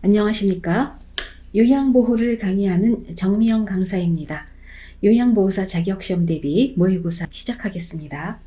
안녕하십니까? 요양보호를 강의하는 정미영 강사입니다. 요양보호사 자격시험 대비 모의고사 시작하겠습니다.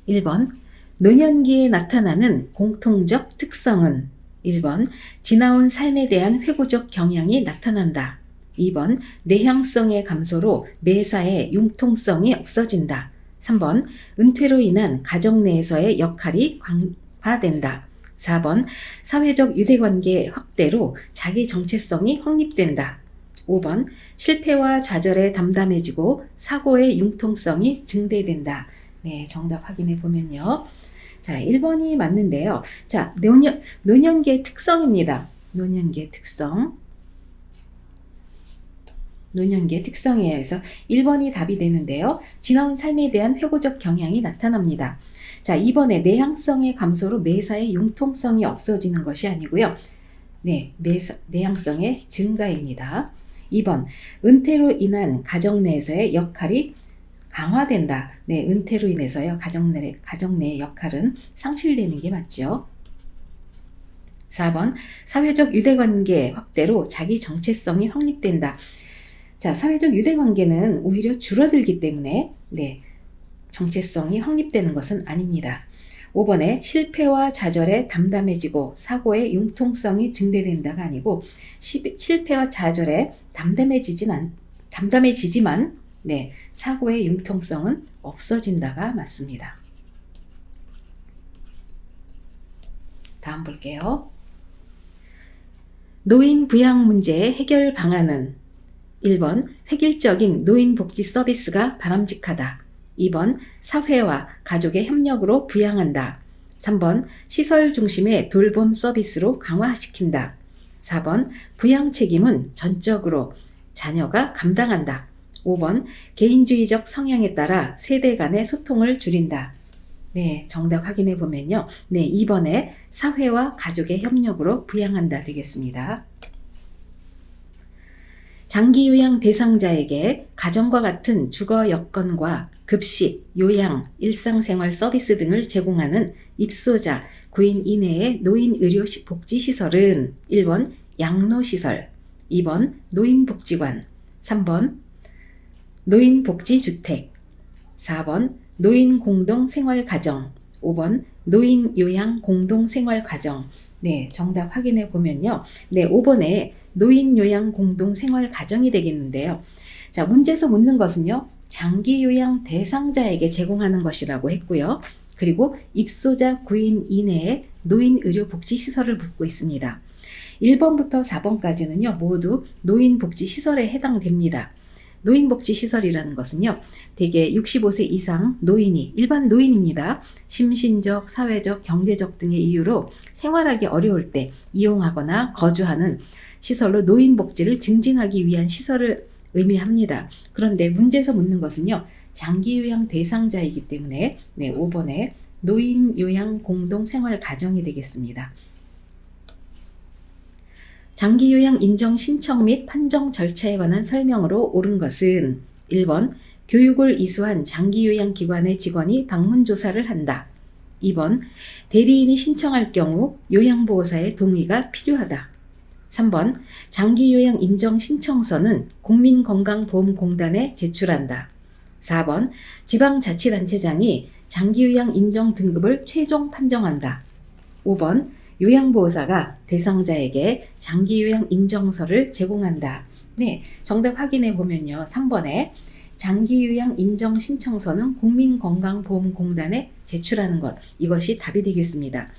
1번 노년기에 나타나는 공통적 특성은 1번 지나온 삶에 대한 회고적 경향이 나타난다. 2번 내향성의 감소로 매사의 융통성이 없어진다. 3번 은퇴로 인한 가정 내에서의 역할이 강화된다. 4번 사회적 유대관계 확대로 자기 정체성이 확립된다. 5번 실패와 좌절에 담담해지고 사고의 융통성이 증대된다. 네, 정답 확인해 보면요. 자, 1번이 맞는데요. 자, 노년기의 특성입니다. 노년기의 특성. 노년기의 특성이에요. 그래서 1번이 답이 되는데요. 지나온 삶에 대한 회고적 경향이 나타납니다. 자, 2번에 내향성의 감소로 매사의 융통성이 없어지는 것이 아니고요. 네, 내향성의 증가입니다. 2번, 은퇴로 인한 가정 내에서의 역할이 강화된다. 네, 은퇴로 인해서요. 가정 내의 역할은 상실되는 게 맞죠. 4번, 사회적 유대관계 확대로 자기 정체성이 확립된다. 자, 사회적 유대관계는 오히려 줄어들기 때문에 네, 정체성이 확립되는 것은 아닙니다. 5번에 실패와 좌절에 담담해지고 사고의 융통성이 증대된다가 아니고 실패와 좌절에 담담해지지만 네, 사고의 융통성은 없어진다가 맞습니다. 다음 볼게요. 노인 부양 문제의 해결 방안은 1번 획일적인 노인복지 서비스가 바람직하다. 2번 사회와 가족의 협력으로 부양한다. 3번 시설 중심의 돌봄 서비스로 강화시킨다. 4번 부양 책임은 전적으로 자녀가 감당한다. 5번 개인주의적 성향에 따라 세대 간의 소통을 줄인다. 네, 정답 확인해 보면요. 네, 2번에 사회와 가족의 협력으로 부양한다 되겠습니다. 장기요양 대상자에게 가정과 같은 주거 여건과 급식, 요양, 일상생활 서비스 등을 제공하는 입소자, 9인 이내의 노인의료복지시설은 1번 양로시설, 2번 노인복지관, 3번 노인복지주택, 4번 노인공동생활가정, 5번 노인요양공동생활가정. 네, 정답 확인해 보면요. 네, 5번에 노인요양공동생활가정이 되겠는데요. 자, 문제에서 묻는 것은요. 장기요양 대상자에게 제공하는 것이라고 했고요. 그리고 입소자 9인 이내의 노인의료복지시설을 묻고 있습니다. 1번부터 4번까지는요. 모두 노인복지시설에 해당됩니다. 노인복지시설이라는 것은요. 대개 65세 이상 노인이 일반 노인입니다. 심신적, 사회적, 경제적 등의 이유로 생활하기 어려울 때 이용하거나 거주하는 시설로 노인복지를 증진하기 위한 시설을 의미합니다. 그런데 문제에서 묻는 것은요. 장기요양 대상자이기 때문에 네, 5번에 노인요양공동생활가정이 되겠습니다. 장기요양 인정 신청 및 판정 절차에 관한 설명으로 옳은 것은 1번 교육을 이수한 장기요양기관의 직원이 방문조사를 한다. 2번 대리인이 신청할 경우 요양보호사의 동의가 필요하다. 3번 장기요양 인정 신청서는 국민건강보험공단에 제출한다. 4번 지방자치단체장이 장기요양 인정 등급을 최종 판정한다. 5번 요양보호사가 대상자에게 장기요양 인정서를 제공한다. 네, 정답 확인해 보면요. 3번에 장기요양 인정 신청서는 국민건강보험공단에 제출하는 것. 이것이 답이 되겠습니다.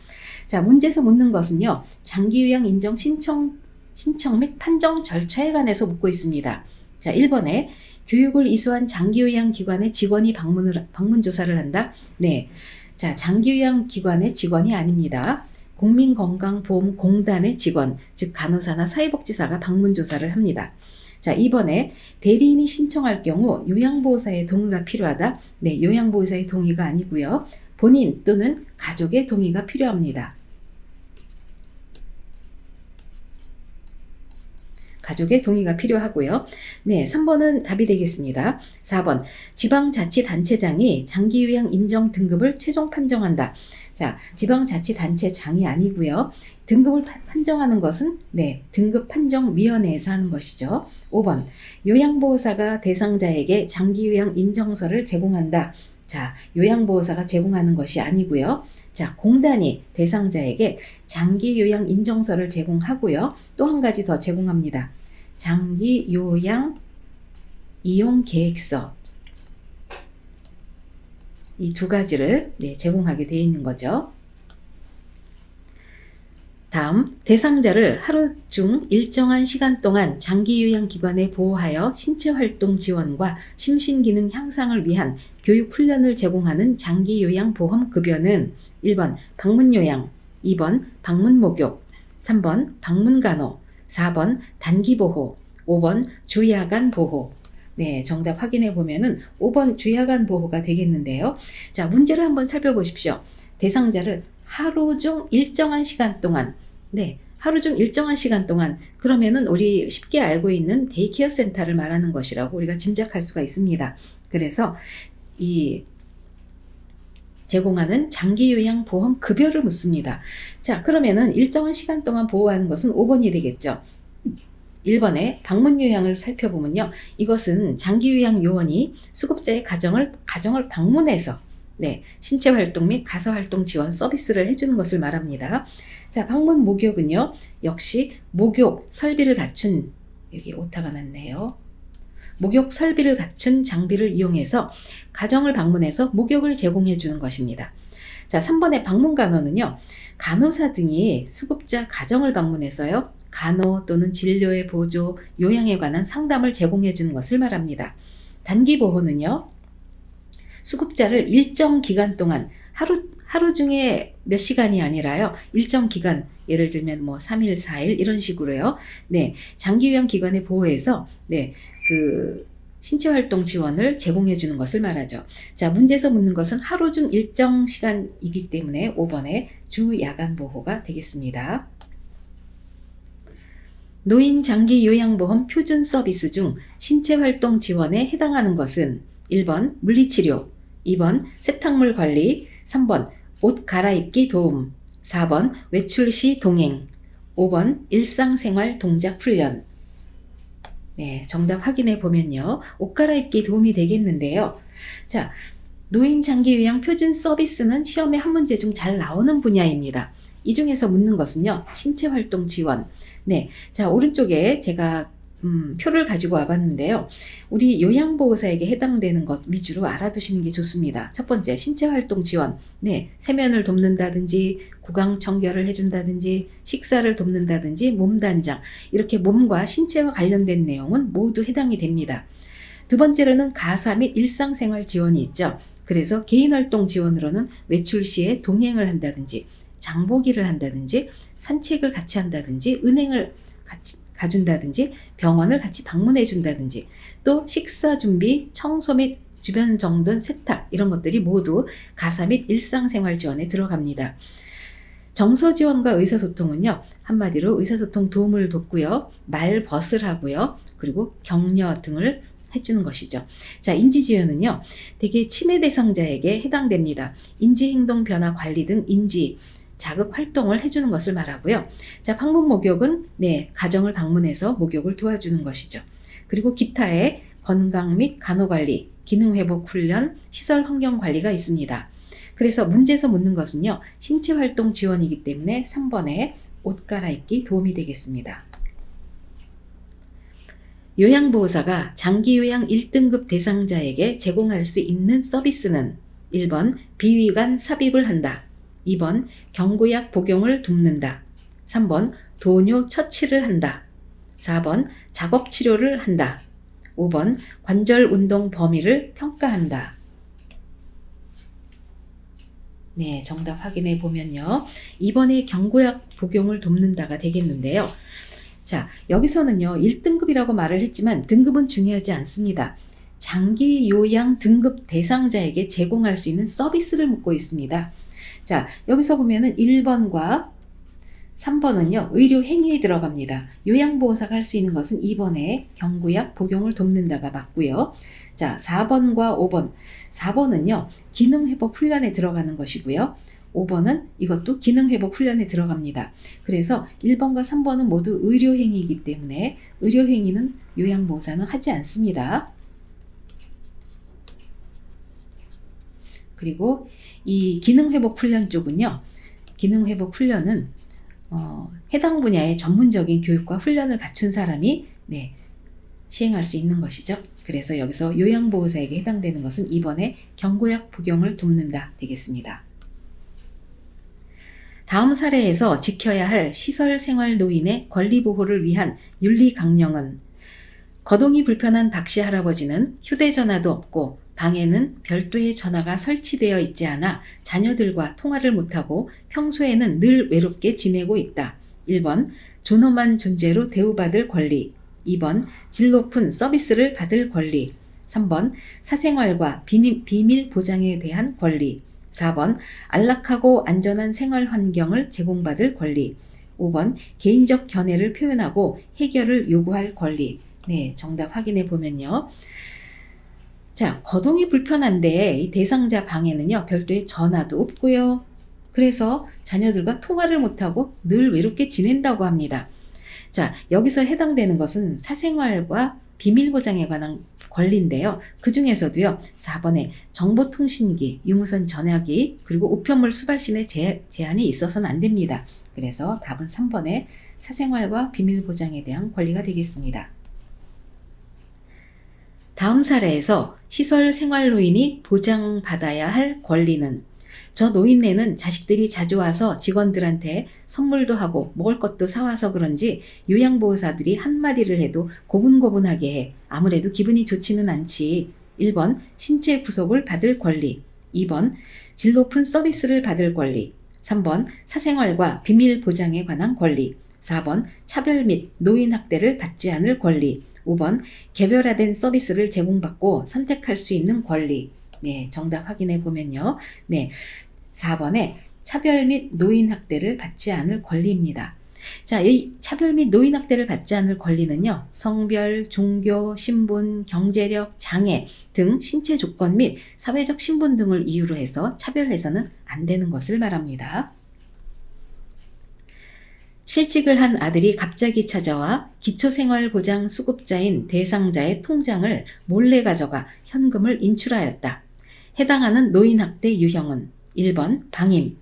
자, 문제에서 묻는 것은요. 장기요양 인정 신청 및 판정 절차에 관해서 묻고 있습니다. 자, 1번에 교육을 이수한 장기요양 기관의 직원이 방문조사를 한다. 네, 자, 장기요양 기관의 직원이 아닙니다. 국민건강보험공단의 직원, 즉 간호사나 사회복지사가 방문조사를 합니다. 자, 2번에 대리인이 신청할 경우 요양보호사의 동의가 필요하다. 네, 요양보호사의 동의가 아니고요. 본인 또는 가족의 동의가 필요합니다. 가족의 동의가 필요하고요. 네, 3번은 답이 되겠습니다. 4번 지방자치단체장이 장기요양 인정 등급을 최종 판정한다. 자, 지방자치단체장이 아니고요. 등급을 판정하는 것은 등급판정위원회에서 하는 것이죠. 5번, 요양보호사가 대상자에게 장기요양 인정서를 제공한다. 자, 요양보호사가 제공하는 것이 아니고요. 자, 공단이 대상자에게 장기요양 인정서를 제공하고요. 또 한 가지 더 제공합니다. 장기요양 이용계획서. 이 두 가지를 제공하게 되어 있는 거죠. 다음, 대상자를 하루 중 일정한 시간 동안 장기요양기관에 보호하여 신체활동 지원과 심신기능 향상을 위한 교육훈련을 제공하는 장기요양보험급여는 1번 방문요양, 2번 방문목욕, 3번 방문간호, 4번 단기보호, 5번 주야간보호. 네, 정답 확인해 보면은 5번 주야간보호가 되겠는데요. 자, 문제를 한번 살펴보십시오. 대상자를 하루 중 일정한 시간 동안, 하루 중 일정한 시간 동안, 그러면은 우리 쉽게 알고 있는 데이케어 센터를 말하는 것이라고 우리가 짐작할 수가 있습니다. 그래서 이 제공하는 장기요양보험 급여를 묻습니다. 자, 그러면은 일정한 시간 동안 보호하는 것은 5번이 되겠죠. 1번에 방문요양을 살펴보면요. 이것은 장기요양 요원이 수급자의 가정을 방문해서 신체활동 및 가사활동 지원 서비스를 해주는 것을 말합니다. 자, 방문 목욕은요. 역시 목욕 설비를 갖춘, 여기 오타가 났네요. 목욕 설비를 갖춘 장비를 이용해서 가정을 방문해서 목욕을 제공해 주는 것입니다. 자, 3번의 방문간호는요. 간호사 등이 수급자 가정을 방문해서요. 간호 또는 진료의 보조, 요양에 관한 상담을 제공해 주는 것을 말합니다. 단기보호는요. 수급자를 일정 기간 동안 하루 중에 몇 시간이 아니라요. 일정 기간, 예를 들면 뭐 3일, 4일 이런 식으로요. 장기요양 기관에 보호해서 그 신체활동 지원을 제공해 주는 것을 말하죠. 자, 문제에서 묻는 것은 하루 중 일정 시간이기 때문에 5번의 주야간보호가 되겠습니다. 노인 장기요양보험 표준 서비스 중 신체활동 지원에 해당하는 것은 1번 물리치료, 2번 세탁물 관리, 3번 옷 갈아입기 도움, 4번 외출 시 동행, 5번 일상생활 동작 훈련. 정답 확인해 보면요. 옷 갈아입기 도움이 되겠는데요. 자, 노인 장기요양 표준 서비스는 시험에 한 문제 중 잘 나오는 분야입니다. 이 중에서 묻는 것은요. 신체활동 지원. 자, 오른쪽에 제가 표를 가지고 와봤는데요. 우리 요양보호사에게 해당되는 것 위주로 알아두시는 게 좋습니다. 첫 번째, 신체활동 지원. 세면을 돕는다든지, 구강 청결을 해준다든지, 식사를 돕는다든지, 몸단장. 이렇게 몸과 신체와 관련된 내용은 모두 해당이 됩니다. 두 번째로는 가사 및 일상생활 지원이 있죠. 그래서 개인활동 지원으로는 외출 시에 동행을 한다든지, 장보기를 한다든지, 산책을 같이 한다든지, 은행을 같이 가준다든지, 병원을 같이 방문해 준다든지, 또 식사 준비, 청소 및 주변 정돈, 세탁 이런 것들이 모두 가사 및 일상생활 지원에 들어갑니다. 정서 지원과 의사소통은요. 한마디로 의사소통 도움을 돕고요. 말벗을 하고요. 그리고 격려 등을 해주는 것이죠. 자, 인지지원은요. 대개 치매 대상자에게 해당됩니다. 인지행동 변화 관리 등 인지 자극 활동을 해주는 것을 말하고요. 자, 방문 목욕은 가정을 방문해서 목욕을 도와주는 것이죠. 그리고 기타의 건강 및 간호관리, 기능회복 훈련, 시설 환경 관리가 있습니다. 그래서 문제에서 묻는 것은요. 신체활동 지원이기 때문에 3번의 옷 갈아입기 도움이 되겠습니다. 요양보호사가 장기요양 1등급 대상자에게 제공할 수 있는 서비스는 1번 비위관 삽입을 한다. 2번 경구약 복용을 돕는다. 3번 도뇨 처치를 한다. 4번 작업 치료를 한다. 5번 관절 운동 범위를 평가한다. 정답 확인해 보면요. 2번의 경구약 복용을 돕는다가 되겠는데요. 자, 여기서는요. 1등급이라고 말을 했지만 등급은 중요하지 않습니다. 장기요양 등급 대상자에게 제공할 수 있는 서비스를 묻고 있습니다. 자, 여기서 보면은 1번과 3번은요. 의료 행위에 들어갑니다. 요양보호사가 할 수 있는 것은 2번에 경구약 복용을 돕는다가 맞고요. 자, 4번과 5번. 4번은요. 기능회복 훈련에 들어가는 것이고요. 5번은 이것도 기능회복 훈련에 들어갑니다. 그래서 1번과 3번은 모두 의료행위이기 때문에 의료행위는 요양보호사는 하지 않습니다. 그리고 이 기능회복 훈련 쪽은요. 기능회복 훈련은 해당 분야의 전문적인 교육과 훈련을 갖춘 사람이 시행할 수 있는 것이죠. 그래서 여기서 요양보호사에게 해당되는 것은 2번에 경고약 복용을 돕는다 되겠습니다. 다음 사례에서 지켜야 할 시설생활 노인의 권리보호를 위한 윤리강령은 거동이 불편한 박씨 할아버지는 휴대전화도 없고 방에는 별도의 전화가 설치되어 있지 않아 자녀들과 통화를 못하고 평소에는 늘 외롭게 지내고 있다. 1번 존엄한 존재로 대우받을 권리, 2번 질 높은 서비스를 받을 권리, 3번 사생활과 비밀 보장에 대한 권리, 4번 안락하고 안전한 생활 환경을 제공받을 권리, 5번 개인적 견해를 표현하고 해결을 요구할 권리. 정답 확인해 보면요. 자, 거동이 불편한데 이 대상자 방에는요, 별도의 전화도 없고요. 그래서 자녀들과 통화를 못하고 늘 외롭게 지낸다고 합니다. 자, 여기서 해당되는 것은 사생활과 비밀보장에 관한 권리인데요. 그 중에서도요, 4번에 정보통신기, 유무선 전화기, 그리고 우편물 수발신의 제한이 있어서는 안 됩니다. 그래서 답은 3번에 사생활과 비밀보장에 대한 권리가 되겠습니다. 다음 사례에서 시설 생활노인이 보장받아야 할 권리는 저 노인네는 자식들이 자주 와서 직원들한테 선물도 하고 먹을 것도 사와서 그런지 요양보호사들이 한마디를 해도 고분고분하게 해. 아무래도 기분이 좋지는 않지. 1번 신체 구속을 받을 권리, 2번 질 높은 서비스를 받을 권리, 3번 사생활과 비밀 보장에 관한 권리, 4번 차별 및 노인 학대를 받지 않을 권리, 5번 개별화된 서비스를 제공받고 선택할 수 있는 권리. 정답 확인해 보면요. 4번에 차별 및 노인 학대를 받지 않을 권리입니다. 자, 이 차별 및 노인 학대를 받지 않을 권리는요. 성별, 종교, 신분, 경제력, 장애 등 신체 조건 및 사회적 신분 등을 이유로 해서 차별해서는 안 되는 것을 말합니다. 실직을 한 아들이 갑자기 찾아와 기초생활보장 수급자인 대상자의 통장을 몰래 가져가 현금을 인출하였다. 해당하는 노인학대 유형은 1번 방임,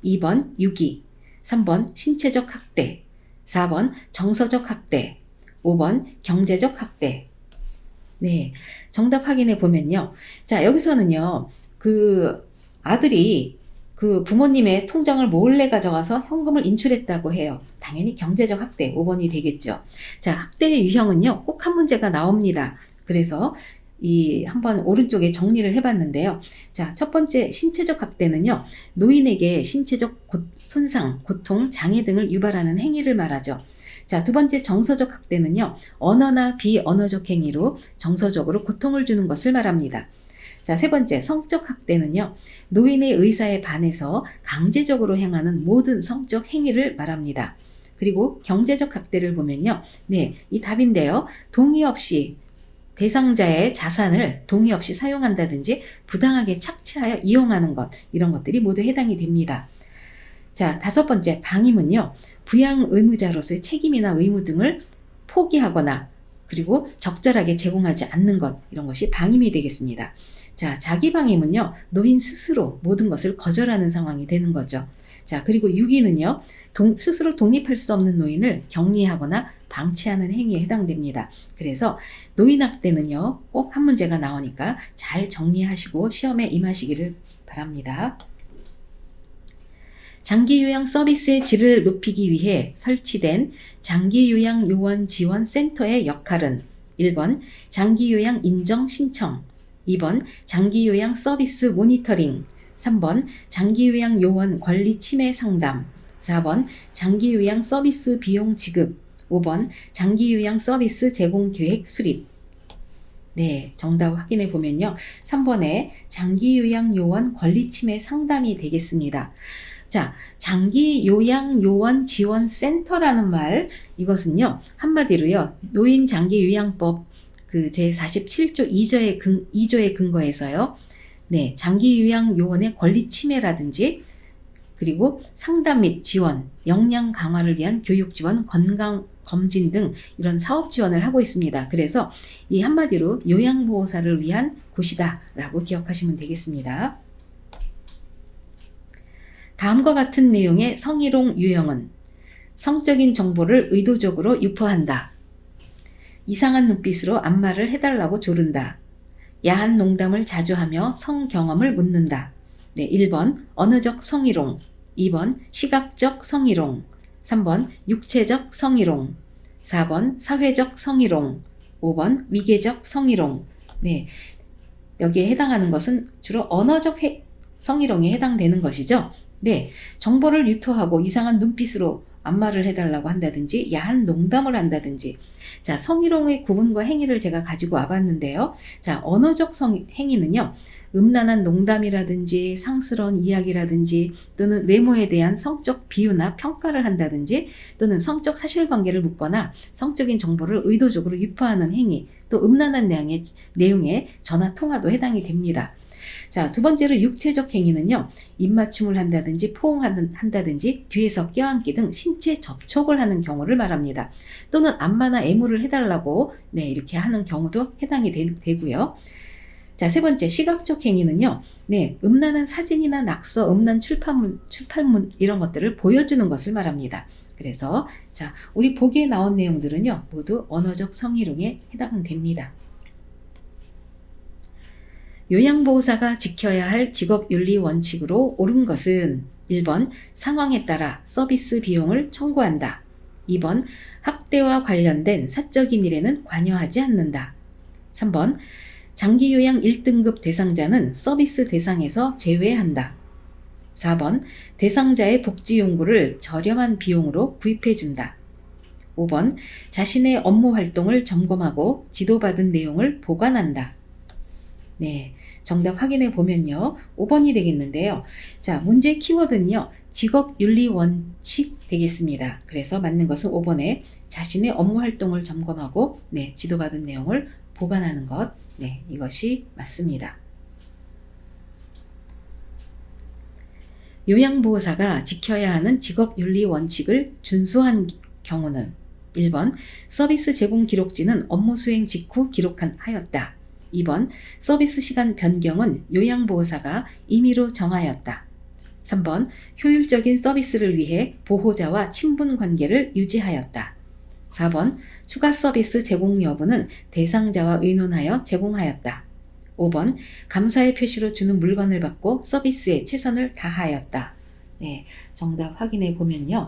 2번 유기, 3번 신체적 학대, 4번 정서적 학대, 5번 경제적 학대. 정답 확인해 보면요. 자, 여기서는요. 그 아들이 그 부모님의 통장을 몰래 가져가서 현금을 인출했다고 해요. 당연히 경제적 학대 5번이 되겠죠. 자, 학대의 유형은요. 꼭 한 문제가 나옵니다. 그래서 한번 오른쪽에 정리를 해봤는데요. 자, 첫 번째 신체적 학대는요. 노인에게 신체적 손상, 고통, 장애 등을 유발하는 행위를 말하죠. 자, 두 번째 정서적 학대는요. 언어나 비언어적 행위로 정서적으로 고통을 주는 것을 말합니다. 자, 세 번째 성적 학대는요. 노인의 의사에 반해서 강제적으로 행하는 모든 성적 행위를 말합니다. 그리고 경제적 학대를 보면요. 이 답인데요. 동의 없이 대상자의 자산을 동의 없이 사용한다든지 부당하게 착취하여 이용하는 것, 이런 것들이 모두 해당이 됩니다. 자, 다섯 번째 방임은요. 부양 의무자로서의 책임이나 의무 등을 포기하거나 그리고 적절하게 제공하지 않는 것, 이런 것이 방임이 되겠습니다. 자, 자기 방임은요. 노인 스스로 모든 것을 거절하는 상황이 되는 거죠. 자, 그리고 유기는요. 스스로 독립할 수 없는 노인을 격리하거나 방치하는 행위에 해당됩니다. 그래서 노인학대는요. 꼭 한 문제가 나오니까 잘 정리하시고 시험에 임하시기를 바랍니다. 장기요양 서비스의 질을 높이기 위해 설치된 장기요양 요원 지원 센터의 역할은 1번 장기요양 인정 신청, 2번 장기요양 서비스 모니터링, 3번 장기요양 요원 권리 침해 상담, 4번 장기요양 서비스 비용 지급, 5번 장기요양 서비스 제공 계획 수립. 정답 확인해 보면요. 3번에 장기요양 요원 권리 침해 상담이 되겠습니다. 자, 장기요양 요원 지원센터라는 말, 이것은요. 한마디로요. 노인장기요양법 그 제47조 2조에 근거해서요. 장기요양 요원의 권리 침해라든지 그리고 상담 및 지원, 역량 강화를 위한 교육 지원, 건강 검진 등 이런 사업 지원을 하고 있습니다. 그래서 이 한마디로 요양보호사를 위한 곳이다 라고 기억하시면 되겠습니다. 다음과 같은 내용의 성희롱 유형은 성적인 정보를 의도적으로 유포한다. 이상한 눈빛으로 안마를 해달라고 조른다. 야한 농담을 자주 하며 성경험을 묻는다. 네, 1번 언어적 성희롱, 2번 시각적 성희롱, 3번 육체적 성희롱, 4번 사회적 성희롱, 5번 위계적 성희롱. 네, 여기에 해당하는 것은 주로 언어적 성희롱에 해당되는 것이죠. 네, 정보를 유토하고 이상한 눈빛으로 안마를 해달라고 한다든지 야한 농담을 한다든지. 자, 성희롱의 구분과 행위를 제가 가지고 와봤는데요. 자, 언어적 행위는요. 음란한 농담이라든지 상스러운 이야기라든지 또는 외모에 대한 성적 비유나 평가를 한다든지 또는 성적 사실관계를 묻거나 성적인 정보를 의도적으로 유포하는 행위, 또 음란한 내용의 전화 통화도 해당이 됩니다. 자, 두 번째로 육체적 행위는요. 입맞춤을 한다든지 포옹한다든지 뒤에서 껴안기 등 신체 접촉을 하는 경우를 말합니다. 또는 안마나 애무를 해달라고 네, 이렇게 하는 경우도 해당이 되고요. 자, 세 번째 시각적 행위는요. 네, 음란한 사진이나 낙서, 음란 출판물 이런 것들을 보여주는 것을 말합니다. 그래서 자, 우리 보기에 나온 내용들은요. 모두 언어적 성희롱에 해당됩니다. 요양보호사가 지켜야 할 직업윤리 원칙으로 옳은 것은 1번 상황에 따라 서비스 비용을 청구한다. 2번 학대와 관련된 사적인 일에는 관여하지 않는다. 3번 장기요양 1등급 대상자는 서비스 대상에서 제외한다. 4번 대상자의 복지용구를 저렴한 비용으로 구입해준다. 5번 자신의 업무 활동을 점검하고 지도받은 내용을 보관한다. 네, 정답 확인해 보면요. 5번이 되겠는데요. 자, 문제 키워드는요. 직업윤리 원칙 되겠습니다. 그래서 맞는 것은 5번에 자신의 업무 활동을 점검하고 네, 지도받은 내용을 보관하는 것. 네, 이것이 맞습니다. 요양보호사가 지켜야 하는 직업윤리 원칙을 준수한 경우는 1번 서비스 제공 기록지는 업무 수행 직후 기록하였다. 2번 서비스 시간 변경은 요양보호사가 임의로 정하였다. 3번 효율적인 서비스를 위해 보호자와 친분 관계를 유지하였다. 4번 추가 서비스 제공 여부는 대상자와 의논하여 제공하였다. 5번 감사의 표시로 주는 물건을 받고 서비스에 최선을 다하였다. 네, 정답 확인해 보면요.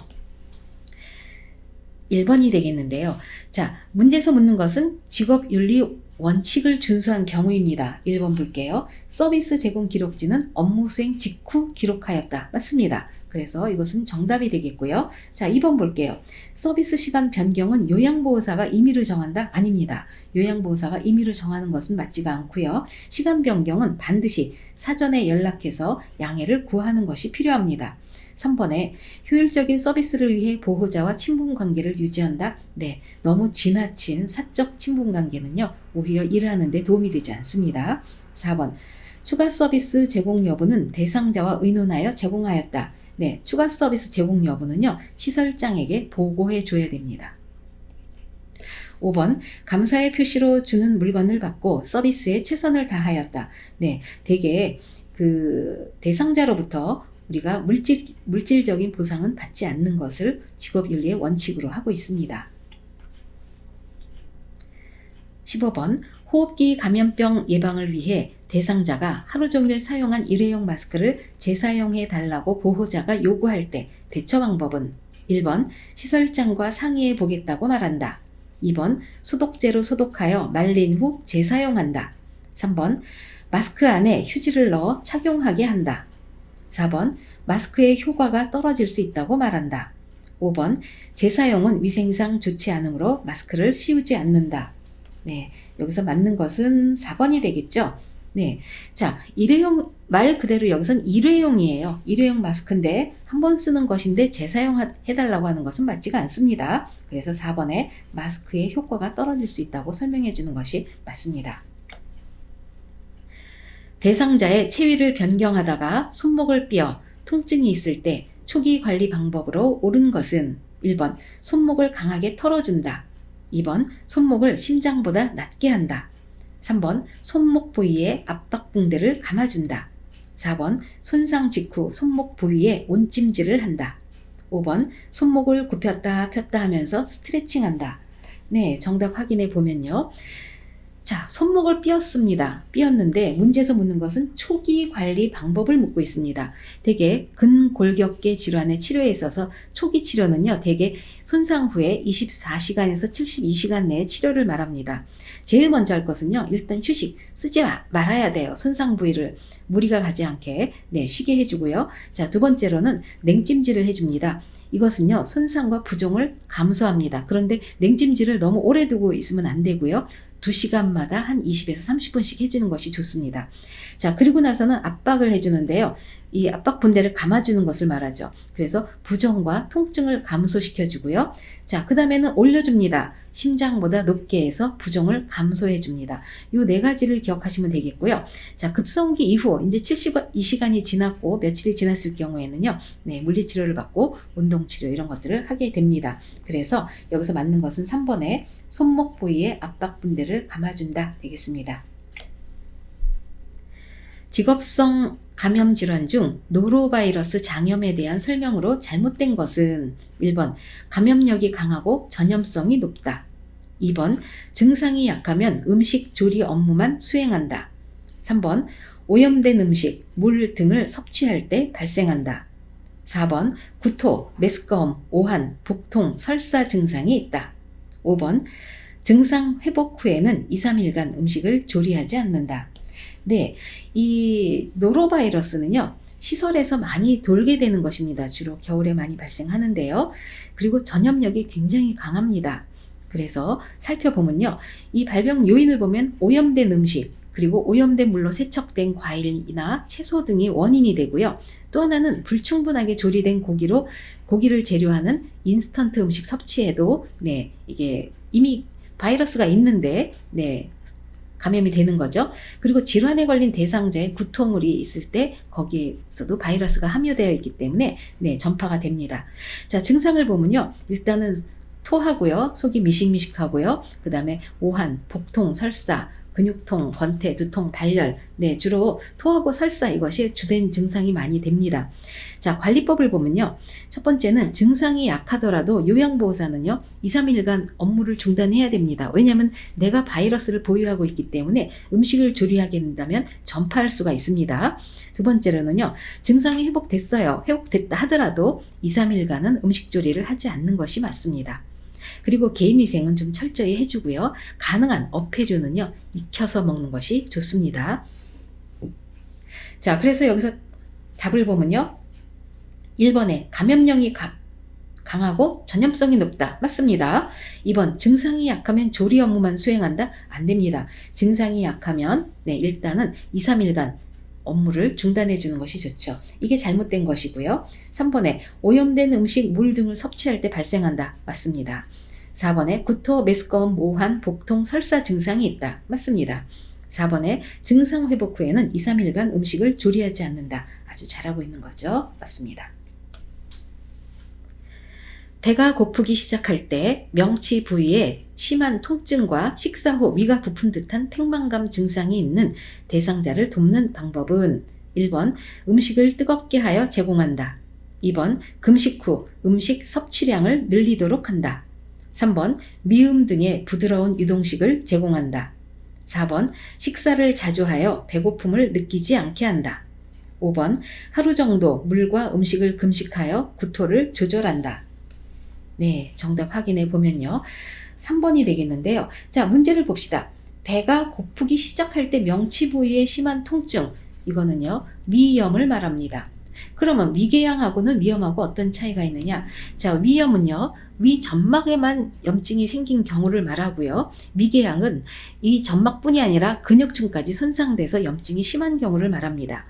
1번이 되겠는데요. 자, 문제에서 묻는 것은 직업윤리 원칙을 준수한 경우입니다. 1번 볼게요. 서비스 제공 기록지는 업무 수행 직후 기록하였다. 맞습니다. 그래서 이것은 정답이 되겠고요. 자, 2번 볼게요. 서비스 시간 변경은 요양보호사가 임의로 정한다? 아닙니다. 요양보호사가 임의로 정하는 것은 맞지가 않고요. 시간 변경은 반드시 사전에 연락해서 양해를 구하는 것이 필요합니다. 3번에 효율적인 서비스를 위해 보호자와 친분 관계를 유지한다. 네, 너무 지나친 사적 친분 관계는요. 오히려 일하는 데 도움이 되지 않습니다. 4번 추가 서비스 제공 여부는 대상자와 의논하여 제공하였다. 네, 추가 서비스 제공 여부는요. 시설장에게 보고해 줘야 됩니다. 5번 감사의 표시로 주는 물건을 받고 서비스에 최선을 다하였다. 네, 대개 그 대상자로부터 우리가 물질적인 보상은 받지 않는 것을 직업윤리의 원칙으로 하고 있습니다. 15번 호흡기 감염병 예방을 위해 대상자가 하루 종일 사용한 일회용 마스크를 재사용해 달라고 보호자가 요구할 때 대처 방법은 1번 시설장과 상의해 보겠다고 말한다. 2번 소독제로 소독하여 말린 후 재사용한다. 3번 마스크 안에 휴지를 넣어 착용하게 한다. 4번 마스크의 효과가 떨어질 수 있다고 말한다. 5번 재사용은 위생상 좋지 않으므로 마스크를 씌우지 않는다. 네, 여기서 맞는 것은 4번이 되겠죠. 네, 자, 일회용 말 그대로 여기선 일회용이에요. 일회용 마스크인데 한 번 쓰는 것인데 재사용해달라고 하는 것은 맞지가 않습니다. 그래서 4번에 마스크의 효과가 떨어질 수 있다고 설명해 주는 것이 맞습니다. 대상자의 체위를 변경하다가 손목을 삐어 통증이 있을 때 초기 관리 방법으로 옳은 것은 1번 손목을 강하게 털어준다. 2번 손목을 심장보다 낮게 한다. 3번 손목 부위에 압박 붕대를 감아준다. 4번 손상 직후 손목 부위에 온찜질을 한다. 5번 손목을 굽혔다 폈다 하면서 스트레칭한다. 네, 정답 확인해 보면요. 자, 손목을 삐었습니다. 삐었는데 문제에서 묻는 것은 초기 관리 방법을 묻고 있습니다. 대개 근골격계 질환의 치료에 있어서 초기 치료는요, 대개 손상 후에 24시간에서 72시간 내에 치료를 말합니다. 제일 먼저 할 것은요, 일단 휴식, 쓰지 말아야 돼요. 손상 부위를 무리가 가지 않게 쉬게 해주고요. 자, 두 번째로는 냉찜질을 해줍니다. 이것은요, 손상과 부종을 감소합니다. 그런데 냉찜질을 너무 오래 두고 있으면 안 되고요. 2시간마다 한 20에서 30분씩 해주는 것이 좋습니다. 자, 그리고 나서는 압박을 해주는데요. 이 압박 분대를 감아주는 것을 말하죠. 그래서 부종과 통증을 감소시켜주고요. 자, 그 다음에는 올려줍니다. 심장보다 높게 해서 부종을 감소해줍니다. 이 네 가지를 기억하시면 되겠고요. 자, 급성기 이후 이제 72시간이 지났고 며칠이 지났을 경우에는요, 물리치료를 받고 운동치료 이런 것들을 하게 됩니다. 그래서 여기서 맞는 것은 3번에 손목 부위에 압박 분대를 감아준다 되겠습니다. 직업성 감염 질환 중 노로바이러스 장염에 대한 설명으로 잘못된 것은 1번 감염력이 강하고 전염성이 높다. 2번 증상이 약하면 음식 조리 업무만 수행한다. 3번 오염된 음식, 물 등을 섭취할 때 발생한다. 4번 구토, 메스꺼움, 오한, 복통, 설사 증상이 있다. 5번 증상 회복 후에는 2, 3일간 음식을 조리하지 않는다. 네, 이 노로바이러스는요, 시설에서 많이 돌게 되는 것입니다. 주로 겨울에 많이 발생하는데요. 그리고 전염력이 굉장히 강합니다. 그래서 살펴보면요, 이 발병 요인을 보면 오염된 음식, 그리고 오염된 물로 세척된 과일이나 채소 등이 원인이 되고요. 또 하나는 불충분하게 조리된 고기를 재료하는 인스턴트 음식 섭취에도 이게 이미 바이러스가 있는데 감염이 되는 거죠. 그리고 질환에 걸린 대상자의 구토물이 있을 때 거기에서도 바이러스가 함유되어 있기 때문에 전파가 됩니다. 자, 증상을 보면요, 일단은 토하고요, 속이 미식미식하고요, 그 다음에 오한, 복통, 설사, 근육통, 권태, 두통, 발열, 주로 토하고 설사 이것이 주된 증상이 많이 됩니다. 자, 관리법을 보면요, 첫 번째는 증상이 약하더라도 요양보호사는요 2, 3일간 업무를 중단해야 됩니다. 왜냐하면 내가 바이러스를 보유하고 있기 때문에 음식을 조리하게 된다면 전파할 수가 있습니다. 두 번째로는요, 증상이 회복됐다 하더라도 2, 3일간은 음식 조리를 하지 않는 것이 맞습니다. 그리고 개인위생은 좀 철저히 해주고요. 가능한 어패류는요, 익혀서 먹는 것이 좋습니다. 자, 그래서 여기서 답을 보면요, 1번에 감염력이 강하고 전염성이 높다. 맞습니다. 2번 증상이 약하면 조리 업무만 수행한다. 안 됩니다. 증상이 약하면 일단은 2, 3일간 업무를 중단해 주는 것이 좋죠. 이게 잘못된 것이고요. 3번에 오염된 음식, 물 등을 섭취할 때 발생한다. 맞습니다. 4번에 구토, 메스꺼움, 오한, 복통, 설사 증상이 있다. 맞습니다. 4번에 증상 회복 후에는 2, 3일간 음식을 조리하지 않는다. 아주 잘하고 있는 거죠. 맞습니다. 배가 고프기 시작할 때 명치 부위에 심한 통증과 식사 후 위가 부푼 듯한 팽만감 증상이 있는 대상자를 돕는 방법은 1번 음식을 뜨겁게 하여 제공한다. 2번 금식 후 음식 섭취량을 늘리도록 한다. 3번 미음 등의 부드러운 유동식을 제공한다. 4번 식사를 자주 하여 배고픔을 느끼지 않게 한다. 5번 하루 정도 물과 음식을 금식하여 구토를 조절한다. 정답 확인해 보면요, 3번이 되겠는데요. 자, 문제를 봅시다. 배가 고프기 시작할 때 명치 부위에 심한 통증, 이거는요 위염을 말합니다. 그러면 위궤양하고는 위염하고 어떤 차이가 있느냐? 자, 위염은요 위 점막에만 염증이 생긴 경우를 말하고요, 위궤양은 이 점막뿐이 아니라 근육층까지 손상돼서 염증이 심한 경우를 말합니다.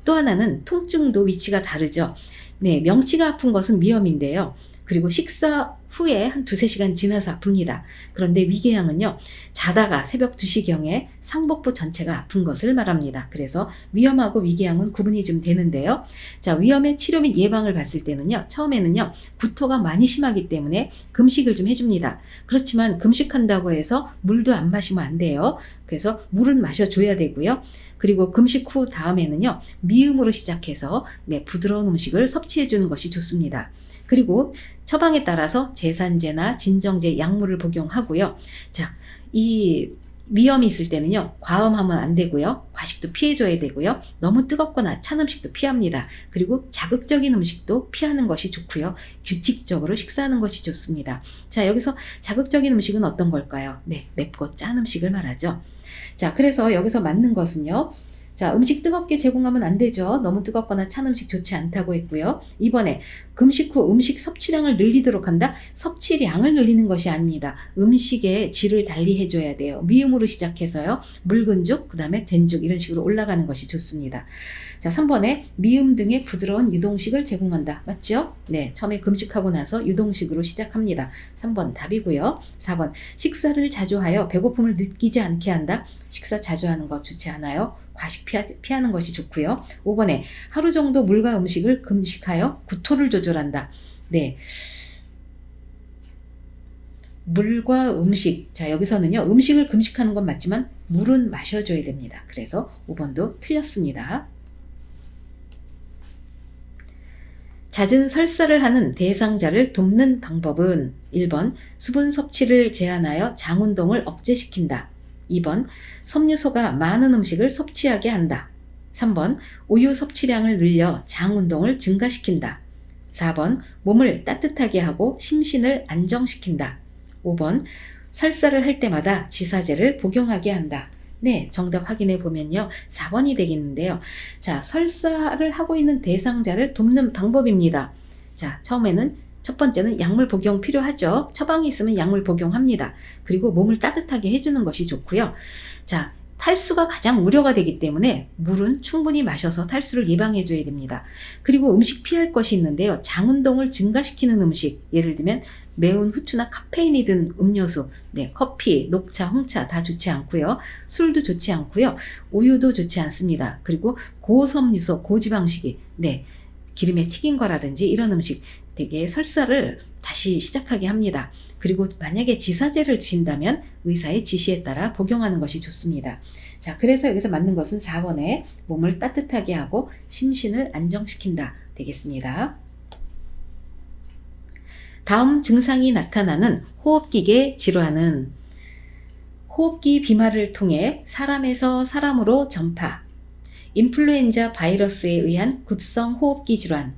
또 하나는 통증도 위치가 다르죠. 명치가 아픈 것은 위염인데요, 그리고 식사 후에 한 2~3시간 지나서 아픕니다. 그런데 위궤양은요, 자다가 새벽 2시경에 상복부 전체가 아픈 것을 말합니다. 그래서 위염하고 위궤양은 구분이 좀 되는데요. 자, 위염의 치료 및 예방을 봤을 때는요, 처음에는요, 구토가 많이 심하기 때문에 금식을 좀 해줍니다. 그렇지만 금식한다고 해서 물도 안 마시면 안 돼요. 그래서 물은 마셔줘야 되고요. 그리고 금식 후 다음에는요, 미음으로 시작해서 부드러운 음식을 섭취해 주는 것이 좋습니다. 그리고 처방에 따라서 제산제나 진정제, 약물을 복용하고요. 자, 이 위염이 있을 때는요, 과음하면 안 되고요. 과식도 피해줘야 되고요. 너무 뜨겁거나 찬 음식도 피합니다. 그리고 자극적인 음식도 피하는 것이 좋고요. 규칙적으로 식사하는 것이 좋습니다. 자, 여기서 자극적인 음식은 어떤 걸까요? 네, 맵고 짠 음식을 말하죠. 자, 그래서 여기서 맞는 것은요, 자, 음식 뜨겁게 제공하면 안 되죠. 너무 뜨겁거나 찬 음식 좋지 않다고 했고요. 이번에 금식 후 음식 섭취량을 늘리도록 한다? 섭취량을 늘리는 것이 아닙니다. 음식의 질을 달리 해줘야 돼요. 미음으로 시작해서요, 묽은 죽, 그 다음에 된죽, 이런 식으로 올라가는 것이 좋습니다. 자, 3번에 미음 등의 부드러운 유동식을 제공한다. 맞죠? 네, 처음에 금식하고 나서 유동식으로 시작합니다. 3번 답이고요. 4번 식사를 자주 하여 배고픔을 느끼지 않게 한다. 식사 자주 하는 거 좋지 않아요. 과식 피하는 것이 좋고요. 5번에 하루 정도 물과 음식을 금식하여 구토를 조절한다. 네, 물과 음식. 자, 여기서는요, 음식을 금식하는 건 맞지만 물은 마셔줘야 됩니다. 그래서 5번도 틀렸습니다. 잦은 설사를 하는 대상자를 돕는 방법은 1번 수분 섭취를 제한하여 장 운동을 억제시킨다. 2번 섬유소가 많은 음식을 섭취하게 한다. 3번 우유 섭취량을 늘려 장 운동을 증가시킨다. 4번 몸을 따뜻하게 하고 심신을 안정시킨다. 5번 설사를 할 때마다 지사제를 복용하게 한다. 네, 정답 확인해 보면요, 4번이 되겠는데요. 자, 설사를 하고 있는 대상자를 돕는 방법입니다. 자, 처음에는 첫 번째는 약물 복용 필요하죠. 처방이 있으면 약물 복용합니다. 그리고 몸을 따뜻하게 해주는 것이 좋고요. 자, 탈수가 가장 우려가 되기 때문에 물은 충분히 마셔서 탈수를 예방해 줘야 됩니다. 그리고 음식 피할 것이 있는데요. 장 운동을 증가시키는 음식, 예를 들면 매운 후추나 카페인이 든 음료수, 네, 커피, 녹차, 홍차 다 좋지 않고요. 술도 좋지 않고요. 우유도 좋지 않습니다. 그리고 고섬유소, 고지방식이, 네, 기름에 튀긴 거라든지 이런 음식 되게 설사를 다시 시작하게 합니다. 그리고 만약에 지사제를 드신다면 의사의 지시에 따라 복용하는 것이 좋습니다. 자, 그래서 여기서 맞는 것은 4번에 몸을 따뜻하게 하고 심신을 안정시킨다 되겠습니다. 다음 증상이 나타나는 호흡기계 질환은 호흡기 비말을 통해 사람에서 사람으로 전파, 인플루엔자 바이러스에 의한 급성 호흡기 질환,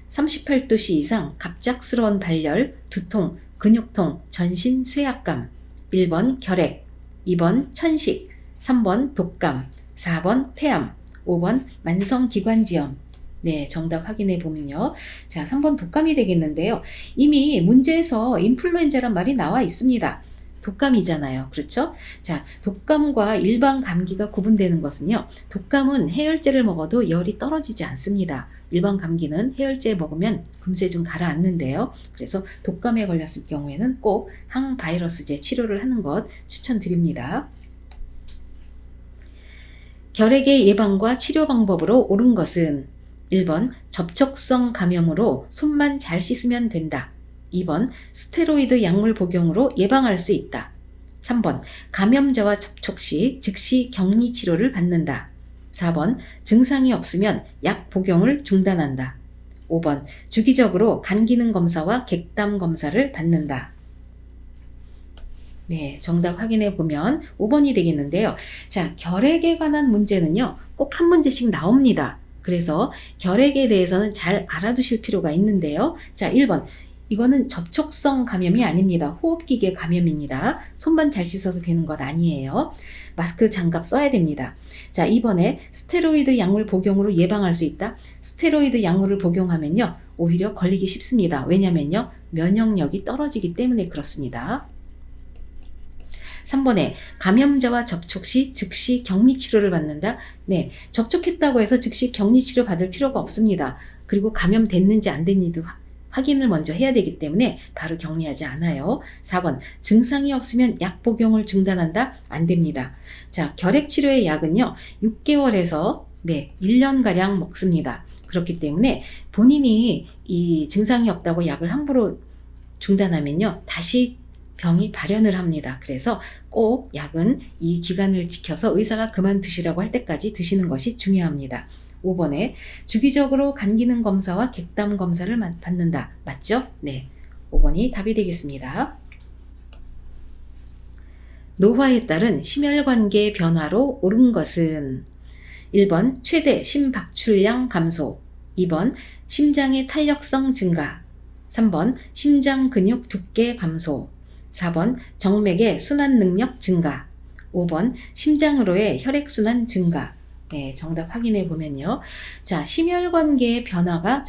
38도씨 이상 갑작스러운 발열, 두통, 근육통, 전신 쇠약감. 1번 결핵, 2번 천식, 3번 독감, 4번 폐암, 5번 만성기관지염. 네, 정답 확인해 보면요. 자, 3번 독감이 되겠는데요. 이미 문제에서 인플루엔자란 말이 나와 있습니다. 독감이잖아요. 그렇죠? 자, 독감과 일반 감기가 구분되는 것은요, 독감은 해열제를 먹어도 열이 떨어지지 않습니다. 일반 감기는 해열제 먹으면 금세 좀 가라앉는데요. 그래서 독감에 걸렸을 경우에는 꼭 항바이러스제 치료를 하는 것 추천드립니다. 결핵의 예방과 치료 방법으로 옳은 것은 1번 접촉성 감염으로 손만 잘 씻으면 된다. 2번 스테로이드 약물 복용으로 예방할 수 있다. 3번 감염자와 접촉 시 즉시 격리 치료를 받는다. 4번 증상이 없으면 약 복용을 중단한다. 5번 주기적으로 간 기능 검사와 객담 검사를 받는다. 네, 정답 확인해 보면 5번이 되겠는데요. 자, 결핵에 관한 문제는요, 꼭 한 문제씩 나옵니다. 그래서 결핵에 대해서는 잘 알아두실 필요가 있는데요. 자, 1번. 이거는 접촉성 감염이 아닙니다. 호흡기계 감염입니다. 손만 잘 씻어도 되는 것 아니에요. 마스크 장갑 써야 됩니다. 자, 2번에 스테로이드 약물 복용으로 예방할 수 있다. 스테로이드 약물을 복용하면요, 오히려 걸리기 쉽습니다. 왜냐면요, 면역력이 떨어지기 때문에 그렇습니다. 3번에 감염자와 접촉 시 즉시 격리 치료를 받는다. 네, 접촉했다고 해서 즉시 격리 치료 받을 필요가 없습니다. 그리고 감염됐는지 안 됐는지도 확인을 먼저 해야 되기 때문에 바로 격리하지 않아요. 4번 증상이 없으면 약 복용을 중단한다? 안 됩니다. 자, 결핵치료의 약은요 6개월에서 1년가량 먹습니다. 그렇기 때문에 본인이 이 증상이 없다고 약을 함부로 중단하면요 다시 병이 발현을 합니다. 그래서 꼭 약은 이 기간을 지켜서 의사가 그만 드시라고 할 때까지 드시는 것이 중요합니다. 5번에 주기적으로 간 기능 검사와 객담 검사를 받는다. 맞죠? 네. 5번이 답이 되겠습니다. 노화에 따른 심혈관계 변화로 옳은 것은 1번 최대 심박출량 감소, 2번 심장의 탄력성 증가, 3번 심장 근육 두께 감소, 4번 정맥의 순환 능력 증가, 5번 심장으로의 혈액순환 증가. 네, 정답 확인해 보면요. 자, 심혈관계의 변화가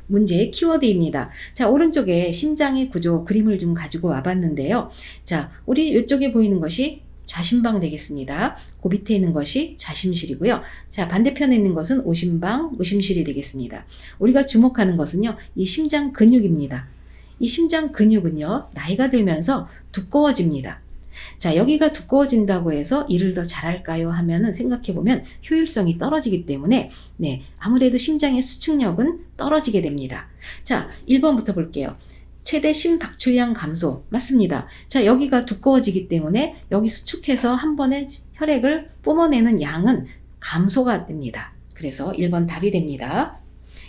문제의 키워드입니다. 자, 오른쪽에 심장의 구조 그림을 좀 가지고 와봤는데요. 자, 우리 이쪽에 보이는 것이 좌심방 되겠습니다. 그 밑에 있는 것이 좌심실이고요. 자, 반대편에 있는 것은 오심방, 의심실이 되겠습니다. 우리가 주목하는 것은요, 이 심장 근육입니다. 이 심장 근육은요, 나이가 들면서 두꺼워집니다. 자, 여기가 두꺼워진다고 해서 일을 더 잘할까요? 하면은 생각해보면 효율성이 떨어지기 때문에 아무래도 심장의 수축력은 떨어지게 됩니다. 자, 1번부터 볼게요. 최대 심박출량 감소. 맞습니다. 자, 여기가 두꺼워지기 때문에 여기 수축해서 한 번에 혈액을 뿜어내는 양은 감소가 됩니다. 그래서 1번 답이 됩니다.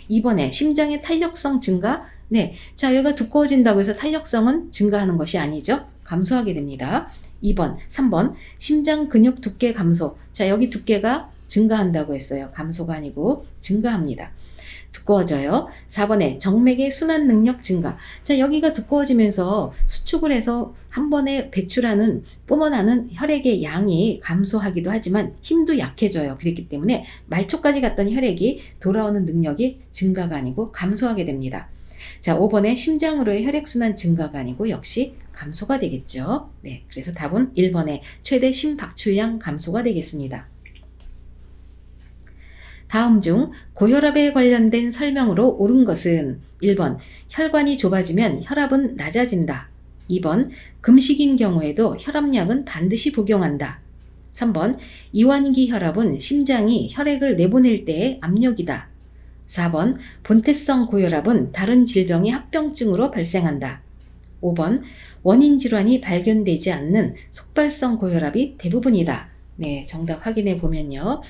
2번에 심장의 탄력성 증가. 네, 자, 여기가 두꺼워진다고 해서 탄력성은 증가하는 것이 아니죠. 감소하게 됩니다. 2번, 3번 심장 근육 두께 감소. 자, 여기 두께가 증가한다고 했어요. 감소가 아니고 증가합니다. 두꺼워져요. 4번에 정맥의 순환 능력 증가. 자, 여기가 두꺼워지면서 수축을 해서 한 번에 배출하는 뿜어나는 혈액의 양이 감소하기도 하지만 힘도 약해져요. 그렇기 때문에 말초까지 갔던 혈액이 돌아오는 능력이 증가가 아니고 감소하게 됩니다. 자, 5번에 심장으로의 혈액순환 증가가 아니고 역시 감소가 되겠죠. 네, 그래서 답은 1번에 최대 심박출량 감소가 되겠습니다. 다음 중 고혈압에 관련된 설명으로 옳은 것은 1번 혈관이 좁아지면 혈압은 낮아진다. 2번 금식인 경우에도 혈압약은 반드시 복용한다. 3번 이완기 혈압은 심장이 혈액을 내보낼 때의 압력이다. 4번 본태성 고혈압은 다른 질병의 합병증으로 발생한다. 5번 원인 질환이 발견되지 않는 속발성 고혈압이 대부분이다. 네, 정답 확인해 보면요.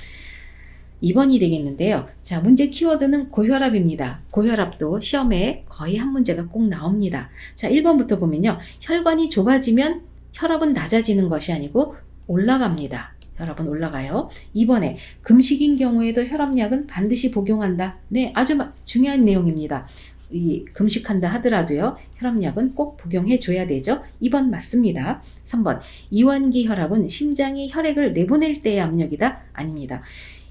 2번이 되겠는데요. 자, 문제 키워드는 고혈압입니다. 고혈압도 시험에 거의 한 문제가 꼭 나옵니다. 자, 1번부터 보면요. 혈관이 좁아지면 혈압은 낮아지는 것이 아니고 올라갑니다. 혈압은 올라가요. 2번에 금식인 경우에도 혈압약은 반드시 복용한다. 네, 아주 중요한 내용입니다. 이 금식한다 하더라도요. 혈압약은 꼭 복용해 줘야 되죠. 2번 맞습니다. 3번 이완기 혈압은 심장이 혈액을 내보낼 때의 압력이다. 아닙니다.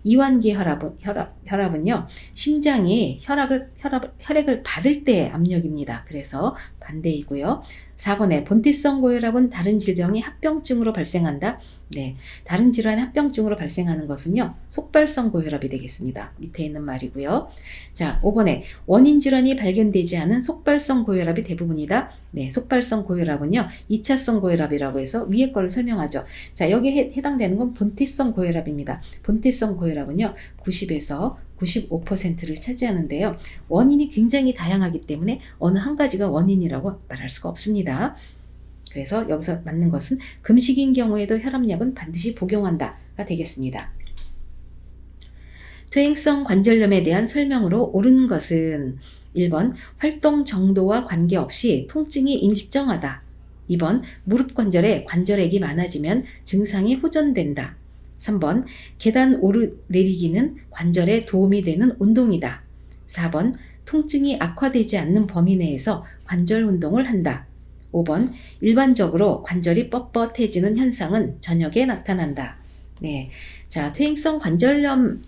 이완기 혈압은요, 심장이 혈액을 받을 때의 압력입니다. 그래서 반대이고요. 4번에 본태성 고혈압은 다른 질병의 합병증으로 발생한다. 네, 다른 질환의 합병증으로 발생하는 것은요, 속발성 고혈압이 되겠습니다. 밑에 있는 말이고요. 자, 5번에 원인 질환이 발견되지 않은 속발성 고혈압이 대부분이다. 네, 속발성 고혈압은요, 2차성 고혈압이라고 해서 위에 거를 설명하죠. 자, 여기에 해당되는 건 본태성 고혈압입니다. 본태성 고혈압은요, 90에서 95%를 차지하는데요. 원인이 굉장히 다양하기 때문에 어느 한 가지가 원인이라고 말할 수가 없습니다. 그래서 여기서 맞는 것은 금식인 경우에도 혈압약은 반드시 복용한다가 되겠습니다. 퇴행성 관절염에 대한 설명으로 옳은 것은 1번 활동 정도와 관계없이 통증이 일정하다. 2번 무릎 관절에 관절액이 많아지면 증상이 호전된다. 3번 계단 오르내리기는 관절에 도움이 되는 운동이다. 4번 통증이 악화되지 않는 범위 내에서 관절 운동을 한다. 5번 일반적으로 관절이 뻣뻣해지는 현상은 저녁에 나타난다. 네, 자, 퇴행성 관절염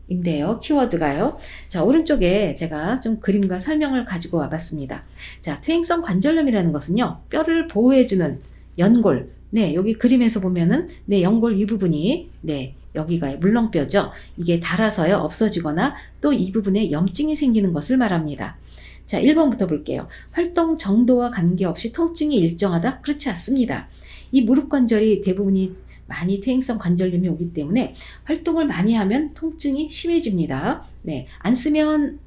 인데요. 키워드가요. 자, 오른쪽에 제가 좀 그림과 설명을 가지고 와봤습니다. 자, 퇴행성 관절염이라는 것은요, 뼈를 보호해주는 연골. 네, 여기 그림에서 보면은, 네, 연골 이 부분이, 네, 여기가 물렁뼈죠. 이게 닳아서요, 없어지거나 또 이 부분에 염증이 생기는 것을 말합니다. 자, 1번부터 볼게요. 활동 정도와 관계없이 통증이 일정하다? 그렇지 않습니다. 이 무릎 관절이 대부분이 많이 퇴행성 관절염이 오기 때문에 활동을 많이 하면 통증이 심해집니다. 네, 안 쓰면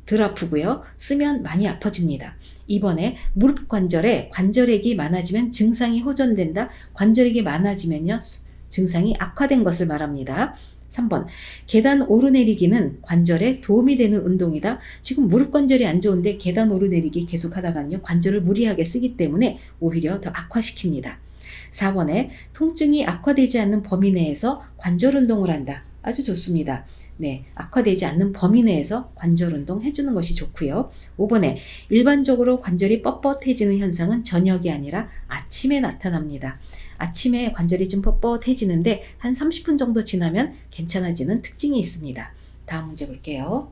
덜 아프고요. 쓰면 많이 아파집니다. 이번에 무릎 관절에 관절액이 많아지면 증상이 호전된다. 관절액이 많아지면요, 증상이 악화된 것을 말합니다. 3번, 계단 오르내리기는 관절에 도움이 되는 운동이다. 지금 무릎 관절이 안 좋은데 계단 오르내리기 계속 하다가는요, 관절을 무리하게 쓰기 때문에 오히려 더 악화시킵니다. 4번에 통증이 악화되지 않는 범위 내에서 관절 운동을 한다. 아주 좋습니다. 네, 악화되지 않는 범위 내에서 관절 운동 해주는 것이 좋고요. 5번에 일반적으로 관절이 뻣뻣해지는 현상은 저녁이 아니라 아침에 나타납니다. 아침에 관절이 좀 뻣뻣해지는데 한 30분 정도 지나면 괜찮아지는 특징이 있습니다. 다음 문제 볼게요.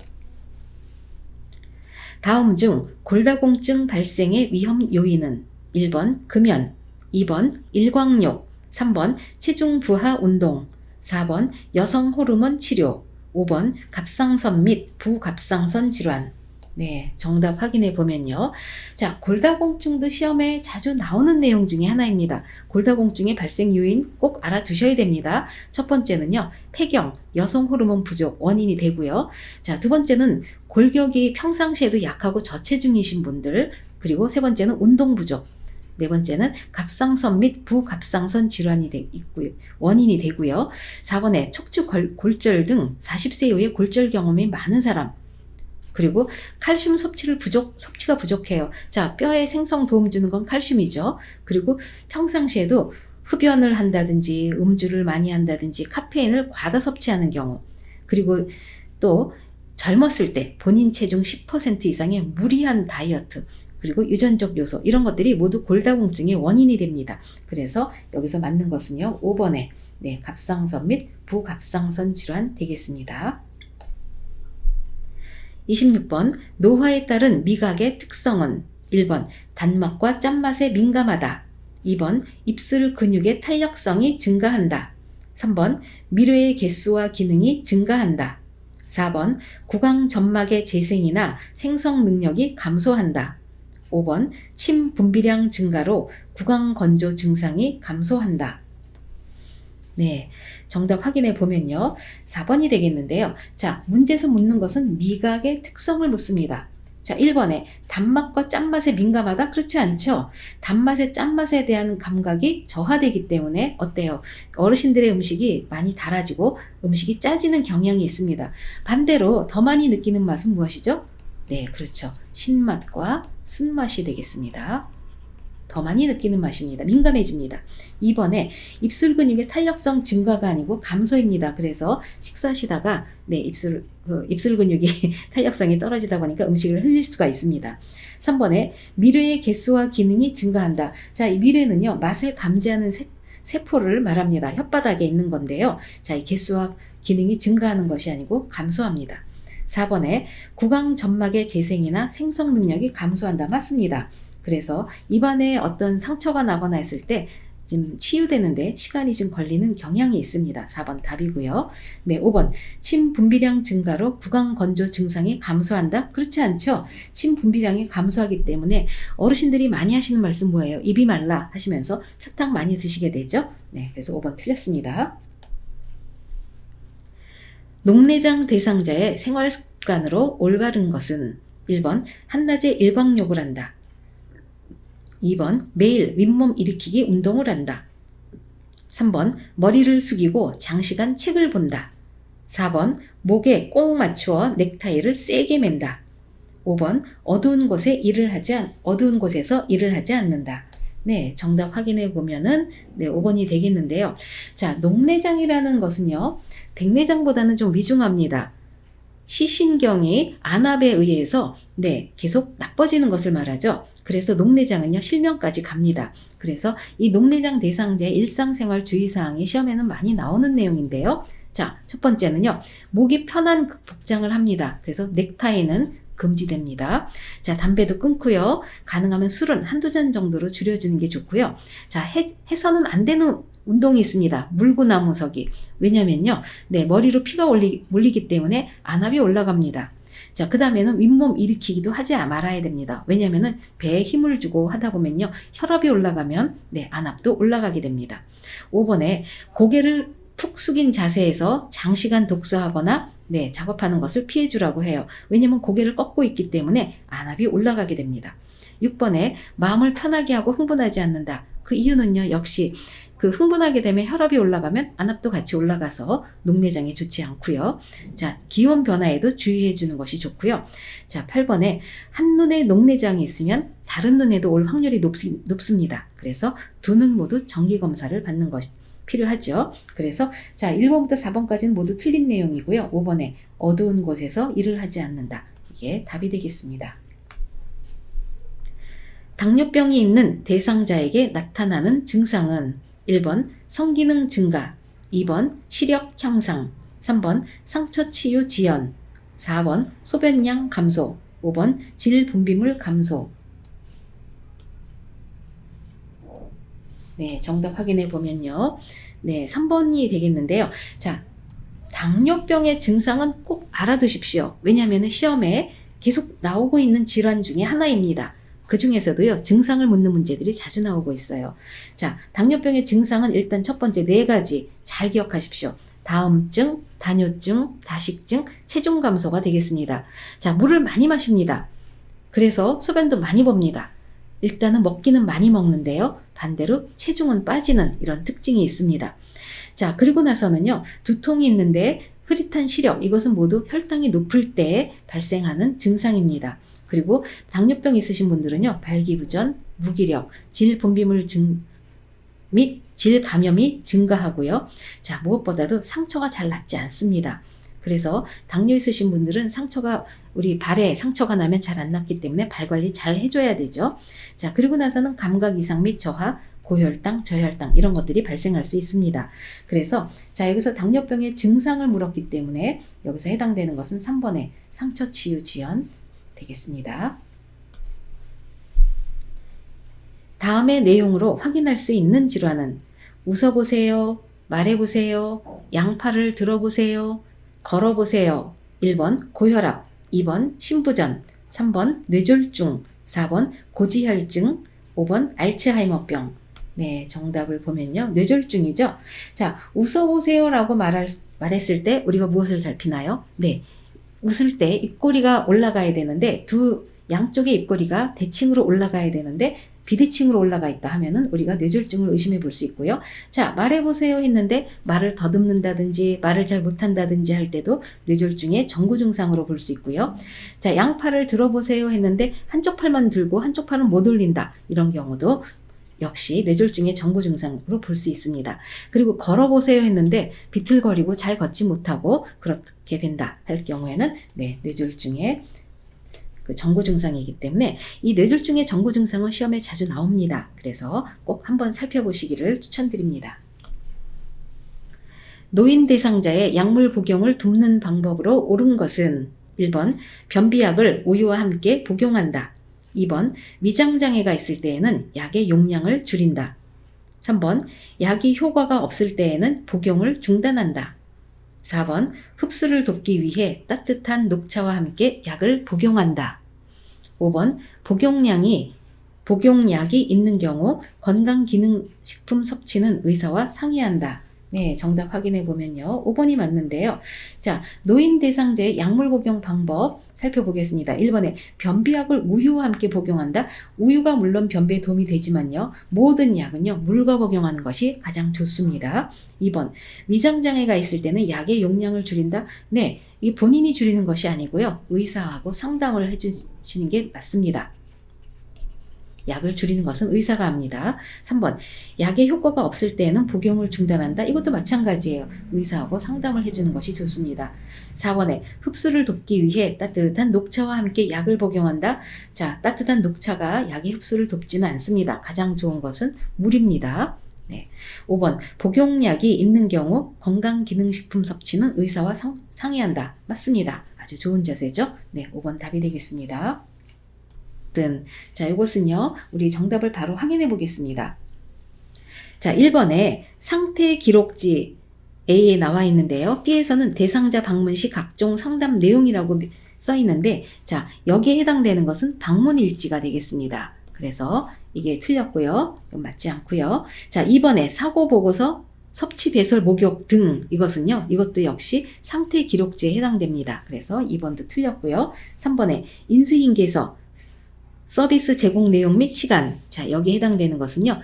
다음 중 골다공증 발생의 위험 요인은 1번 금연, 2번 일광욕, 3번 체중 부하 운동, 4번 여성 호르몬 치료, 5번 갑상선 및 부갑상선 질환. 네, 정답 확인해 보면요. 자, 골다공증도 시험에 자주 나오는 내용 중에 하나입니다. 골다공증의 발생 요인 꼭 알아두셔야 됩니다. 첫 번째는요, 폐경, 여성 호르몬 부족 원인이 되고요. 자, 두 번째는 골격이 평상시에도 약하고 저체중이신 분들, 그리고 세 번째는 운동 부족. 네 번째는 갑상선 및 부갑상선 질환이 있고요. 원인이 되고요. 4번에 척추 골절 등 40세 이후에 골절 경험이 많은 사람. 그리고 칼슘 섭취가 부족해요. 자, 뼈에 생성 도움 주는 건 칼슘이죠. 그리고 평상시에도 흡연을 한다든지 음주를 많이 한다든지 카페인을 과다 섭취하는 경우. 그리고 또 젊었을 때 본인 체중 10% 이상의 무리한 다이어트. 그리고 유전적 요소, 이런 것들이 모두 골다공증의 원인이 됩니다. 그래서 여기서 맞는 것은요, 5번에 네, 갑상선 및 부갑상선 질환 되겠습니다. 26번, 노화에 따른 미각의 특성은 1번, 단맛과 짠맛에 민감하다. 2번, 입술 근육의 탄력성이 증가한다. 3번, 미뢰의 개수와 기능이 증가한다. 4번, 구강 점막의 재생이나 생성 능력이 감소한다. 5번, 침 분비량 증가로 구강 건조 증상이 감소한다. 네, 정답 확인해 보면요, 4번이 되겠는데요. 자, 문제에서 묻는 것은 미각의 특성을 묻습니다. 자, 1번에 단맛과 짠맛에 민감하다? 그렇지 않죠. 단맛에 짠맛에 대한 감각이 저하되기 때문에 어때요? 어르신들의 음식이 많이 달아지고 음식이 짜지는 경향이 있습니다. 반대로 더 많이 느끼는 맛은 무엇이죠? 네, 그렇죠. 신맛과 쓴맛이 되겠습니다. 더 많이 느끼는 맛입니다. 민감해집니다. 2번에 입술 근육의 탄력성 증가가 아니고 감소입니다. 그래서 식사하시다가 네, 입술 근육이 탄력성이 떨어지다 보니까 음식을 흘릴 수가 있습니다. 3번에 미뢰의 개수와 기능이 증가한다. 자, 이 미뢰는요, 맛을 감지하는 세포를 말합니다. 혓바닥에 있는 건데요. 자, 이 개수와 기능이 증가하는 것이 아니고 감소합니다. 4번에 구강 점막의 재생이나 생성 능력이 감소한다. 맞습니다. 그래서 입안에 어떤 상처가 나거나 했을 때 좀 치유되는데 시간이 좀 걸리는 경향이 있습니다. 4번 답이고요. 네, 5번 침 분비량 증가로 구강 건조 증상이 감소한다? 그렇지 않죠. 침 분비량이 감소하기 때문에 어르신들이 많이 하시는 말씀 뭐예요? 입이 말라 하시면서 사탕 많이 드시게 되죠. 네, 그래서 5번 틀렸습니다. 녹내장 대상자의 생활 습관으로 올바른 것은 1번 한낮에 일광욕을 한다. 2번 매일 윗몸 일으키기 운동을 한다. 3번 머리를 숙이고 장시간 책을 본다. 4번 목에 꼭 맞추어 넥타이를 세게 맨다. 5번 어두운 곳에서 일을 하지 않는다. 네, 정답 확인해 보면은 네, 5번이 되겠는데요. 자, 녹내장이라는 것은요, 백내장보다는 좀 위중합니다. 시신경이 안압에 의해서 네, 계속 나빠지는 것을 말하죠. 그래서 녹내장은요, 실명까지 갑니다. 그래서 이 녹내장 대상자의 일상생활 주의사항이 시험에는 많이 나오는 내용인데요. 자, 첫 번째는요, 목이 편한 복장을 합니다. 그래서 넥타이는 금지됩니다. 자, 담배도 끊고요. 가능하면 술은 한두 잔 정도로 줄여주는 게 좋고요. 자, 해서는 안 되는 운동이 있습니다. 물구나무서기. 왜냐면요, 네, 머리로 피가 몰리기 때문에 안압이 올라갑니다. 자, 그 다음에는 윗몸 일으키기도 하지 말아야 됩니다. 왜냐면은 배에 힘을 주고 하다 보면요, 혈압이 올라가면 안압도 올라가게 됩니다. 5번에 고개를 푹 숙인 자세에서 장시간 독서하거나 작업하는 것을 피해 주라고 해요. 왜냐면 고개를 꺾고 있기 때문에 안압이 올라가게 됩니다. 6번에 마음을 편하게 하고 흥분하지 않는다. 그 이유는요, 역시 그 흥분하게 되면 혈압이 올라가면 안압도 같이 올라가서 녹내장에 좋지 않고요. 자, 기온 변화에도 주의해 주는 것이 좋고요. 자, 8번에 한눈에 녹내장이 있으면 다른 눈에도 올 확률이 높습니다. 그래서 두 눈 모두 정기 검사를 받는 것이 필요하죠. 그래서 자, 1번부터 4번까지는 모두 틀린 내용이고요. 5번에 어두운 곳에서 일을 하지 않는다. 이게 답이 되겠습니다. 당뇨병이 있는 대상자에게 나타나는 증상은 1번 성기능 증가, 2번 시력 향상, 3번 상처 치유 지연, 4번 소변량 감소, 5번 질 분비물 감소. 정답 확인해 보면요. 3번이 되겠는데요. 자, 당뇨병의 증상은 꼭 알아두십시오. 왜냐하면 시험에 계속 나오고 있는 질환 중에 하나입니다. 그 중에서도요, 증상을 묻는 문제들이 자주 나오고 있어요. 자, 당뇨병의 증상은 일단 첫 번째 4가지 잘 기억하십시오. 다음증, 다뇨증, 다식증, 체중 감소가 되겠습니다. 자, 물을 많이 마십니다. 그래서 소변도 많이 봅니다. 일단은 먹기는 많이 먹는데요. 반대로 체중은 빠지는 이런 특징이 있습니다. 자, 그리고 나서는요, 두통이 있는데 흐릿한 시력, 이것은 모두 혈당이 높을 때 발생하는 증상입니다. 그리고 당뇨병 있으신 분들은요, 발기부전, 무기력, 질 분비물 및 질 감염이 증가하고요. 자, 무엇보다도 상처가 잘 낫지 않습니다. 그래서 당뇨 있으신 분들은 우리 발에 상처가 나면 잘 안 낫기 때문에 발 관리 잘 해줘야 되죠. 자, 그리고 나서는 감각 이상 및 저하, 고혈당, 저혈당 이런 것들이 발생할 수 있습니다. 그래서 자, 여기서 당뇨병의 증상을 물었기 때문에 여기서 해당되는 것은 3번의 상처 치유 지연 되겠습니다. 다음의 내용으로 확인할 수 있는 질환은 웃어보세요, 말해보세요, 양팔을 들어보세요, 걸어보세요. 1번 고혈압, 2번 심부전, 3번 뇌졸중, 4번 고지혈증, 5번 알츠하이머병. 정답을 보면요, 뇌졸중이죠. 자, 웃어보세요 라고 말했을 때 우리가 무엇을 살피나요? 웃을 때 입꼬리가 올라가야 되는데 양쪽의 입꼬리가 대칭으로 올라가야 되는데 비대칭으로 올라가 있다 하면은 우리가 뇌졸중을 의심해 볼 수 있고요. 자, 말해보세요 했는데 말을 더듬는다든지 말을 잘 못한다든지 할 때도 뇌졸중의 정구 증상으로 볼 수 있고요. 자, 양팔을 들어보세요 했는데 한쪽 팔만 들고 한쪽 팔은 못 올린다, 이런 경우도 역시 뇌졸중의 정구 증상으로 볼 수 있습니다. 그리고 걸어보세요 했는데 비틀거리고 잘 걷지 못하고 그렇게 된다 할 경우에는 뇌졸중의 그 정구 증상이기 때문에 이 뇌졸중의 정구 증상은 시험에 자주 나옵니다. 그래서 꼭 한번 살펴보시기를 추천드립니다. 노인 대상자의 약물 복용을 돕는 방법으로 옳은 것은 1번 변비약을 우유와 함께 복용한다. 2번 위장장애가 있을 때에는 약의 용량을 줄인다. 3번 약이 효과가 없을 때에는 복용을 중단한다. 4번 흡수를 돕기 위해 따뜻한 녹차와 함께 약을 복용한다. 5번 복용약이 있는 경우 건강기능식품 섭취는 의사와 상의한다. 정답 확인해 보면요, 5번이 맞는데요. 자, 노인 대상자의 약물 복용 방법 살펴보겠습니다. 1번에 변비약을 우유와 함께 복용한다. 우유가 물론 변비에 도움이 되지만요, 모든 약은요 물과 복용하는 것이 가장 좋습니다. 2번 위장장애가 있을 때는 약의 용량을 줄인다. 이 본인이 줄이는 것이 아니고요, 의사하고 상담을 해주시는 게 맞습니다. 약을 줄이는 것은 의사가 합니다. 3번 약의 효과가 없을 때에는 복용을 중단한다. 이것도 마찬가지예요. 의사하고 상담을 해주는 것이 좋습니다. 4번에 흡수를 돕기 위해 따뜻한 녹차와 함께 약을 복용한다. 자, 따뜻한 녹차가 약의 흡수를 돕지는 않습니다. 가장 좋은 것은 물입니다. 5번 복용약이 있는 경우 건강기능식품 섭취는 의사와 상의한다. 맞습니다. 아주 좋은 자세죠. 5번 답이 되겠습니다. 자, 이것은요 우리 정답을 바로 확인해 보겠습니다. 자, 1번에 상태 기록지 A에 나와 있는데요, B에서는 대상자 방문 시 각종 상담 내용이라고 써 있는데, 자, 여기에 해당되는 것은 방문일지가 되겠습니다. 그래서 이게 틀렸고요. 맞지 않고요. 자, 2번에 사고보고서, 섭취배설 목욕 등, 이것은요, 이것도 역시 상태 기록지에 해당됩니다. 그래서 2번도 틀렸고요. 3번에 인수인계서, 서비스 제공 내용 및 시간. 자, 여기에 해당되는 것은요,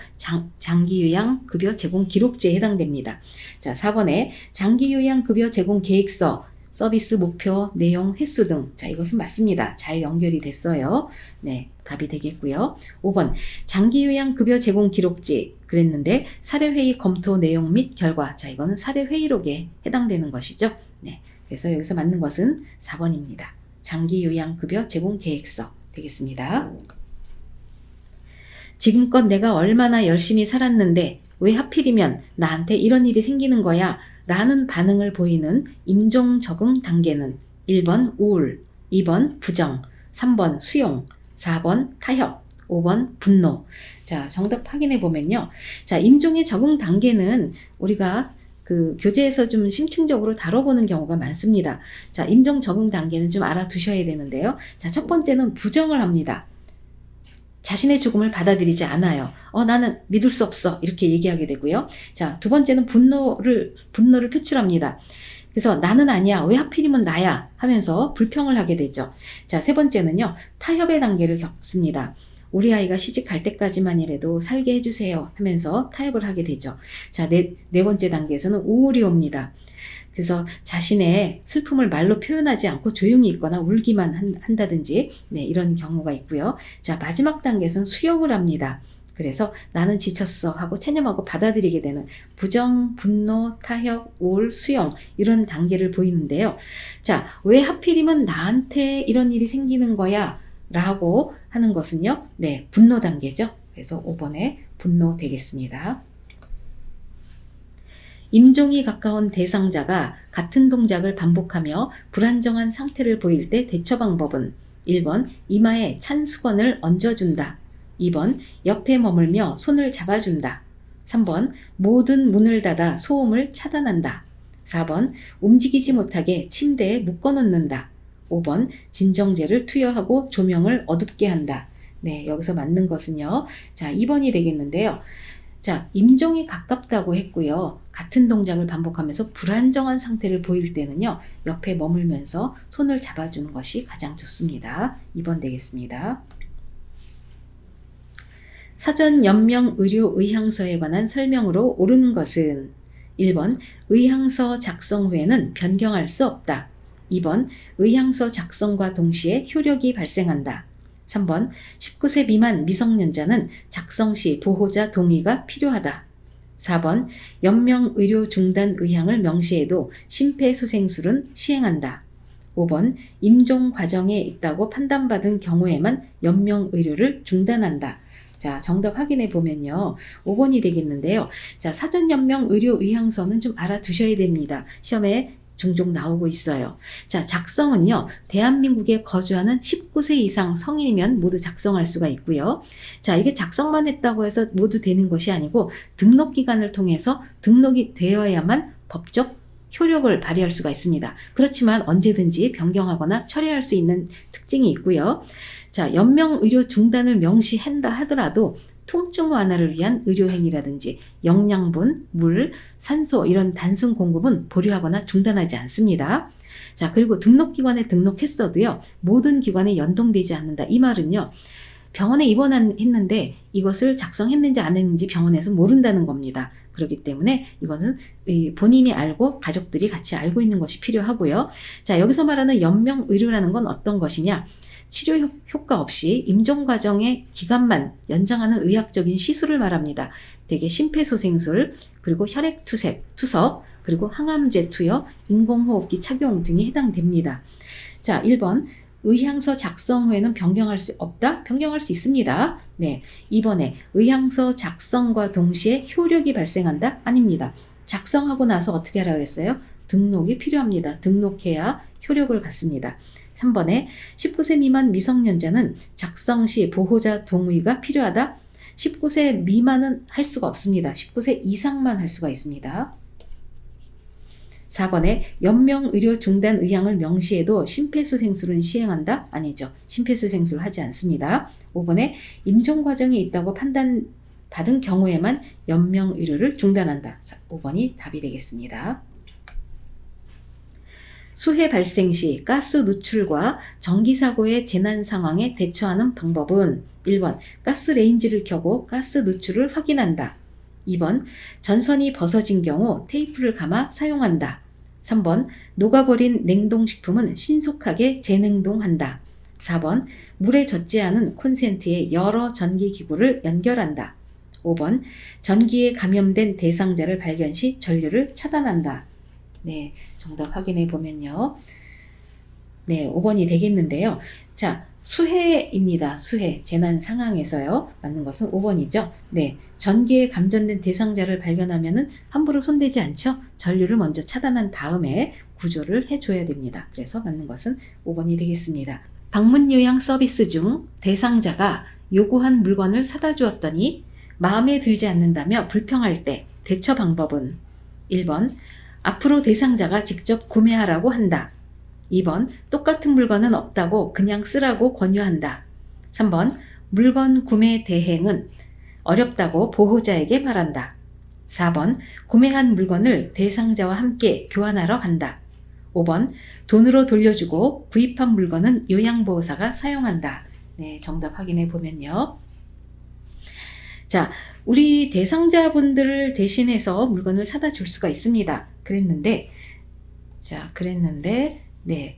장기요양급여 제공 기록지에 해당됩니다. 자, 4번에 장기요양급여 제공 계획서, 서비스 목표, 내용, 횟수 등. 자, 이것은 맞습니다. 잘 연결이 됐어요. 네, 답이 되겠고요. 5번, 장기요양급여 제공 기록지. 그랬는데, 사례회의 검토 내용 및 결과. 자, 이거는 사례회의록에 해당되는 것이죠. 네, 그래서 여기서 맞는 것은 4번입니다. 장기요양급여 제공 계획서 되겠습니다. 지금껏 내가 얼마나 열심히 살았는데, 왜 하필이면 나한테 이런 일이 생기는 거야? 라는 반응을 보이는 임종 적응 단계는 1번 우울, 2번 부정, 3번 수용, 4번 타협, 5번 분노. 자, 정답 확인해 보면요. 자, 임종의 적응 단계는 우리가 그 교재에서 좀 심층적으로 다뤄보는 경우가 많습니다. 자, 임종 적응 단계는 좀 알아두셔야 되는데요. 자, 첫 번째는 부정을 합니다. 자신의 죽음을 받아들이지 않아요. 나는 믿을 수 없어. 이렇게 얘기하게 되고요. 자, 두 번째는 분노를 표출합니다. 그래서 나는 아니야. 왜 하필이면 나야? 하면서 불평을 하게 되죠. 자, 세 번째는요. 타협의 단계를 겪습니다. 우리 아이가 시집 갈 때까지만이라도 살게 해주세요. 하면서 타협을 하게 되죠. 자, 네 번째 단계에서는 우울이 옵니다. 그래서 자신의 슬픔을 말로 표현하지 않고 조용히 있거나 울기만 한다든지, 네, 이런 경우가 있고요. 자, 마지막 단계에서는 수용을 합니다. 그래서 나는 지쳤어 하고 체념하고 받아들이게 되는 부정, 분노, 타협, 우울, 수용, 이런 단계를 보이는데요. 자, 왜 하필이면 나한테 이런 일이 생기는 거야? 라고 하는 것은요. 네, 분노 단계죠. 그래서 5번에 분노 되겠습니다. 임종이 가까운 대상자가 같은 동작을 반복하며 불안정한 상태를 보일 때 대처 방법은 1번 이마에 찬 수건을 얹어준다. 2번 옆에 머물며 손을 잡아준다. 3번 모든 문을 닫아 소음을 차단한다. 4번 움직이지 못하게 침대에 묶어놓는다. 5번 진정제를 투여하고 조명을 어둡게 한다. 네, 여기서 맞는 것은요. 자, 2번이 되겠는데요. 자, 임종이 가깝다고 했고요. 같은 동작을 반복하면서 불안정한 상태를 보일 때는요. 옆에 머물면서 손을 잡아주는 것이 가장 좋습니다. 2번 되겠습니다. 사전 연명 의료 의향서에 관한 설명으로 옳은 것은 1번 의향서 작성 후에는 변경할 수 없다. 2번 의향서 작성과 동시에 효력이 발생한다. 3번 19세 미만 미성년자는 작성 시 보호자 동의가 필요하다. 4번 연명 의료 중단 의향을 명시해도 심폐소생술은 시행한다. 5번 임종 과정에 있다고 판단받은 경우에만 연명 의료를 중단한다. 자, 정답 확인해 보면요. 5번이 되겠는데요. 자, 사전 연명 의료 의향서는 좀 알아두셔야 됩니다. 시험에 종종 나오고 있어요. 자, 작성은요. 대한민국에 거주하는 19세 이상 성인이면 모두 작성할 수가 있고요. 자, 이게 작성만 했다고 해서 모두 되는 것이 아니고 등록기관을 통해서 등록이 되어야만 법적 효력을 발휘할 수가 있습니다. 그렇지만 언제든지 변경하거나 철회할 수 있는 특징이 있고요. 자, 연명 의료 중단을 명시한다 하더라도 통증 완화를 위한 의료행위라든지 영양분, 물, 산소 이런 단순 공급은 보류하거나 중단하지 않습니다. 자, 그리고 등록기관에 등록했어도요. 모든 기관에 연동되지 않는다. 이 말은요. 병원에 입원했는데 이것을 작성했는지 안 했는지 병원에서 모른다는 겁니다. 그렇기 때문에 이거는 본인이 알고 가족들이 같이 알고 있는 것이 필요하고요. 자, 여기서 말하는 연명의료라는 건 어떤 것이냐? 치료 효과 없이 임종 과정의 기간만 연장하는 의학적인 시술을 말합니다. 대개 심폐소생술, 그리고 혈액투석, 그리고 항암제 투여, 인공호흡기 착용 등이 해당됩니다. 자, 1번 의향서 작성 후에는 변경할 수 없다? 변경할 수 있습니다. 네, 2번에 의향서 작성과 동시에 효력이 발생한다? 아닙니다. 작성하고 나서 어떻게 하라고 했어요? 등록이 필요합니다. 등록해야 효력을 갖습니다. 3번에 19세 미만 미성년자는 작성 시 보호자 동의가 필요하다? 19세 미만은 할 수가 없습니다. 19세 이상만 할 수가 있습니다. 4번에 연명의료 중단 의향을 명시해도 심폐소생술은 시행한다? 아니죠. 심폐소생술 하지 않습니다. 5번에 임종 과정이 있다고 판단받은 경우에만 연명의료를 중단한다. 5번이 답이 되겠습니다. 수해 발생 시 가스 누출과 전기사고의 재난 상황에 대처하는 방법은 1번 가스 레인지를 켜고 가스 누출을 확인한다. 2번 전선이 벗어진 경우 테이프를 감아 사용한다. 3번 녹아버린 냉동식품은 신속하게 재냉동한다. 4번 물에 젖지 않은 콘센트에 여러 전기기구를 연결한다. 5번 전기에 감염된 대상자를 발견 시 전류를 차단한다. 네, 정답 확인해 보면요. 네, 5번이 되겠는데요. 자, 수해입니다. 수해, 재난 상황에서요. 맞는 것은 5번이죠. 네, 전기에 감전된 대상자를 발견하면은 함부로 손대지 않죠. 전류를 먼저 차단한 다음에 구조를 해줘야 됩니다. 그래서 맞는 것은 5번이 되겠습니다. 방문 요양 서비스 중 대상자가 요구한 물건을 사다 주었더니 마음에 들지 않는다며 불평할 때 대처 방법은 1번 앞으로 대상자가 직접 구매하라고 한다. 2번 똑같은 물건은 없다고 그냥 쓰라고 권유한다. 3번 물건 구매 대행은 어렵다고 보호자에게 말한다. 4번 구매한 물건을 대상자와 함께 교환하러 간다. 5번 돈으로 돌려주고 구입한 물건은 요양보호사가 사용한다. 네, 정답 확인해 보면요. 자, 우리 대상자분들을 대신해서 물건을 사다 줄 수가 있습니다. 그랬는데, 네,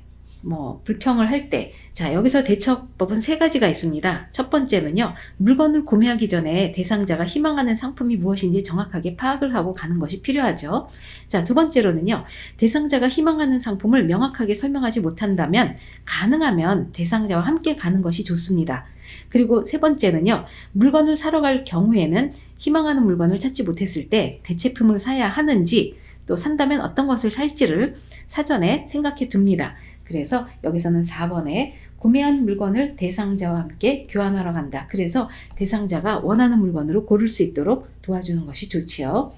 불평을 할 때, 자, 여기서 대처법은 3가지가 있습니다. 첫 번째는요, 물건을 구매하기 전에 대상자가 희망하는 상품이 무엇인지 정확하게 파악을 하고 가는 것이 필요하죠. 자, 두 번째로는요, 대상자가 희망하는 상품을 명확하게 설명하지 못한다면, 가능하면 대상자와 함께 가는 것이 좋습니다. 그리고 세 번째는요, 물건을 사러 갈 경우에는 희망하는 물건을 찾지 못했을 때 대체품을 사야 하는지, 또 산다면 어떤 것을 살지를 사전에 생각해 둡니다. 그래서 여기서는 4번에 구매한 물건을 대상자와 함께 교환하러 간다. 그래서 대상자가 원하는 물건으로 고를 수 있도록 도와주는 것이 좋지요.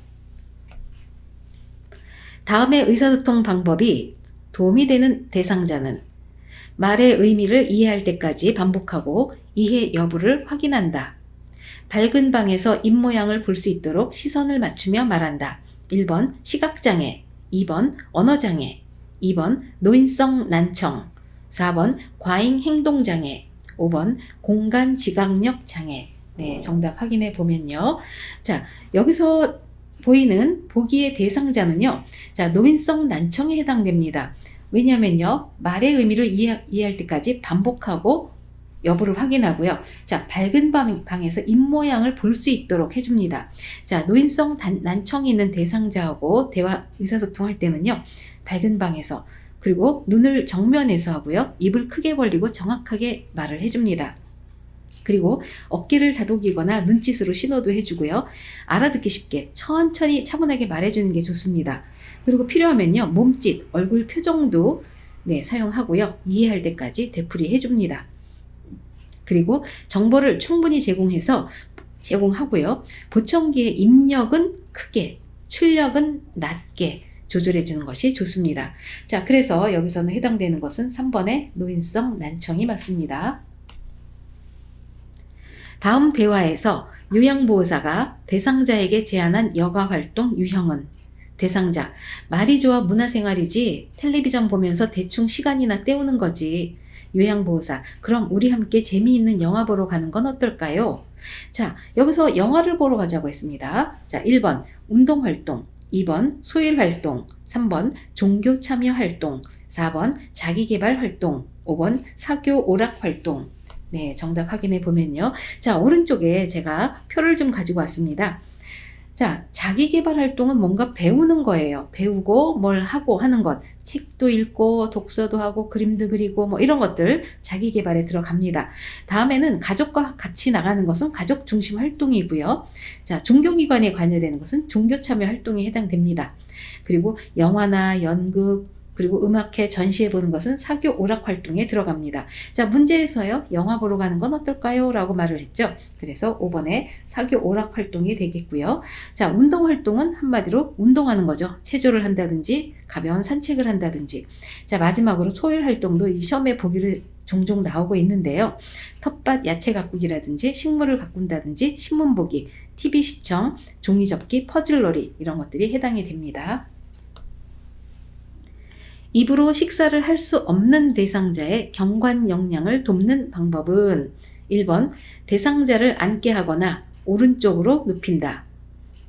다음의 의사소통 방법이 도움이 되는 대상자는 말의 의미를 이해할 때까지 반복하고 이해 여부를 확인한다. 밝은 방에서 입모양을 볼 수 있도록 시선을 맞추며 말한다. 1번 시각장애, 2번 언어장애, 2번 노인성 난청, 4번 과잉행동장애, 5번 공간지각력 장애. 네, 정답 확인해 보면요. 자, 여기서 보이는 보기의 대상자는요. 자, 노인성 난청에 해당됩니다. 왜냐면요. 말의 의미를 이해할 때까지 반복하고 여부를 확인하고요. 자, 밝은 방에서 입모양을 볼 수 있도록 해줍니다. 자, 노인성 난청이 있는 대상자하고 대화 의사소통할 때는요. 밝은 방에서 그리고 눈을 정면에서 하고요. 입을 크게 벌리고 정확하게 말을 해줍니다. 그리고 어깨를 다독이거나 눈짓으로 신호도 해주고요. 알아듣기 쉽게 천천히 차분하게 말해주는 게 좋습니다. 그리고 필요하면요. 몸짓, 얼굴 표정도 사용하고요. 이해할 때까지 되풀이 해줍니다. 그리고 정보를 충분히 제공하고요. 보청기의 입력은 크게, 출력은 낮게 조절해 주는 것이 좋습니다. 자, 그래서 여기서는 해당되는 것은 3번의 노인성 난청이 맞습니다. 다음 대화에서 요양보호사가 대상자에게 제안한 여가활동 유형은 대상자, 말이 좋아 문화생활이지 텔레비전 보면서 대충 시간이나 때우는 거지. 요양보호사, 그럼 우리 함께 재미있는 영화 보러 가는 건 어떨까요? 자, 여기서 영화를 보러 가자고 했습니다. 자, 1번 운동활동, 2번 소일활동, 3번 종교 참여활동, 4번 자기개발활동, 5번 사교 오락활동. 네, 정답 확인해 보면요. 자, 오른쪽에 제가 표를 좀 가지고 왔습니다. 자, 자기개발 활동은 뭔가 배우는 거예요. 배우고 뭘 하고 하는 것. 책도 읽고 독서도 하고 그림도 그리고 이런 것들 자기개발에 들어갑니다. 다음에는 가족과 같이 나가는 것은 가족 중심 활동이고요. 자, 종교기관에 관여되는 것은 종교 참여 활동에 해당됩니다. 그리고 영화나 연극, 그리고 음악회 전시해 보는 것은 사교 오락 활동에 들어갑니다. 자, 문제에서요. 영화 보러 가는 건 어떨까요? 라고 말을 했죠. 그래서 5번에 사교 오락 활동이 되겠고요. 자, 운동 활동은 한마디로 운동하는 거죠. 체조를 한다든지 가벼운 산책을 한다든지. 자, 마지막으로 소일 활동도 이 시험에 보기를 종종 나오고 있는데요. 텃밭 야채 가꾸기라든지 식물을 가꾼다든지 신문 보기, TV 시청, 종이 접기, 퍼즐놀이 이런 것들이 해당이 됩니다. 입으로 식사를 할 수 없는 대상자의 경관 역량을 돕는 방법은 1번 대상자를 앉게 하거나 오른쪽으로 눕힌다.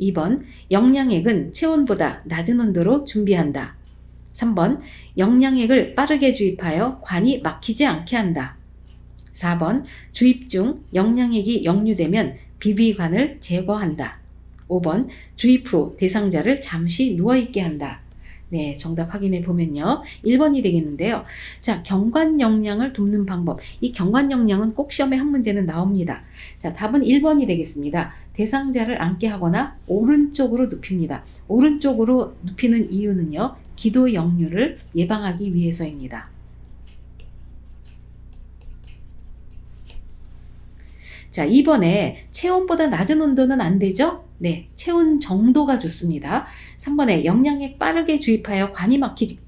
2번 역량액은 체온보다 낮은 온도로 준비한다. 3번 역량액을 빠르게 주입하여 관이 막히지 않게 한다. 4번 주입 중 역량액이 역류되면 비비관을 제거한다. 5번 주입 후 대상자를 잠시 누워있게 한다. 네, 정답 확인해 보면요. 1번이 되겠는데요. 자, 경관 역량을 돕는 방법. 이 경관 역량은 꼭 시험에 한 문제는 나옵니다. 자, 답은 1번이 되겠습니다. 대상자를 앉게 하거나 오른쪽으로 눕힙니다. 오른쪽으로 눕히는 이유는요. 기도 역류를 예방하기 위해서입니다. 자, 2번에 체온보다 낮은 온도는 안 되죠? 네, 체온 정도가 좋습니다. 3번에 역량액 빠르게 주입하여 관이 막히지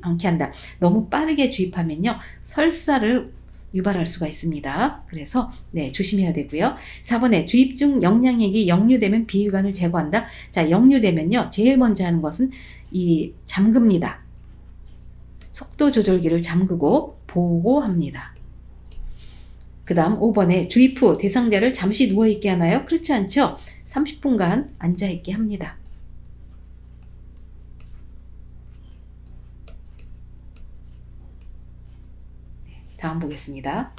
않게 한다. 너무 빠르게 주입하면요. 설사를 유발할 수가 있습니다. 그래서 네, 조심해야 되고요. 4번에 주입 중 역량액이 역류되면 비위관을 제거한다. 자, 역류되면요. 제일 먼저 하는 것은 이 잠급니다. 속도 조절기를 잠그고 보고합니다. 그 다음 5번에 주입 후 대상자를 잠시 누워있게 하나요? 그렇지 않죠? 30분간 앉아있게 합니다. 다음 보겠습니다.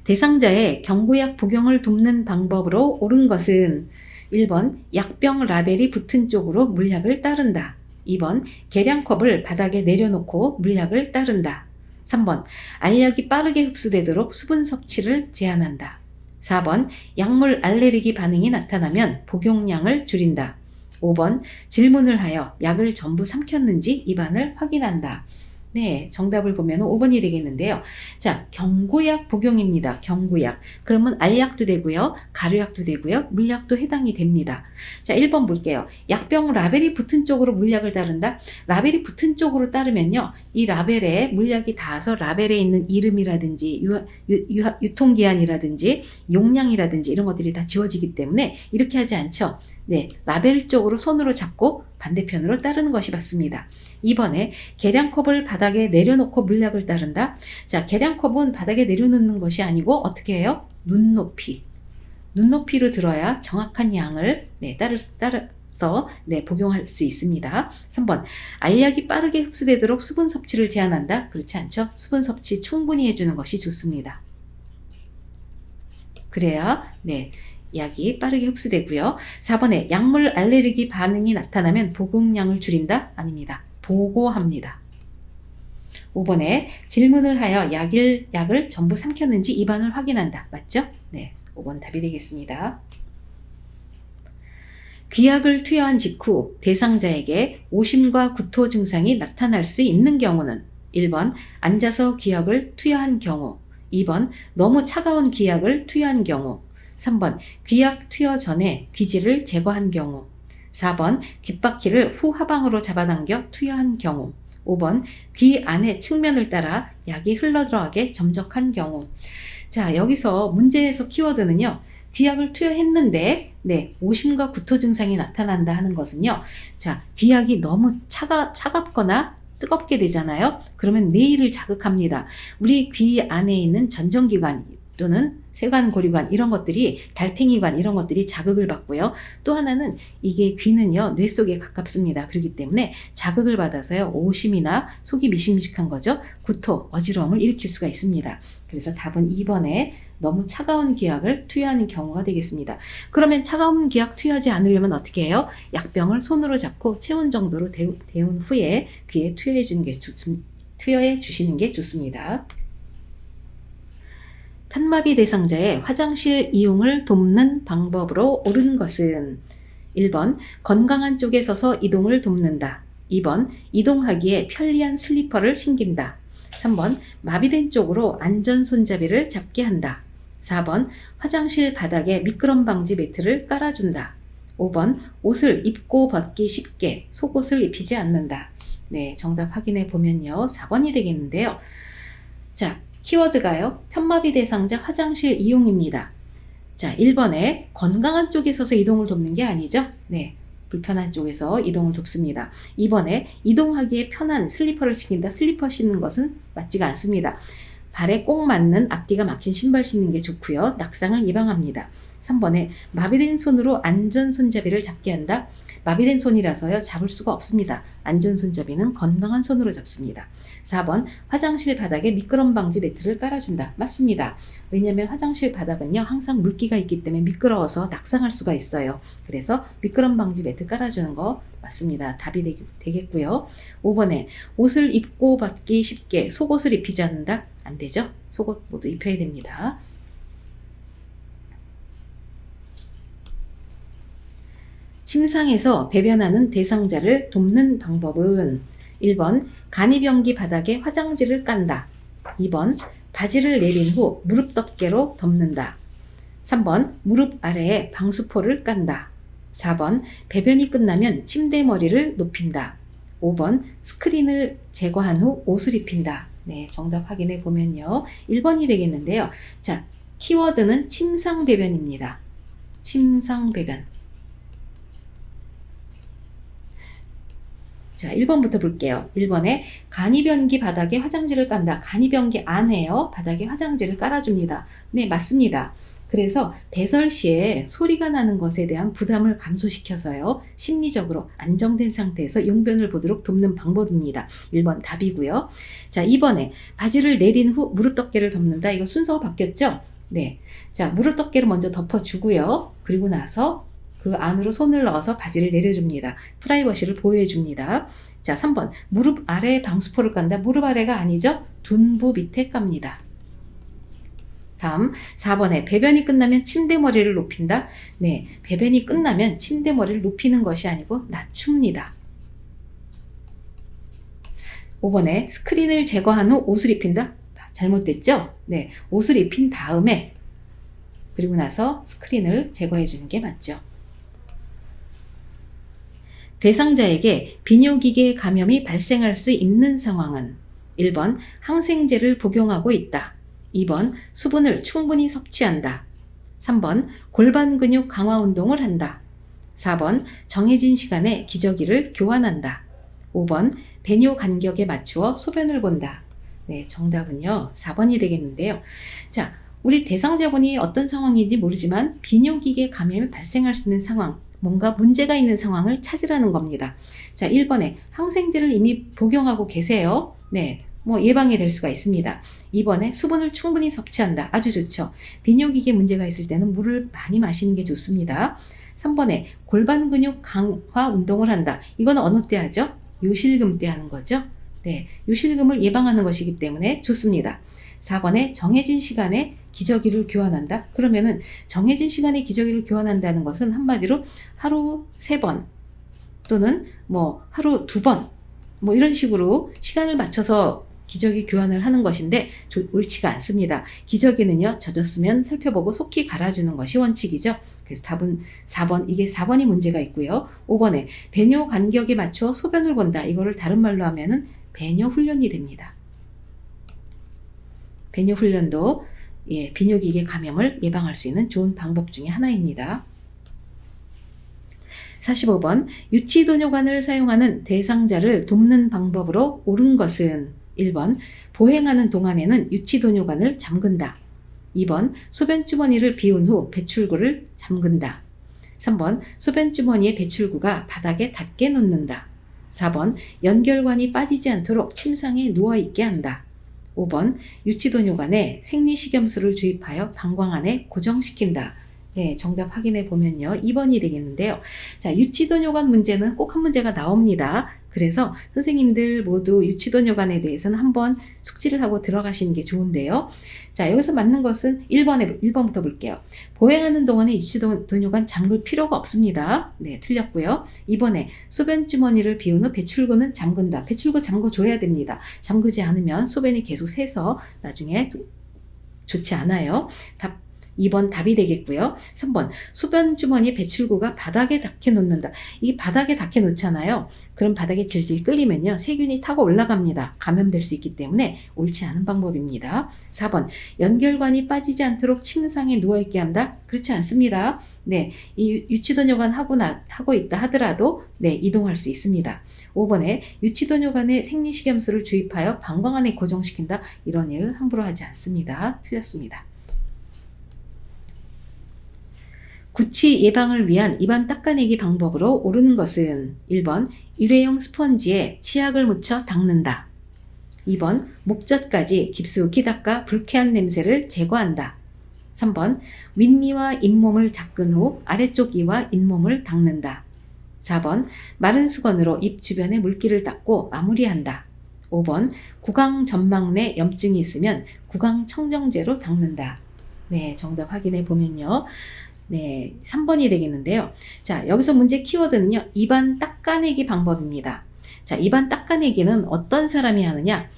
대상자의 경구약 복용을 돕는 방법으로 옳은 것은 1번 약병 라벨이 붙은 쪽으로 물약을 따른다. 2번 계량컵을 바닥에 내려놓고 물약을 따른다. 3번 알약이 빠르게 흡수되도록 수분 섭취를 제한한다. 4번 약물 알레르기 반응이 나타나면 복용량을 줄인다. 5번 질문을 하여 약을 전부 삼켰는지 입안을 확인한다. 네, 정답을 보면 5번이 되겠는데요. 자, 경구약 복용입니다. 경구약. 그러면 알약도 되고요. 가루약도 되고요. 물약도 해당이 됩니다. 자, 1번 볼게요. 약병 라벨이 붙은 쪽으로 물약을 따른다. 라벨이 붙은 쪽으로 따르면요. 이 라벨에 물약이 닿아서 라벨에 있는 이름이라든지 유통기한이라든지 용량이라든지 이런 것들이 다 지워지기 때문에 이렇게 하지 않죠. 네, 라벨 쪽으로 손으로 잡고 반대편으로 따르는 것이 맞습니다. 2번에 계량컵을 바닥에 내려놓고 물약을 따른다. 자, 계량컵은 바닥에 내려놓는 것이 아니고 어떻게 해요? 눈높이로 들어야 정확한 양을 따라서 복용할 수 있습니다. 3번 알약이 빠르게 흡수되도록 수분 섭취를 제한한다. 그렇지 않죠? 수분 섭취 충분히 해주는 것이 좋습니다. 그래야 약이 빠르게 흡수되고요. 4번에 약물 알레르기 반응이 나타나면 복용량을 줄인다? 아닙니다. 보고합니다. 5번에 질문을 하여 약을 전부 삼켰는지 입안을 확인한다. 맞죠? 네, 5번 답이 되겠습니다. 귀약을 투여한 직후 대상자에게 오심과 구토 증상이 나타날 수 있는 경우는 1번 앉아서 귀약을 투여한 경우, 2번 너무 차가운 귀약을 투여한 경우, 3번 귀약 투여 전에 귀지를 제거한 경우, 4번 귓바퀴를 후하방으로 잡아당겨 투여한 경우, 5번 귀 안의 측면을 따라 약이 흘러들어가게 점적한 경우. 자, 여기서 문제에서 키워드는요. 귀약을 투여했는데 오심과 구토 증상이 나타난다 하는 것은요. 자, 귀약이 너무 차갑거나 뜨겁게 되잖아요. 그러면 뇌를 자극합니다. 우리 귀 안에 있는 전정기관 또는 세관고리관 이런 것들이 달팽이관 이런 것들이 자극을 받고요. 또 하나는 이게 귀는요 뇌 속에 가깝습니다. 그렇기 때문에 자극을 받아서요 오심이나 속이 미식미식한 거죠. 구토, 어지러움을 일으킬 수가 있습니다. 그래서 답은 2번에 너무 차가운 기약을 투여하는 경우가 되겠습니다. 그러면 차가운 기약 투여하지 않으려면 어떻게 해요? 약병을 손으로 잡고 체온 정도로 데운 후에 귀에 투여해 주시는 게 좋습니다. 탄마비 대상자의 화장실 이용을 돕는 방법으로 옳은 것은 1번 건강한 쪽에 서서 이동을 돕는다. 2번 이동하기에 편리한 슬리퍼를 신긴다. 3번 마비된 쪽으로 안전 손잡이를 잡게 한다. 4번 화장실 바닥에 미끄럼 방지 매트를 깔아준다. 5번 옷을 입고 벗기 쉽게 속옷을 입히지 않는다. 네, 정답 확인해 보면요. 4번이 되겠는데요. 자, 키워드가요. 편마비 대상자 화장실 이용입니다. 자, 1번에 건강한 쪽에 서서 이동을 돕는 게 아니죠. 네, 불편한 쪽에서 이동을 돕습니다. 2번에 이동하기에 편한 슬리퍼를 신긴다. 슬리퍼 신는 것은 맞지가 않습니다. 발에 꼭 맞는 앞뒤가 막힌 신발 신는 게 좋고요. 낙상을 예방합니다. 3번에 마비된 손으로 안전 손잡이를 잡게 한다. 마비된 손이라서요. 잡을 수가 없습니다. 안전 손잡이는 건강한 손으로 잡습니다. 4번 화장실 바닥에 미끄럼 방지 매트를 깔아준다. 맞습니다. 왜냐하면 화장실 바닥은요. 항상 물기가 있기 때문에 미끄러워서 낙상할 수가 있어요. 그래서 미끄럼 방지 매트 깔아주는 거 맞습니다. 답이 되겠고요. 5번에 옷을 입고 벗기 쉽게 속옷을 입히지 않는다. 안 되죠. 속옷 모두 입혀야 됩니다. 침상에서 배변하는 대상자를 돕는 방법은 1번 간이변기 바닥에 화장지를 깐다. 2번 바지를 내린 후 무릎 덮개로 덮는다. 3번 무릎 아래에 방수포를 깐다. 4번 배변이 끝나면 침대 머리를 높인다. 5번 스크린을 제거한 후 옷을 입힌다. 네, 정답 확인해 보면요. 1번이 되겠는데요. 자, 키워드는 침상 배변입니다. 침상 배변. 자, 1번부터 볼게요. 1번에 간이변기 바닥에 화장지를 깐다. 간이변기 안에요. 바닥에 화장지를 깔아줍니다. 네, 맞습니다. 그래서 배설 시에 소리가 나는 것에 대한 부담을 감소시켜서요. 심리적으로 안정된 상태에서 용변을 보도록 돕는 방법입니다. 1번 답이고요. 자, 2번에 바지를 내린 후 무릎 덮개를 덮는다. 이거 순서가 바뀌었죠? 네. 자, 무릎 덮개를 먼저 덮어주고요. 그리고 나서 그 안으로 손을 넣어서 바지를 내려줍니다. 프라이버시를 보호해줍니다. 자, 3번 무릎 아래에 방수포를 깐다. 무릎 아래가 아니죠? 둔부 밑에 깝니다. 다음 4번에 배변이 끝나면 침대 머리를 높인다. 네, 배변이 끝나면 침대 머리를 높이는 것이 아니고 낮춥니다. 5번에 스크린을 제거한 후 옷을 입힌다. 잘못됐죠? 네, 옷을 입힌 다음에 그리고 나서 스크린을 제거해 주는 게 맞죠. 대상자에게 비뇨기계 감염이 발생할 수 있는 상황은 1번 항생제를 복용하고 있다. 2번 수분을 충분히 섭취한다. 3번 골반 근육 강화 운동을 한다. 4번 정해진 시간에 기저귀를 교환한다. 5번 배뇨 간격에 맞추어 소변을 본다. 네, 정답은요 4번이 되겠는데요. 자, 우리 대상자분이 어떤 상황인지 모르지만 비뇨기계 감염이 발생할 수 있는 상황, 뭔가 문제가 있는 상황을 찾으라는 겁니다. 자, 1번에 항생제를 이미 복용하고 계세요. 네, 뭐 예방이 될 수가 있습니다. 2번에 수분을 충분히 섭취한다. 아주 좋죠. 비뇨기계 문제가 있을 때는 물을 많이 마시는 게 좋습니다. 3번에 골반 근육 강화 운동을 한다. 이건 어느 때 하죠? 요실금 때 하는 거죠. 네, 요실금을 예방하는 것이기 때문에 좋습니다. 4번에 정해진 시간에 기저귀를 교환한다. 그러면은 정해진 시간에 기저귀를 교환한다는 것은 한마디로 하루 3번 또는 뭐 하루 2번 뭐 이런 식으로 시간을 맞춰서 기저귀 교환을 하는 것인데 옳지가 않습니다. 기저귀는요, 젖었으면 살펴보고 속히 갈아주는 것이 원칙이죠. 그래서 답은 4번, 이게 4번이 문제가 있고요. 5번에 배뇨 간격에 맞춰 소변을 본다. 이거를 다른 말로 하면은 배뇨 훈련이 됩니다. 배뇨 훈련도 비뇨기계 감염을 예방할 수 있는 좋은 방법 중에 하나입니다. 45번 유치도뇨관을 사용하는 대상자를 돕는 방법으로 옳은 것은 1번 보행하는 동안에는 유치도뇨관을 잠근다. 2번 소변주머니를 비운 후 배출구를 잠근다. 3번 소변주머니의 배출구가 바닥에 닿게 놓는다. 4번 연결관이 빠지지 않도록 침상에 누워있게 한다. 5번 유치도뇨관에 생리식염수를 주입하여 방광 안에 고정시킨다. 네, 정답 확인해 보면요. 2번이 되겠는데요. 자, 유치도뇨관 문제는 꼭 한 문제가 나옵니다. 그래서 선생님들 모두 유치도뇨관에 대해서는 한번 숙지를 하고 들어가시는 게 좋은데요. 자, 여기서 맞는 것은 1번부터 볼게요. 보행하는 동안에 유치도뇨관 잠글 필요가 없습니다. 네, 틀렸고요. 2번에 소변 주머니를 비운 후 배출구는 잠근다. 배출구 잠궈줘야 됩니다. 잠그지 않으면 소변이 계속 새서 나중에 좋지 않아요. 2번 답이 되겠고요. 3번 소변 주머니 배출구가 바닥에 닿게 놓는다. 이게 바닥에 닿게 놓잖아요. 그럼 바닥에 질질 끌리면요, 세균이 타고 올라갑니다. 감염될 수 있기 때문에 옳지 않은 방법입니다. 4번 연결관이 빠지지 않도록 침상에 누워있게 한다. 그렇지 않습니다. 네, 이 유치도뇨관 하고 있다 하더라도 네, 이동할 수 있습니다. 5번에 유치도뇨관에 생리식염수를 주입하여 방광 안에 고정시킨다. 이런 일 함부로 하지 않습니다. 틀렸습니다. 구취 예방을 위한 입안 닦아내기 방법으로 옳은 것은 1번 일회용 스펀지에 치약을 묻혀 닦는다. 2번 목젖까지 깊숙이 닦아 불쾌한 냄새를 제거한다. 3번 윗니와 잇몸을 닦은 후 아래쪽 이와 잇몸을 닦는다. 4번 마른 수건으로 입 주변에 물기를 닦고 마무리한다. 5번 구강 점막 내 염증이 있으면 구강 청정제로 닦는다. 네, 정답 확인해 보면요. 네, 3번이 되겠는데요. 자, 여기서 문제 키워드는요, 입안 닦아내기 방법입니다. 자, 입안 닦아내기는 어떤 사람이 하느냐?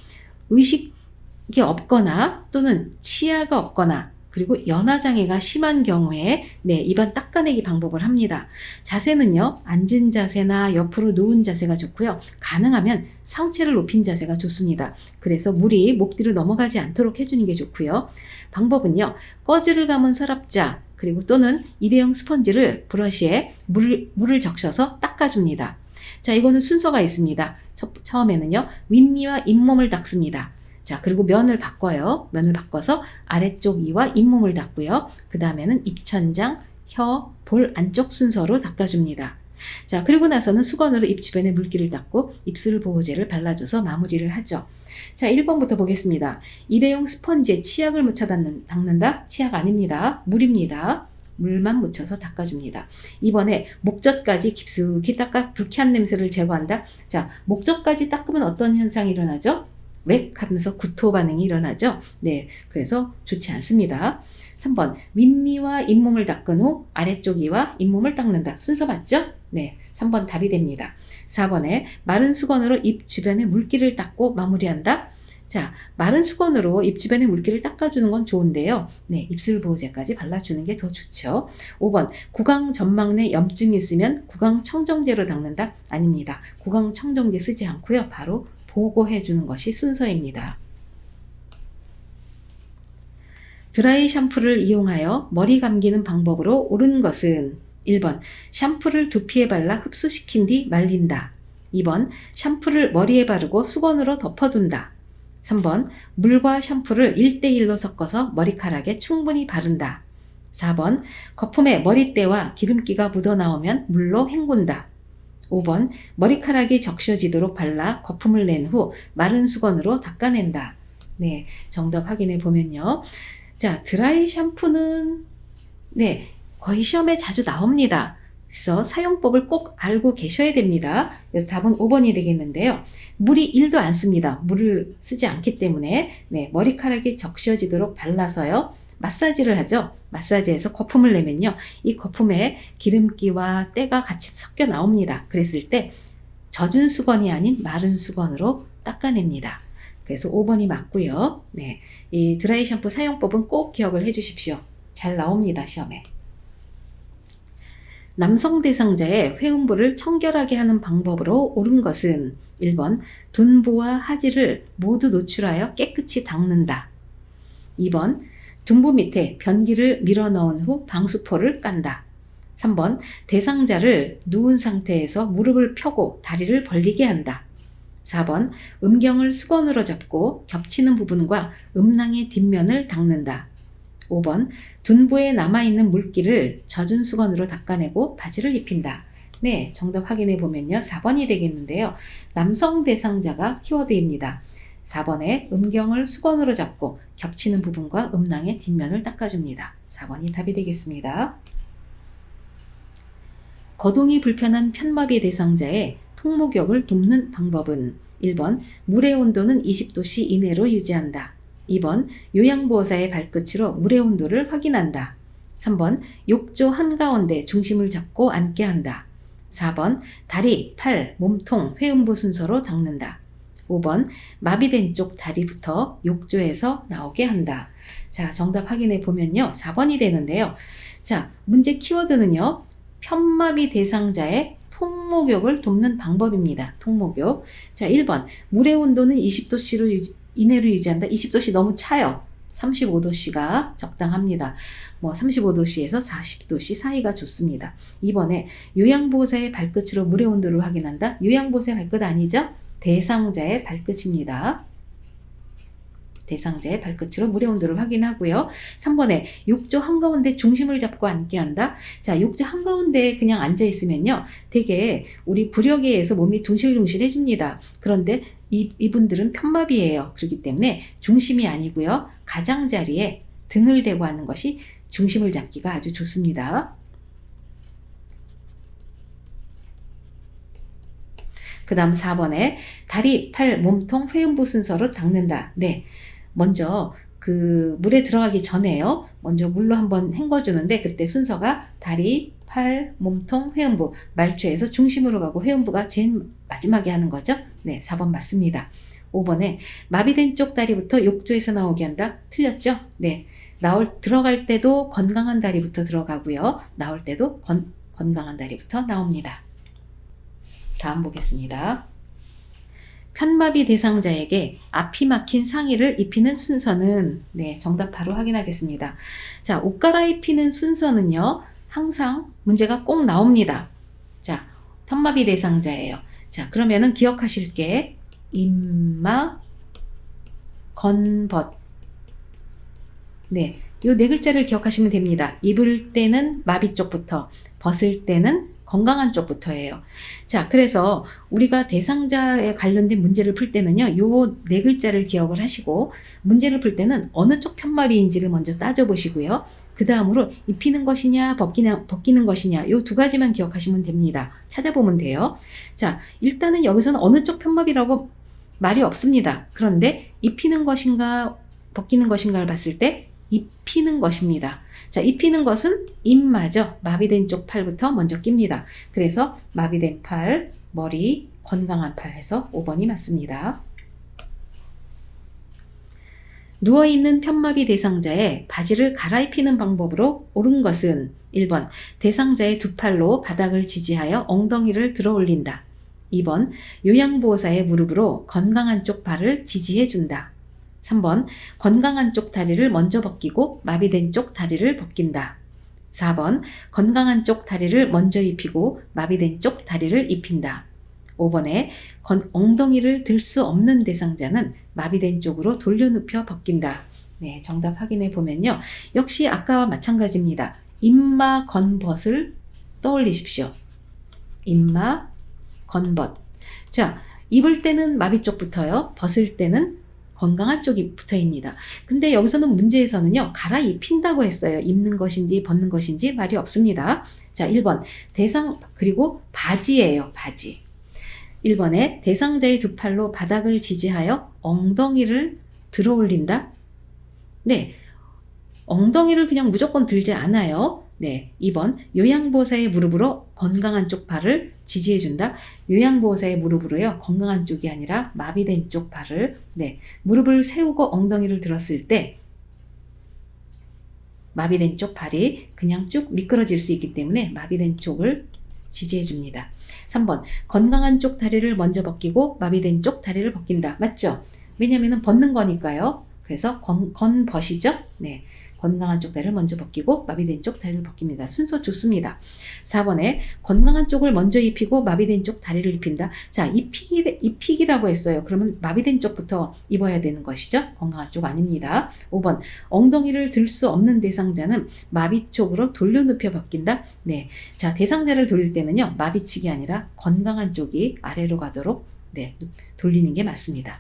의식이 없거나 또는 치아가 없거나 그리고 연화장애가 심한 경우에 네, 입안 닦아내기 방법을 합니다. 자세는요, 앉은 자세나 옆으로 누운 자세가 좋고요. 가능하면 상체를 높인 자세가 좋습니다. 그래서 물이 목 뒤로 넘어가지 않도록 해주는 게 좋고요. 방법은요, 꺼즈를 감은 서랍자 그리고 또는 일회용 스펀지를 브러쉬에 물을 적셔서 닦아줍니다. 자, 이거는 순서가 있습니다. 처음에는요, 윗니와 잇몸을 닦습니다. 자, 그리고 면을 바꿔요. 면을 바꿔서 아래쪽 이와 잇몸을 닦고요. 그 다음에는 입천장, 혀, 볼 안쪽 순서로 닦아줍니다. 자, 그리고 나서는 수건으로 입 주변에 물기를 닦고 입술 보호제를 발라줘서 마무리를 하죠. 자, 1번부터 보겠습니다. 일회용 스펀지에 치약을 묻혀 닦는다? 치약 아닙니다. 물입니다. 물만 묻혀서 닦아줍니다. 2번에 목젖까지 깊숙이 닦아 불쾌한 냄새를 제거한다. 자, 목젖까지 닦으면 어떤 현상이 일어나죠? 웩 하면서 구토 반응이 일어나죠. 네, 그래서 좋지 않습니다. 3번 윗니와 잇몸을 닦은 후 아래쪽 이와 잇몸을 닦는다. 순서 맞죠? 네, 3번 답이 됩니다. 4번에 마른 수건으로 입 주변에 물기를 닦고 마무리한다. 자, 마른 수건으로 입 주변에 물기를 닦아주는 건 좋은데요. 네, 입술 보호제까지 발라주는 게 더 좋죠. 5번 구강 점막 내 염증이 있으면 구강 청정제로 닦는다. 아닙니다. 구강 청정제 쓰지 않고요. 바로 보고해 주는 것이 순서입니다. 드라이 샴푸를 이용하여 머리 감기는 방법으로 옳은 것은 1번 샴푸를 두피에 발라 흡수시킨 뒤 말린다. 2번 샴푸를 머리에 바르고 수건으로 덮어둔다. 3번 물과 샴푸를 1:1로 섞어서 머리카락에 충분히 바른다. 4번 거품에 머리때와 기름기가 묻어나오면 물로 헹군다. 5번 머리카락이 적셔지도록 발라 거품을 낸 후 마른 수건으로 닦아낸다. 네, 정답 확인해 보면요. 자, 드라이 샴푸는 네, 거의 시험에 자주 나옵니다. 그래서 사용법을 꼭 알고 계셔야 됩니다. 그래서 답은 5번이 되겠는데요. 물이 1도 안 씁니다. 물을 쓰지 않기 때문에 네, 머리카락이 적셔지도록 발라서요. 마사지를 하죠. 마사지해서 거품을 내면요. 이 거품에 기름기와 때가 같이 섞여 나옵니다. 그랬을 때 젖은 수건이 아닌 마른 수건으로 닦아냅니다. 그래서 5번이 맞고요. 네, 이 드라이 샴푸 사용법은 꼭 기억을 해 주십시오. 잘 나옵니다, 시험에. 남성 대상자의 회음부를 청결하게 하는 방법으로 옳은 것은 1번 둔부와 하지를 모두 노출하여 깨끗이 닦는다. 2번 둔부 밑에 변기를 밀어 넣은 후 방수포를 깐다. 3번 대상자를 누운 상태에서 무릎을 펴고 다리를 벌리게 한다. 4번 음경을 수건으로 잡고 겹치는 부분과 음낭의 뒷면을 닦는다. 5번 둔부에 남아있는 물기를 젖은 수건으로 닦아내고 바지를 입힌다. 네, 정답 확인해 보면요. 4번이 되겠는데요. 남성 대상자가 키워드입니다. 4번에 음경을 수건으로 잡고 겹치는 부분과 음낭의 뒷면을 닦아줍니다. 4번이 답이 되겠습니다. 거동이 불편한 편마비 대상자의 통목욕을 돕는 방법은 1번 물의 온도는 20도씨 이내로 유지한다. 2번 요양보호사의 발끝으로 물의 온도를 확인한다. 3번 욕조 한가운데 중심을 잡고 앉게 한다. 4번 다리, 팔, 몸통, 회음부 순서로 닦는다. 5번 마비된 쪽 다리부터 욕조에서 나오게 한다. 자, 정답 확인해 보면요. 4번이 되는데요. 자, 문제 키워드는요. 편마비 대상자의 통목욕을 돕는 방법입니다. 통목욕. 자, 1번 물의 온도는 20도씨로 이내로 유지한다. 20도씨 너무 차요. 35도씨가 적당합니다. 뭐 35도씨에서 40도씨 사이가 좋습니다. 2번에 요양보호사의 발끝으로 물의 온도를 확인한다. 요양보호사의 발끝 아니죠? 대상자의 발끝입니다. 대상자의 발끝으로 물의 온도를 확인하고요. 3번에 욕조 한가운데 중심을 잡고 앉게 한다. 자, 욕조 한가운데 그냥 앉아 있으면요. 되게 우리 부력에 의해서 몸이 둥실둥실해집니다. 그런데 이분들은 편마비예요. 그렇기 때문에 중심이 아니고요. 가장자리에 등을 대고 하는 것이 중심을 잡기가 아주 좋습니다. 그 다음 4번에 다리, 팔, 몸통, 회음부 순서로 닦는다. 네, 먼저 그 물에 들어가기 전에요. 먼저 물로 한번 헹궈주는데 그때 순서가 다리, 팔, 몸통, 회음부, 말초에서 중심으로 가고 회음부가 제일 마지막에 하는 거죠. 네, 4번 맞습니다. 5번에 마비된 쪽 다리부터 욕조에서 나오게 한다. 틀렸죠? 네, 들어갈 때도 건강한 다리부터 들어가고요. 나올 때도 건강한 다리부터 나옵니다. 다음 보겠습니다. 편마비 대상자에게 앞이 막힌 상의를 입히는 순서는, 네, 정답 바로 확인하겠습니다. 자, 옷 갈아입히는 순서는요, 항상 문제가 꼭 나옵니다. 자, 편마비 대상자예요. 자, 그러면은 기억하실 게 임마, 건벗. 네, 요 네 글자를 기억하시면 됩니다. 입을 때는 마비 쪽부터, 벗을 때는 건강한 쪽부터예요. 자, 그래서 우리가 대상자에 관련된 문제를 풀 때는요, 요 네 글자를 기억을 하시고, 문제를 풀 때는 어느 쪽 편마비인지를 먼저 따져보시고요. 그 다음으로 입히는 것이냐, 벗기는 것이냐, 요 두 가지만 기억하시면 됩니다. 찾아보면 돼요. 자, 일단은 여기서는 어느 쪽 편마비라고 말이 없습니다. 그런데 입히는 것인가, 벗기는 것인가를 봤을 때, 입히는 것입니다. 자, 입히는 것은 임마죠. 마비된 쪽 팔부터 먼저 낍니다. 그래서 마비된 팔, 머리, 건강한 팔 해서 5번이 맞습니다. 누워있는 편마비 대상자의 바지를 갈아입히는 방법으로 옳은 것은 1번 대상자의 두 팔로 바닥을 지지하여 엉덩이를 들어 올린다. 2번 요양보호사의 무릎으로 건강한 쪽 발을 지지해준다. 3번 건강한 쪽 다리를 먼저 벗기고 마비된 쪽 다리를 벗긴다. 4번 건강한 쪽 다리를 먼저 입히고 마비된 쪽 다리를 입힌다. 5번에 엉덩이를 들 수 없는 대상자는 마비된 쪽으로 돌려눕혀 벗긴다. 네, 정답 확인해 보면요. 역시 아까와 마찬가지입니다. 임마 건벗을 떠올리십시오. 임마 건벗. 자, 입을 때는 마비 쪽부터요. 벗을 때는 건강한 쪽이 붙어입니다. 근데 여기서는 문제에서는요. 갈아입힌다고 했어요. 입는 것인지 벗는 것인지 말이 없습니다. 자, 1번 그리고 바지예요. 바지. 1번에 대상자의 두 팔로 바닥을 지지하여 엉덩이를 들어 올린다. 네, 엉덩이를 그냥 무조건 들지 않아요. 네, 2번 요양보호사의 무릎으로 건강한 쪽 발을 지지해준다. 요양보호사의 무릎으로요. 건강한 쪽이 아니라 마비된 쪽 발을, 네, 무릎을 세우고 엉덩이를 들었을 때 마비된 쪽 발이 그냥 쭉 미끄러질 수 있기 때문에 마비된 쪽을 지지해줍니다. 3번 건강한 쪽 다리를 먼저 벗기고 마비된 쪽 다리를 벗긴다. 맞죠? 왜냐하면 벗는 거니까요. 그래서 건벗이죠. 네, 건강한 쪽 다리를 먼저 벗기고 마비된 쪽 다리를 벗깁니다. 순서 좋습니다. 4번에 건강한 쪽을 먼저 입히고 마비된 쪽 다리를 입힌다. 자, 입히기라고 했어요. 그러면 마비된 쪽부터 입어야 되는 것이죠. 건강한 쪽 아닙니다. 5번 엉덩이를 들 수 없는 대상자는 마비 쪽으로 돌려눕혀 벗긴다. 네, 자, 대상자를 돌릴 때는요. 마비측이 아니라 건강한 쪽이 아래로 가도록, 네, 돌리는 게 맞습니다.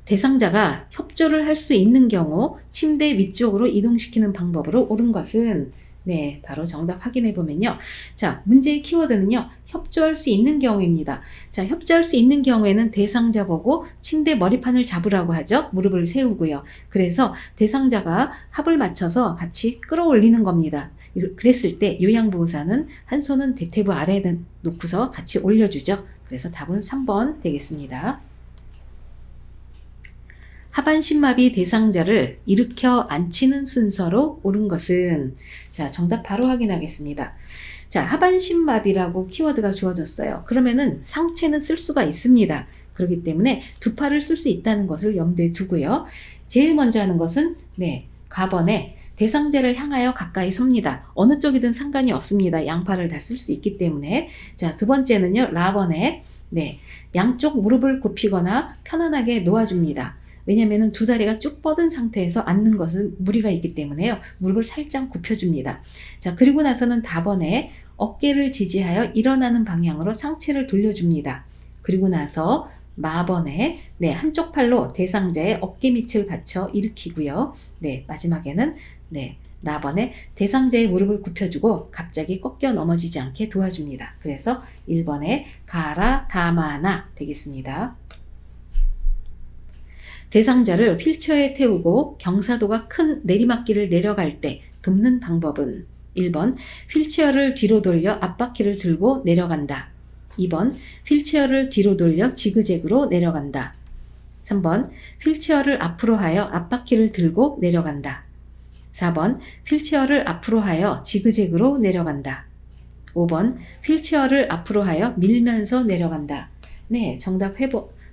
대상자가 협조를 할 수 있는 경우 침대 위쪽으로 이동시키는 방법으로 옳은 것은 네, 바로 정답 확인해 보면요. 자, 문제의 키워드는요. 협조할 수 있는 경우입니다. 자, 협조할 수 있는 경우에는 대상자 보고 침대 머리판을 잡으라고 하죠. 무릎을 세우고요. 그래서 대상자가 합을 맞춰서 같이 끌어올리는 겁니다. 그랬을 때 요양보호사는 한 손은 대퇴부 아래에 놓고서 같이 올려주죠. 그래서 답은 3번 되겠습니다. 하반신마비 대상자를 일으켜 앉히는 순서로 옳은 것은 자, 정답 바로 확인하겠습니다. 자, 하반신마비라고 키워드가 주어졌어요. 그러면은 상체는 쓸 수가 있습니다. 그렇기 때문에 두 팔을 쓸 수 있다는 것을 염두에 두고요. 제일 먼저 하는 것은 네, 가번에 대상자를 향하여 가까이 섭니다. 어느 쪽이든 상관이 없습니다. 양팔을 다 쓸 수 있기 때문에. 자, 두 번째는요. 라번에 네, 양쪽 무릎을 굽히거나 편안하게 놓아줍니다. 왜냐하면 두 다리가 쭉 뻗은 상태에서 앉는 것은 무리가 있기 때문에요. 무릎을 살짝 굽혀줍니다. 자, 그리고 나서는 다번에 어깨를 지지하여 일어나는 방향으로 상체를 돌려줍니다. 그리고 나서 마번에 네, 한쪽 팔로 대상자의 어깨 밑을 받쳐 일으키고요. 네, 마지막에는 네, 나번에 대상자의 무릎을 굽혀주고 갑자기 꺾여 넘어지지 않게 도와줍니다. 그래서 1번에 가라 다마나 되겠습니다. 대상자를 휠체어에 태우고 경사도가 큰 내리막길을 내려갈 때 돕는 방법은 1번 휠체어를 뒤로 돌려 앞바퀴를 들고 내려간다. 2번 휠체어를 뒤로 돌려 지그재그로 내려간다. 3번 휠체어를 앞으로 하여 앞바퀴를 들고 내려간다. 4번 휠체어를 앞으로 하여 지그재그로 내려간다. 5번 휠체어를 앞으로 하여 밀면서 내려간다. 네, 정답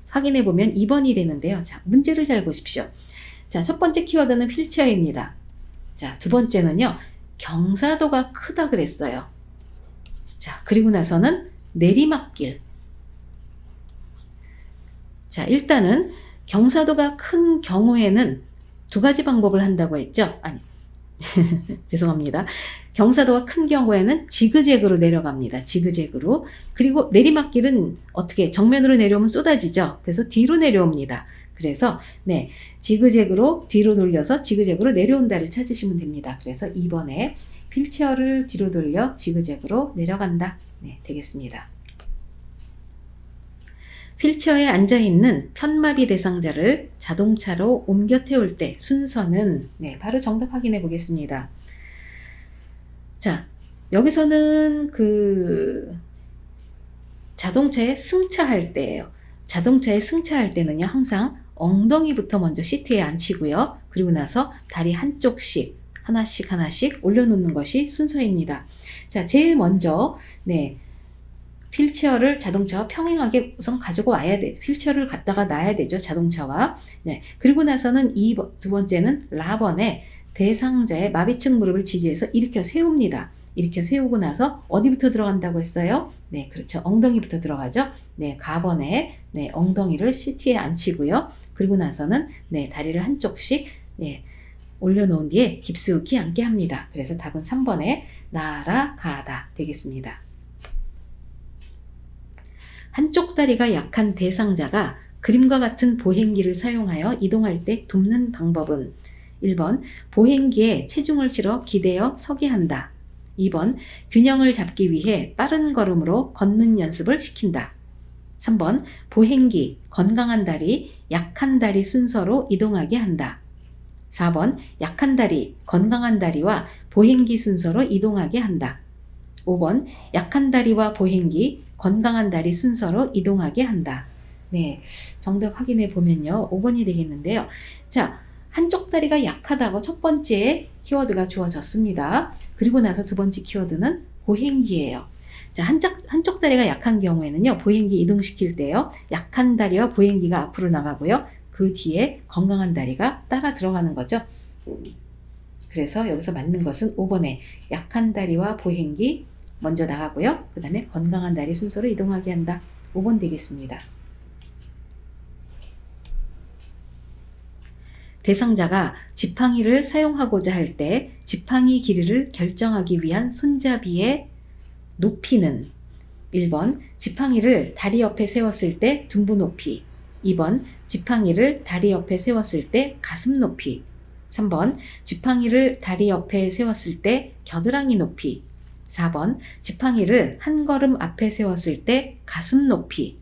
확인해 보면 2번이 되는데요. 자, 문제를 잘 보십시오. 자, 첫 번째 키워드는 휠체어입니다. 자, 두 번째는요. 경사도가 크다 그랬어요. 자, 그리고 나서는 내리막길. 자, 일단은 경사도가 큰 경우에는 두 가지 방법을 한다고 했죠. 아니, 죄송합니다. 경사도가 큰 경우에는 지그재그로 내려갑니다. 지그재그로. 그리고 내리막길은 어떻게 정면으로 내려오면 쏟아지죠. 그래서 뒤로 내려옵니다. 그래서 네, 지그재그로 뒤로 돌려서 지그재그로 내려온다를 찾으시면 됩니다. 그래서 2번에 휠체어를 뒤로 돌려 지그재그로 내려간다. 네, 되겠습니다. 휠체어에 앉아있는 편마비 대상자를 자동차로 옮겨 태울 때 순서는 네, 바로 정답 확인해 보겠습니다. 자, 여기서는 자동차에 승차할 때예요. 자동차에 승차할 때는요, 항상 엉덩이부터 먼저 시트에 앉히고요. 그리고 나서 다리 한쪽씩 하나씩 올려놓는 것이 순서입니다. 자, 제일 먼저 네, 휠체어를 자동차와 평행하게 우선 가지고 와야 돼. 휠체어를 갖다가 놔야 되죠. 자동차와. 네. 그리고 나서는 두 번째는 라번에 대상자의 마비층 무릎을 지지해서 일으켜 세웁니다. 일으켜 세우고 나서 어디부터 들어간다고 했어요? 네, 그렇죠. 엉덩이부터 들어가죠. 네, 가번에 네, 엉덩이를 시트에 앉히고요. 그리고 나서는 네, 다리를 한쪽씩 네, 올려놓은 뒤에 깊숙이 앉게 합니다. 그래서 답은 3번에 날아가다 되겠습니다. 한쪽 다리가 약한 대상자가 그림과 같은 보행기를 사용하여 이동할 때 돕는 방법은 1번 보행기에 체중을 실어 기대어 서게 한다. 2번 균형을 잡기 위해 빠른 걸음으로 걷는 연습을 시킨다. 3번 보행기, 건강한 다리, 약한 다리 순서로 이동하게 한다. 4번 약한 다리, 건강한 다리와 보행기 순서로 이동하게 한다. 5번 약한 다리와 보행기, 건강한 다리 순서로 이동하게 한다. 네, 정답 확인해 보면요. 5번이 되겠는데요. 자, 한쪽 다리가 약하다고 첫 번째 키워드가 주어졌습니다. 그리고 나서 두 번째 키워드는 보행기예요. 자, 한쪽 다리가 약한 경우에는요. 보행기 이동시킬 때요. 약한 다리와 보행기가 앞으로 나가고요. 그 뒤에 건강한 다리가 따라 들어가는 거죠. 그래서 여기서 맞는 것은 5번에 약한 다리와 보행기 먼저 나가고요. 그 다음에 건강한 다리 순서로 이동하게 한다. 5번 되겠습니다. 대상자가 지팡이를 사용하고자 할 때 지팡이 길이를 결정하기 위한 손잡이의 높이는 1번 지팡이를 다리 옆에 세웠을 때 둔부 높이, 2번 지팡이를 다리 옆에 세웠을 때 가슴 높이. 3번 지팡이를 다리 옆에 세웠을 때 겨드랑이 높이. 4번 지팡이를 한 걸음 앞에 세웠을 때 가슴 높이.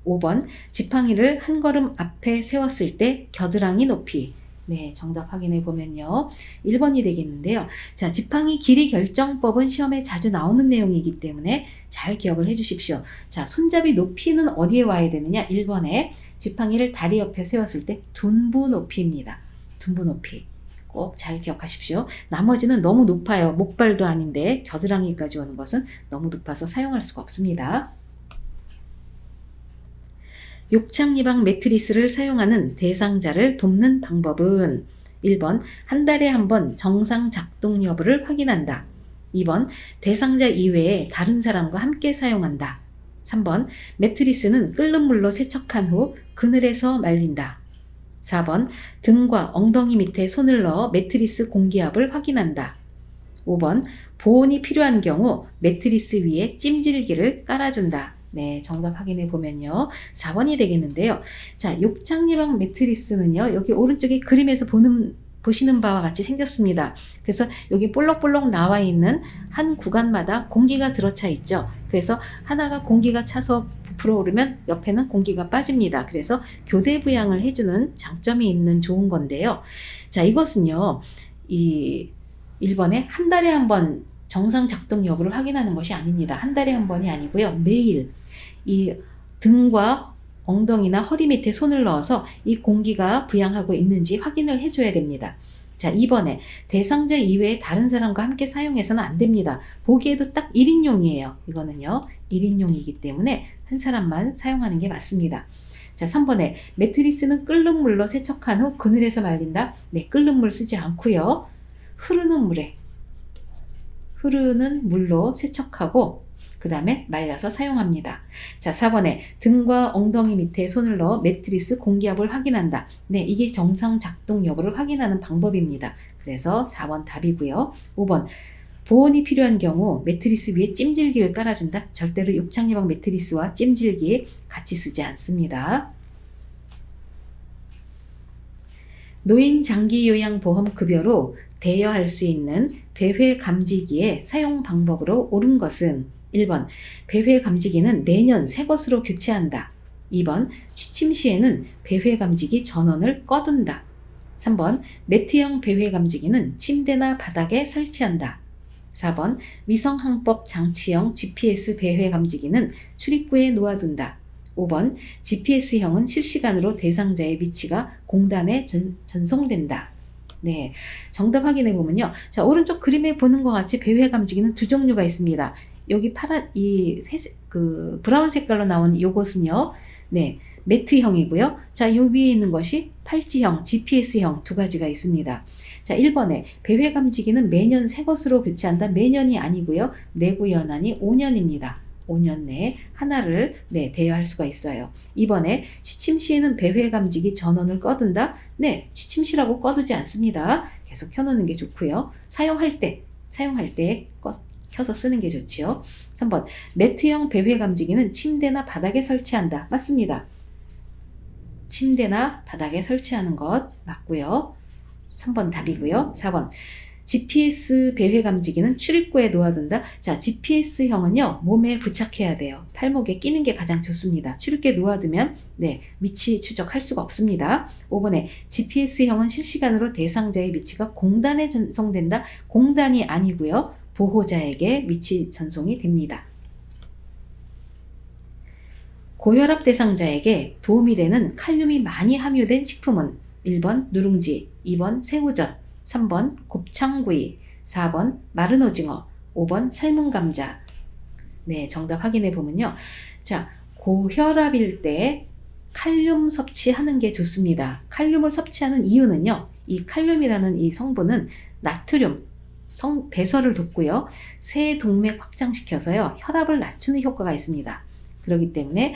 5번 지팡이를 한 걸음 앞에 세웠을 때 겨드랑이 높이. 네, 정답 확인해 보면요. 1번이 되겠는데요. 자, 지팡이 길이 결정법은 시험에 자주 나오는 내용이기 때문에 잘 기억을 해 주십시오. 자, 손잡이 높이는 어디에 와야 되느냐? 1번에 지팡이를 다리 옆에 세웠을 때 둔부 높이입니다. 둔부 높이. 꼭 잘 기억하십시오. 나머지는 너무 높아요. 목발도 아닌데 겨드랑이까지 오는 것은 너무 높아서 사용할 수가 없습니다. 욕창 예방 매트리스를 사용하는 대상자를 돕는 방법은 1번 한 달에 한 번 정상 작동 여부를 확인한다. 2번 대상자 이외에 다른 사람과 함께 사용한다. 3번 매트리스는 끓는 물로 세척한 후 그늘에서 말린다. 4번 등과 엉덩이 밑에 손을 넣어 매트리스 공기압을 확인한다. 5번 보온이 필요한 경우 매트리스 위에 찜질기를 깔아준다. 네, 정답 확인해 보면요. 4번이 되겠는데요. 자, 욕창 예방 매트리스는요. 여기 오른쪽에 그림에서 보시는 바와 같이 생겼습니다. 그래서 여기 볼록볼록 나와 있는 한 구간마다 공기가 들어차 있죠. 그래서 하나가 공기가 차서 불어오르면 옆에는 공기가 빠집니다. 그래서 교대 부양을 해주는 장점이 있는 좋은 건데요. 자, 이것은요. 이 1번에 한 달에 한 번 정상 작동 여부를 확인하는 것이 아닙니다. 한 달에 한 번이 아니고요. 매일 이 등과 엉덩이나 허리 밑에 손을 넣어서 이 공기가 부양하고 있는지 확인을 해줘야 됩니다. 자, 2번에 대상자 이외에 다른 사람과 함께 사용해서는 안 됩니다. 보기에도 딱 1인용이에요. 이거는요. 1인용이기 때문에 한 사람만 사용하는 게 맞습니다. 자, 3번에 매트리스는 끓는 물로 세척한 후 그늘에서 말린다. 네, 끓는 물 쓰지 않고요. 흐르는 물로 세척하고 그 다음에 말려서 사용합니다. 자, 4번에 등과 엉덩이 밑에 손을 넣어 매트리스 공기압을 확인한다. 네, 이게 정상 작동 여부를 확인하는 방법입니다. 그래서 4번 답이고요. 5번 보온이 필요한 경우 매트리스 위에 찜질기를 깔아준다. 절대로 욕창 예방 매트리스와 찜질기 같이 쓰지 않습니다. 노인 장기 요양 보험 급여로 대여할 수 있는 배회 감지기의 사용 방법으로 옳은 것은 1번 배회 감지기는 매년 새 것으로 교체한다. 2번 취침 시에는 배회 감지기 전원을 꺼둔다. 3번 매트형 배회 감지기는 침대나 바닥에 설치한다. 4번 위성항법 장치형 GPS 배회 감지기는 출입구에 놓아둔다. 5번 GPS형은 실시간으로 대상자의 위치가 공단에 전송된다. 네, 정답 확인해 보면요. 자, 오른쪽 그림에 보는 것 같이 배회 감지기는 두 종류가 있습니다. 여기 파란 브라운 색깔로 나온 요것은요. 네, 매트형이고요. 자, 요 위에 있는 것이 팔찌형, GPS형 두 가지가 있습니다. 자, 1번에 배회 감지기는 매년 새 것으로 교체한다. 매년이 아니고요. 내구 연한이 5년입니다. 5년 내에 하나를 대여할 수가 있어요. 2번에 취침 시에는 배회 감지기 전원을 꺼둔다. 네, 취침 시라고 꺼두지 않습니다. 계속 켜놓는 게 좋고요. 사용할 때 켜서 쓰는 게 좋지요. 3번 매트형 배회 감지기는 침대나 바닥에 설치한다. 맞습니다. 침대나 바닥에 설치하는 것 맞고요. 3번 답이고요. 4번 GPS 배회 감지기는 출입구에 놓아둔다. 자, GPS형은요, 몸에 부착해야 돼요. 팔목에 끼는 게 가장 좋습니다. 출입구에 놓아두면, 위치 추적할 수가 없습니다. 5번에 GPS형은 실시간으로 대상자의 위치가 공단에 전송된다. 공단이 아니고요, 보호자에게 위치 전송이 됩니다. 고혈압 대상자에게 도움이 되는 칼륨이 많이 함유된 식품은 1번 누룽지, 2번 새우젓, 3번 곱창구이, 4번 마른 오징어, 5번 삶은 감자. 네, 정답 확인해 보면요. 자, 고혈압일 때 칼륨 섭취하는 게 좋습니다. 칼륨을 섭취하는 이유는요. 이 칼륨이라는 이 성분은 나트륨 배설을 돕고요. 세동맥 확장시켜서요. 혈압을 낮추는 효과가 있습니다. 그렇기 때문에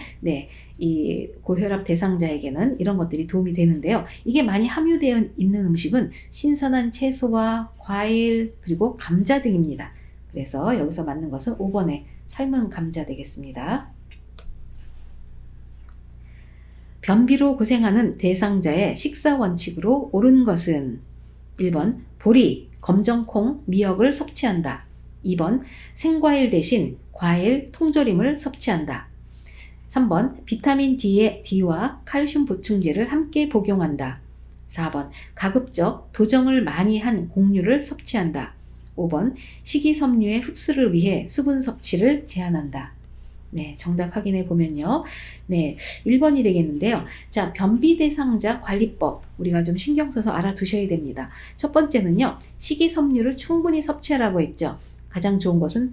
이 고혈압 대상자에게는 이런 것들이 도움이 되는데요. 이게 많이 함유되어 있는 음식은 신선한 채소와 과일 그리고 감자 등입니다. 그래서 여기서 맞는 것은 5번의 삶은 감자 되겠습니다. 변비로 고생하는 대상자의 식사 원칙으로 옳은 것은 1번 보리, 검정콩, 미역을 섭취한다. 2번 생과일 대신 과일, 통조림을 섭취한다. 3번 비타민 D와 칼슘 보충제를 함께 복용한다. 4번 가급적 도정을 많이 한 곡류를 섭취한다. 5번 식이섬유의 흡수를 위해 수분 섭취를 제한한다. 네, 정답 확인해 보면요. 네, 1번이 되겠는데요. 자, 변비 대상자 관리법 우리가 좀 신경 써서 알아두셔야 됩니다. 첫 번째는요. 식이섬유를 충분히 섭취하라고 했죠. 가장 좋은 것은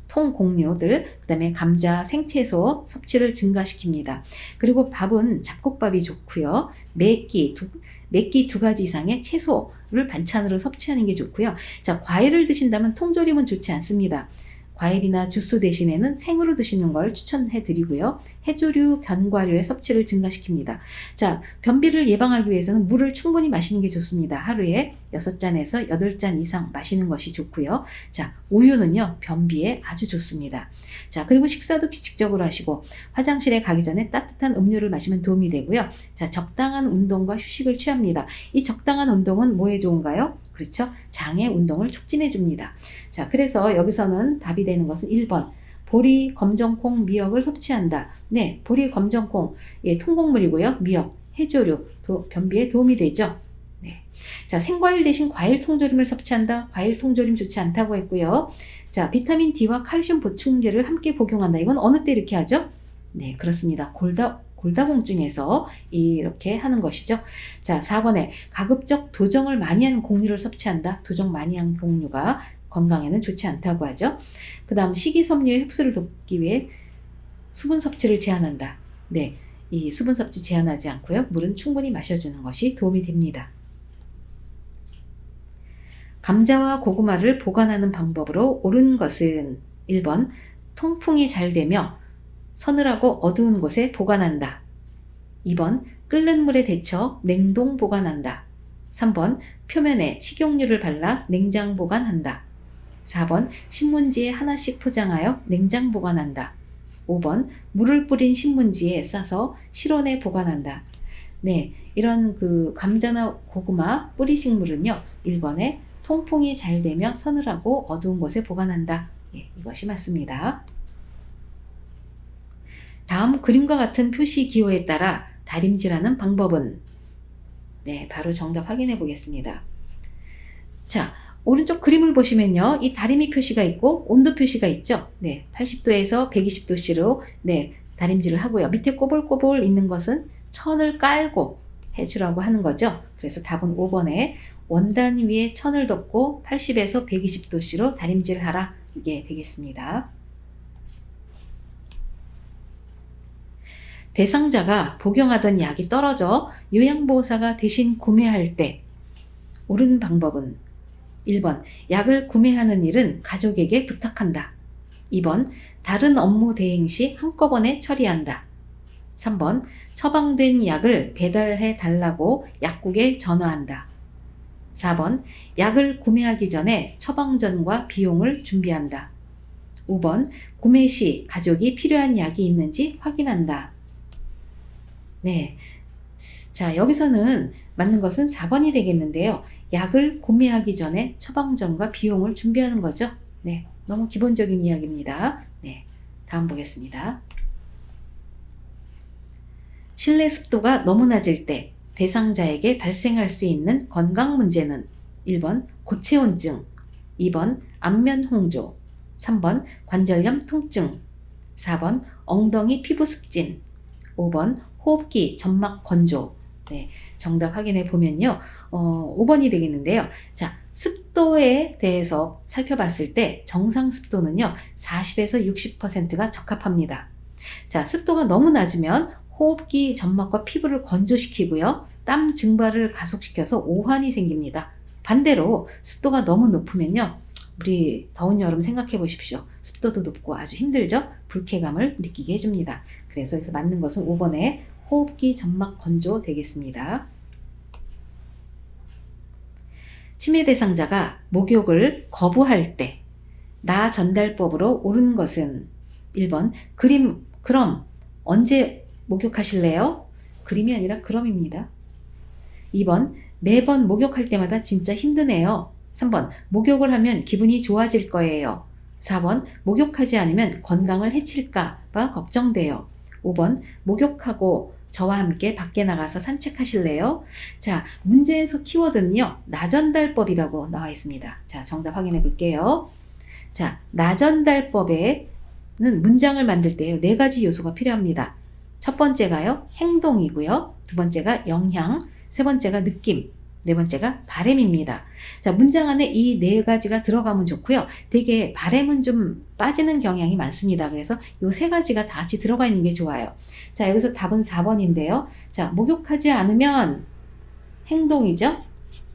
통곡류들, 그 다음에 감자, 생채소 섭취를 증가시킵니다. 그리고 밥은 잡곡밥이 좋고요. 매끼 두 가지 이상의 채소를 반찬으로 섭취하는 게 좋고요. 자, 과일을 드신다면 통조림은 좋지 않습니다. 과일이나 주스 대신에는 생으로 드시는 걸 추천해 드리고요. 해조류, 견과류의 섭취를 증가시킵니다. 자, 변비를 예방하기 위해서는 물을 충분히 마시는 게 좋습니다. 하루에 6잔에서 8잔 이상 마시는 것이 좋고요. 자, 우유는요, 변비에 아주 좋습니다. 자, 그리고 식사도 규칙적으로 하시고 화장실에 가기 전에 따뜻한 음료를 마시면 도움이 되고요. 자, 적당한 운동과 휴식을 취합니다. 이 적당한 운동은 뭐에 좋은가요? 그렇죠? 장의 운동을 촉진해 줍니다. 자, 그래서 여기서는 답이 되는 것은 1번. 보리, 검정콩, 미역을 섭취한다. 네, 보리, 검정콩, 예, 통곡물이고요. 미역, 해조류, 변비에 도움이 되죠. 네. 자, 생과일 대신 과일 통조림을 섭취한다. 과일 통조림 좋지 않다고 했고요. 자, 비타민 D와 칼슘 보충제를 함께 복용한다. 이건 어느 때 이렇게 하죠? 네, 그렇습니다. 골다공증에서 이렇게 하는 것이죠. 자, 4번에 가급적 도정을 많이 하는 곡류를 섭취한다. 도정 많이 한 곡류가 건강에는 좋지 않다고 하죠. 그 다음 식이섬유의 흡수를 돕기 위해 수분 섭취를 제한한다. 네, 이 수분 섭취 제한하지 않고요. 물은 충분히 마셔주는 것이 도움이 됩니다. 감자와 고구마를 보관하는 방법으로 옳은 것은 1번 통풍이 잘 되며 서늘하고 어두운 곳에 보관한다. 2번 끓는 물에 데쳐 냉동 보관한다. 3번 표면에 식용유를 발라 냉장 보관한다. 4번 신문지에 하나씩 포장하여 냉장 보관한다. 5번 물을 뿌린 신문지에 싸서 실온에 보관한다. 네, 이런 감자나 고구마 뿌리 식물은요. 1번에 통풍이 잘 되며 서늘하고 어두운 곳에 보관한다. 예, 이것이 맞습니다. 다음 그림과 같은 표시 기호에 따라 다림질하는 방법은? 네, 바로 정답 확인해 보겠습니다. 자, 오른쪽 그림을 보시면요. 이 다리미 표시가 있고 온도 표시가 있죠. 네, 80도에서 120도씨로 네, 다림질을 하고요. 밑에 꼬불꼬불 있는 것은 천을 깔고 해주라고 하는 거죠. 그래서 답은 5번에 원단 위에 천을 덮고 80에서 120도씨로 다림질을 하라. 이게 되겠습니다. 대상자가 복용하던 약이 떨어져 요양보호사가 대신 구매할 때 옳은 방법은? 1번 약을 구매하는 일은 가족에게 부탁한다. 2번 다른 업무 대행 시 한꺼번에 처리한다. 3번 처방된 약을 배달해 달라고 약국에 전화한다. 4번 약을 구매하기 전에 처방전과 비용을 준비한다. 5번 구매 시 가족이 필요한 약이 있는지 확인한다. 네, 자, 여기서는 맞는 것은 4번이 되겠는데요. 약을 구매하기 전에 처방전과 비용을 준비하는 거죠. 네, 너무 기본적인 이야기입니다. 네, 다음 보겠습니다. 실내 습도가 너무 낮을 때 대상자에게 발생할 수 있는 건강 문제는 1번 고체온증, 2번 안면 홍조, 3번 관절염 통증, 4번 엉덩이 피부 습진, 5번 호흡기 점막 건조. 네, 정답 확인해 보면요. 5번이 되겠는데요. 자, 습도에 대해서 살펴봤을 때 정상 습도는요. 40에서 60%가 적합합니다. 자, 습도가 너무 낮으면 호흡기 점막과 피부를 건조시키고요. 땀 증발을 가속시켜서 오한이 생깁니다. 반대로 습도가 너무 높으면요. 우리 더운 여름 생각해 보십시오. 습도도 높고 아주 힘들죠? 불쾌감을 느끼게 해줍니다. 그래서 여기서 맞는 것은 5번에 호흡기 점막 건조 되겠습니다. 치매 대상자가 목욕을 거부할 때 나 전달법으로 옳은 것은 1번 그럼 언제 목욕하실래요? 그림이 아니라 그럼입니다. 2번 매번 목욕할 때마다 진짜 힘드네요. 3번 목욕을 하면 기분이 좋아질 거예요. 4번 목욕하지 않으면 건강을 해칠까 봐 걱정돼요. 5번 목욕하고 저와 함께 밖에 나가서 산책하실래요? 자, 문제에서 키워드는요. 나전달법이라고 나와 있습니다. 자, 정답 확인해 볼게요. 자, 나전달법에는 문장을 만들 때요. 4가지 요소가 필요합니다. 첫 번째가요. 행동이고요. 두 번째가 영향, 세 번째가 느낌, 네 번째가 바램입니다. 자, 문장 안에 이 4가지가 들어가면 좋고요. 되게 바램은 좀 빠지는 경향이 많습니다. 그래서 이 3가지가 다 같이 들어가 있는 게 좋아요. 자, 여기서 답은 4번인데요. 자, 목욕하지 않으면 행동이죠.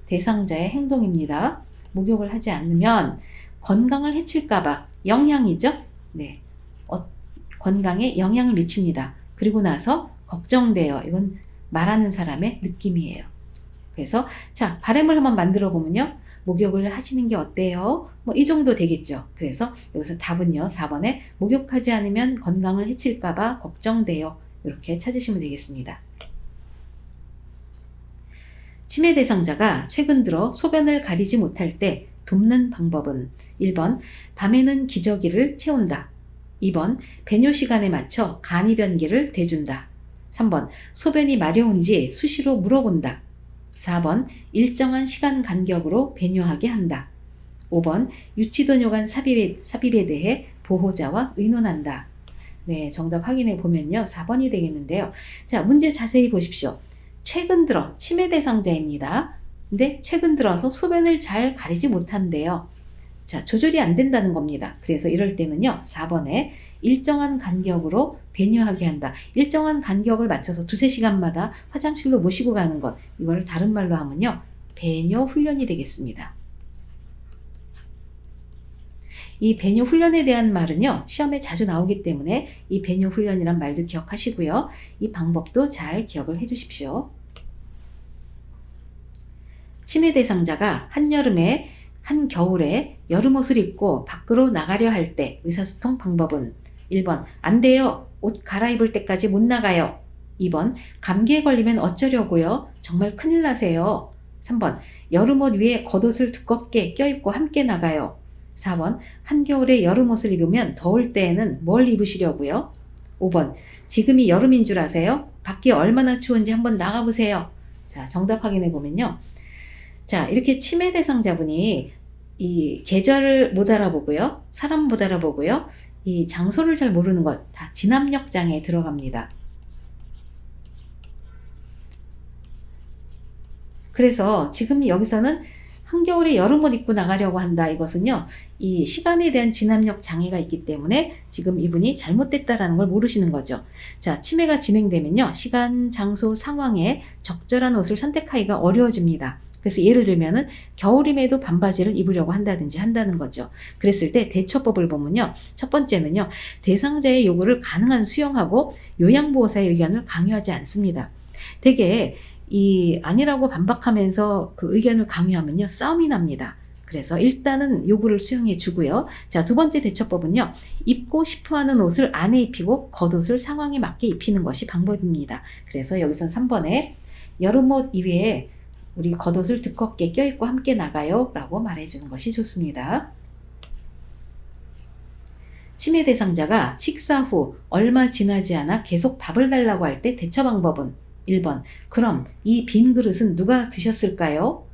대상자의 행동입니다. 목욕을 하지 않으면 건강을 해칠까봐 영향이죠. 네, 건강에 영향을 미칩니다. 그리고 나서 걱정돼요. 이건 말하는 사람의 느낌이에요. 그래서 자, 바램을 한번 만들어 보면요. 목욕을 하시는 게 어때요? 뭐 이 정도 되겠죠. 그래서 여기서 답은요. 4번에 목욕하지 않으면 건강을 해칠까 봐 걱정돼요. 이렇게 찾으시면 되겠습니다. 치매 대상자가 최근 들어 소변을 가리지 못할 때 돕는 방법은 1번 밤에는 기저귀를 채운다. 2번 배뇨 시간에 맞춰 간이변기를 대준다. 3번 소변이 마려운지 수시로 물어본다. 4번 일정한 시간 간격으로 배뇨하게 한다. 5번 유치도뇨관 삽입에 대해 보호자와 의논한다. 네, 정답 확인해 보면요. 4번이 되겠는데요. 자, 문제 자세히 보십시오. 최근 들어 치매 대상자입니다. 근데 최근 들어서 소변을 잘 가리지 못한대요. 자, 조절이 안 된다는 겁니다. 그래서 이럴 때는요. 4번에 일정한 간격으로 배뇨하게 한다. 일정한 간격을 맞춰서 2-3시간마다 화장실로 모시고 가는 것. 이거를 다른 말로 하면요. 배뇨 훈련이 되겠습니다. 이 배뇨 훈련에 대한 말은요. 시험에 자주 나오기 때문에 이 배뇨 훈련이란 말도 기억하시고요. 이 방법도 잘 기억을 해 주십시오. 치매 대상자가 한여름에 한겨울에 여름옷을 입고 밖으로 나가려 할 때 의사소통 방법은 1번 안 돼요. 옷 갈아입을 때까지 못 나가요. 2번 감기에 걸리면 어쩌려고요. 정말 큰일 나세요. 3번 여름옷 위에 겉옷을 두껍게 껴입고 함께 나가요. 4번 한겨울에 여름옷을 입으면 더울 때에는 뭘 입으시려고요. 5번 지금이 여름인 줄 아세요? 밖이 얼마나 추운지 한번 나가보세요. 자, 정답 확인해 보면요. 자, 이렇게 치매 대상자분이 이 계절을 못 알아보고요. 사람 못 알아보고요. 이 장소를 잘 모르는 것 다 진압력 장애에 들어갑니다. 그래서 지금 여기서는 한겨울에 여름옷 입고 나가려고 한다. 이것은요. 이 시간에 대한 진압력 장애가 있기 때문에 지금 이분이 잘못됐다라는 걸 모르시는 거죠. 자, 치매가 진행되면요. 시간, 장소, 상황에 적절한 옷을 선택하기가 어려워집니다. 그래서 예를 들면은 겨울임에도 반바지를 입으려고 한다든지 한다는 거죠. 그랬을 때 대처법을 보면요. 첫 번째는요. 대상자의 요구를 가능한 수용하고 요양보호사의 의견을 강요하지 않습니다. 되게 이 아니라고 반박하면서 그 의견을 강요하면요. 싸움이 납니다. 그래서 일단은 요구를 수용해 주고요. 자, 두 번째 대처법은요. 입고 싶어하는 옷을 안에 입히고 겉옷을 상황에 맞게 입히는 것이 방법입니다. 그래서 여기선 3번에 여름옷 이외에 우리 겉옷을 두껍게 껴입고 함께 나가요 라고 말해주는 것이 좋습니다. 치매 대상자가 식사 후 얼마 지나지 않아 계속 밥을 달라고 할 때 대처 방법은 1번 그럼 이 빈 그릇은 누가 드셨을까요?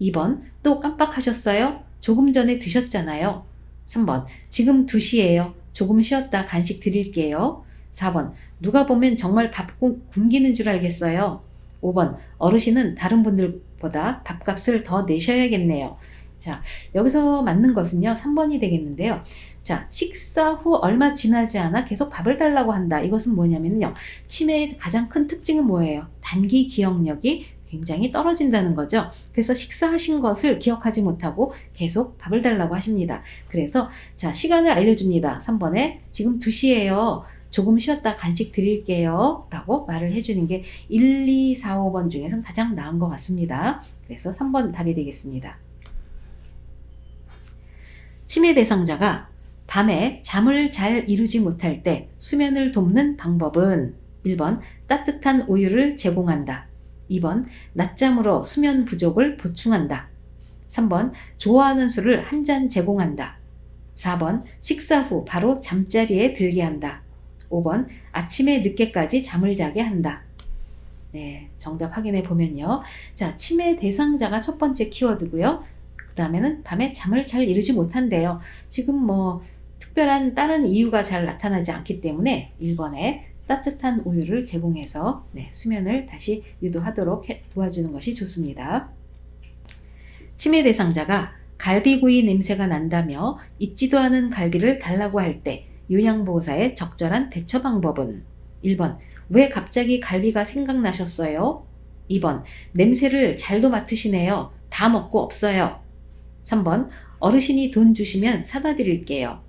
2번 또 깜빡하셨어요? 조금 전에 드셨잖아요. 3번 지금 2시예요. 조금 쉬었다 간식 드릴게요. 4번 누가 보면 정말 밥 굶기는 줄 알겠어요. 5번 어르신은 다른 분들보다 밥값을 더 내셔야겠네요. 자, 여기서 맞는 것은요. 3번이 되겠는데요. 자, 식사 후 얼마 지나지 않아 계속 밥을 달라고 한다. 이것은 뭐냐면요. 치매의 가장 큰 특징은 뭐예요? 단기 기억력이 굉장히 떨어진다는 거죠. 그래서 식사하신 것을 기억하지 못하고 계속 밥을 달라고 하십니다. 그래서 자, 시간을 알려줍니다. 3번에 지금 2시예요. 조금 쉬었다 간식 드릴게요 라고 말을 해주는 게 1, 2, 4, 5번 중에서는 가장 나은 것 같습니다. 그래서 3번 답이 되겠습니다. 치매 대상자가 밤에 잠을 잘 이루지 못할 때 수면을 돕는 방법은 1번 따뜻한 우유를 제공한다. 2번 낮잠으로 수면 부족을 보충한다. 3번 좋아하는 술을 한 잔 제공한다. 4번 식사 후 바로 잠자리에 들게 한다. 5번 아침에 늦게까지 잠을 자게 한다. 네, 정답 확인해 보면요. 자, 치매 대상자가 첫 번째 키워드고요. 그 다음에는 밤에 잠을 잘 이루지 못한대요. 지금 뭐 특별한 다른 이유가 잘 나타나지 않기 때문에 1번에 따뜻한 우유를 제공해서 수면을 다시 유도하도록 도와주는 것이 좋습니다. 치매 대상자가 갈비구이 냄새가 난다며 익지도 않은 갈비를 달라고 할 때 요양보호사의 적절한 대처 방법은 1번 왜 갑자기 갈비가 생각나셨어요? 2번 냄새를 잘도 맡으시네요. 다 먹고 없어요. 3번 어르신이 돈 주시면 사다 드릴게요.